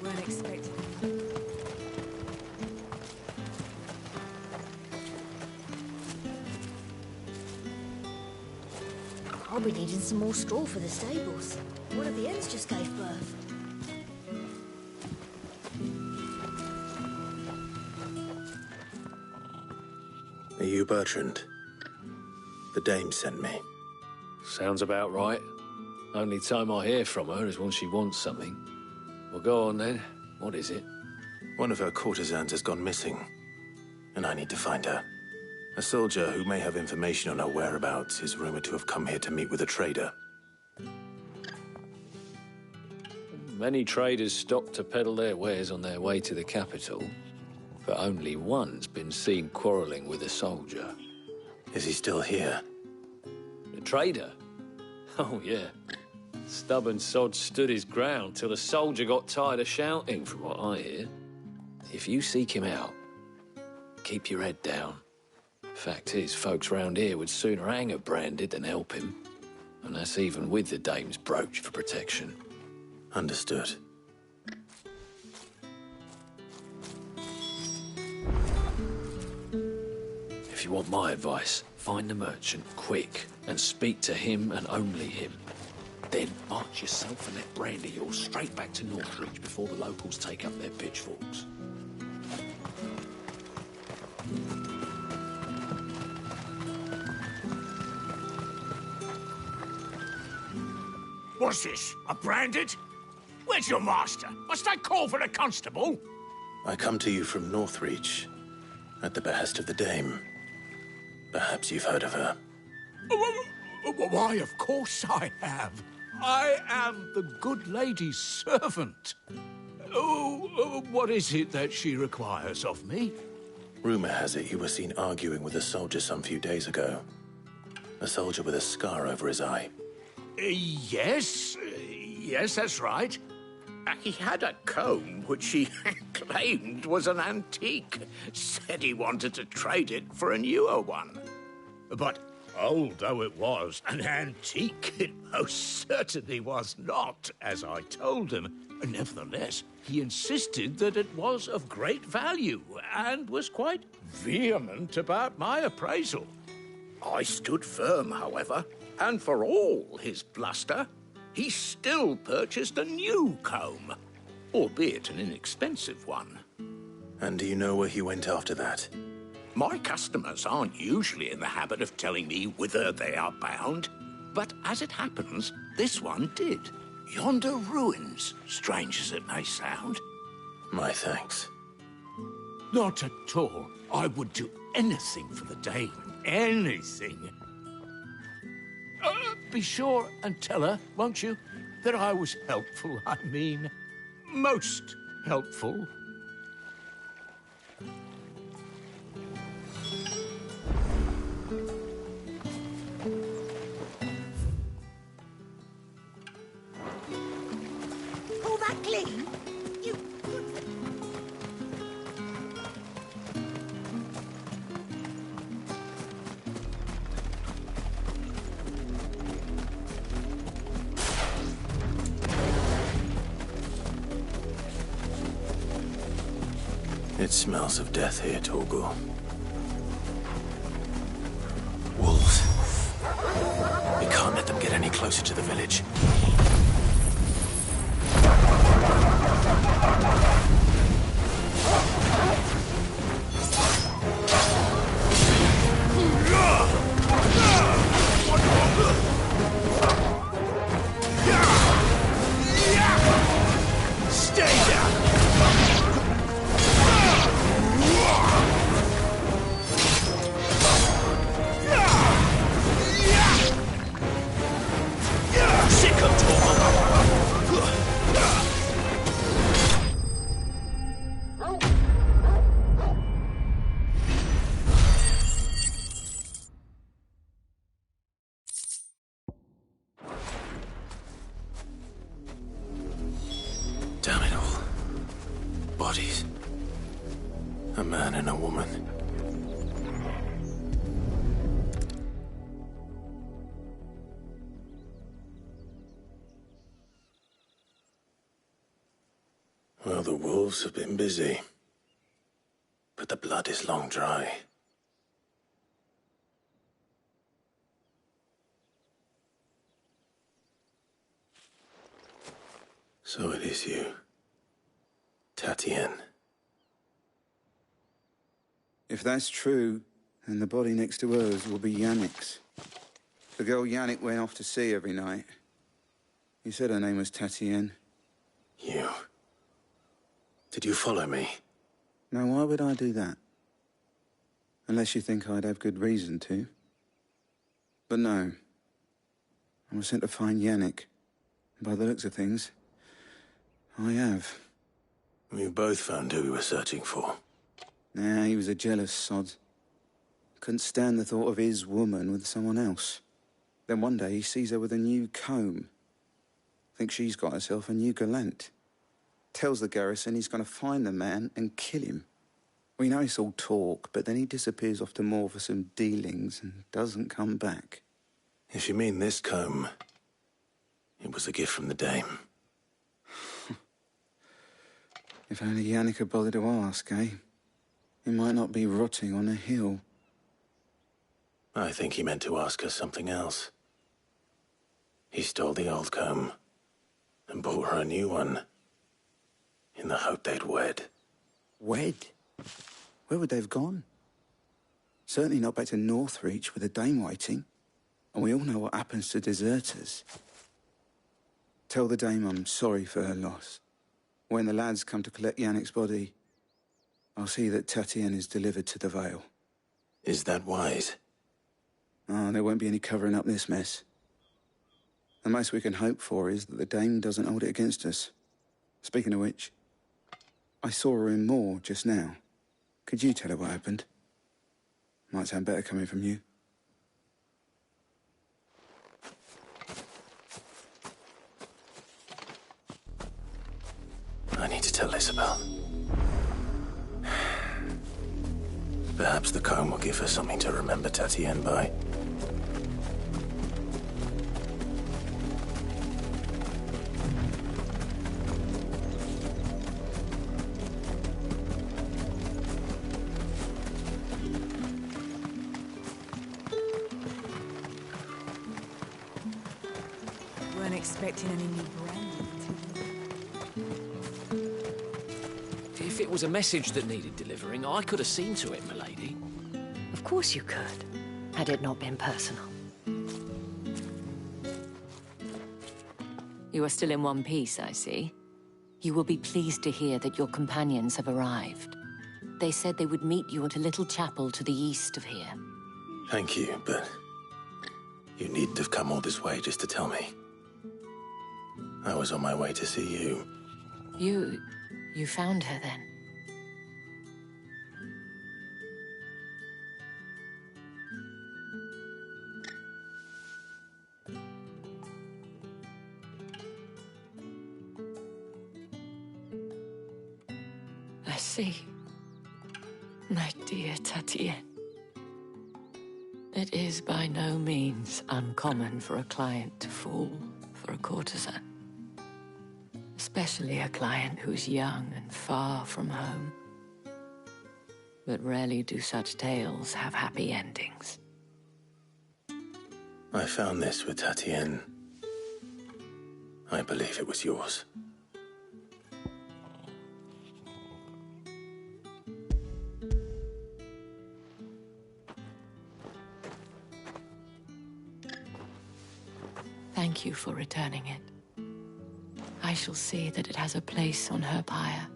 Weren't expecting. I'll be needing some more straw for the stables. One of the hens just gave birth. Are you Bertrand? The dame sent me. Sounds about right. Only time I hear from her is when she wants something. Well, go on then. What is it? One of her courtesans has gone missing, and I need to find her. A soldier who may have information on her whereabouts is rumored to have come here to meet with a trader. Many traders stop to peddle their wares on their way to the capital, but only one's been seen quarrelling with a soldier. Is he still here? The trader? Oh, yeah. Stubborn sod stood his ground till the soldier got tired of shouting, from what I hear. If you seek him out, keep your head down. Fact is, folks round here would sooner hang a Branded than help him. And that's even with the dame's brooch for protection. Understood. If you want my advice, find the merchant quick and speak to him and only him. Then march yourself and that brand of yours straight back to Northreach before the locals take up their pitchforks. What's this? A Branded? Where's your master? Must I call for the constable? I come to you from Northreach, at the behest of the dame. Perhaps you've heard of her. Why, of course I have. I am the good lady's servant. What is it that she requires of me? Rumor has it you were seen arguing with a soldier some few days ago. A soldier with a scar over his eye. Yes, that's right. He had a comb which he claimed was an antique. Said he wanted to trade it for a newer one. But old though it was, an antique it most certainly was not, as I told him. Nevertheless, he insisted that it was of great value and was quite vehement about my appraisal. I stood firm, however, and for all his bluster, he still purchased a new comb, albeit an inexpensive one. And do you know where he went after that? My customers aren't usually in the habit of telling me whither they are bound, but as it happens, this one did. Yonder ruins, strange as it may sound. My thanks. Not at all. I would do anything for the dame. Anything. Be sure and tell her, won't you, that I was helpful. I mean, most helpful. All that clean? You... It smells of death here, Torgor. Wolves. We can't let them get any closer to the village. Stay down! Damn it all. Bodies. A man and a woman. Well, the wolves have been busy. But the blood is long dry. So it is you, Tatien. If that's true, then the body next to hers will be Yannick's. The girl Yannick went off to sea every night. He said her name was Tatien. You... Did you follow me? Now, why would I do that? Unless you think I'd have good reason to. But no. I was sent to find Yannick. By the looks of things, I have. We both found who we were searching for. Nah, he was a jealous sod. Couldn't stand the thought of his woman with someone else. Then one day he sees her with a new comb. Thinks she's got herself a new gallant. Tells the garrison he's going to find the man and kill him. We know it's all talk, but then he disappears off to Moor for some dealings and doesn't come back. If you mean this comb, it was a gift from the dame. If only Yannick had bothered to ask, eh? He might not be rotting on a hill. I think he meant to ask her something else. He stole the old comb and bought her a new one in the hope they'd wed. Wed? Where would they have gone? Certainly not back to Northreach with a dame waiting. And we all know what happens to deserters. Tell the dame I'm sorry for her loss. When the lads come to collect Yannick's body, I'll see that Tatien is delivered to the Vale. Is that wise? Oh, there won't be any covering up this mess. The most we can hope for is that the dame doesn't hold it against us. Speaking of which, I saw her in Moor just now. Could you tell her what happened? Might sound better coming from you. I need to tell Isabel. Perhaps the comb will give her something to remember Tatien by. Weren't expecting any new brandy. If it was a message that needed delivering, I could have seen to it, milady. Of course you could, had it not been personal. You are still in one piece, I see. You will be pleased to hear that your companions have arrived. They said they would meet you at a little chapel to the east of here. Thank you, but you needn't have come all this way just to tell me. I was on my way to see you. You found her then? I see. My dear Tatien. It is by no means uncommon for a client to fall for a courtesan. Especially a client who's young and far from home. But rarely do such tales have happy endings. I found this with Tatien. I believe it was yours. Thank you for returning it. I shall see that it has a place on her pyre.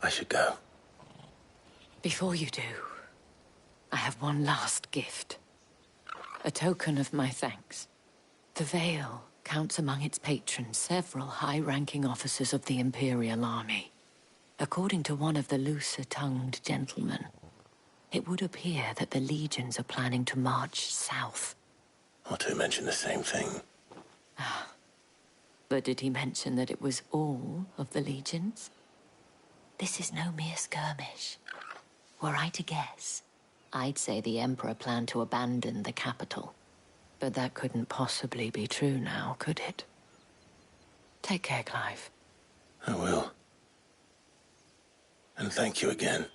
I should go. Before you do, I have one last gift. A token of my thanks. The Vale counts among its patrons several high-ranking officers of the Imperial Army. According to one of the looser-tongued gentlemen, it would appear that the legions are planning to march south. Or to mention the same thing. But did he mention that it was all of the legions? This is no mere skirmish. Were I to guess, I'd say the Emperor planned to abandon the capital. But that couldn't possibly be true now, could it? Take care, Clive. I will. And thank you again.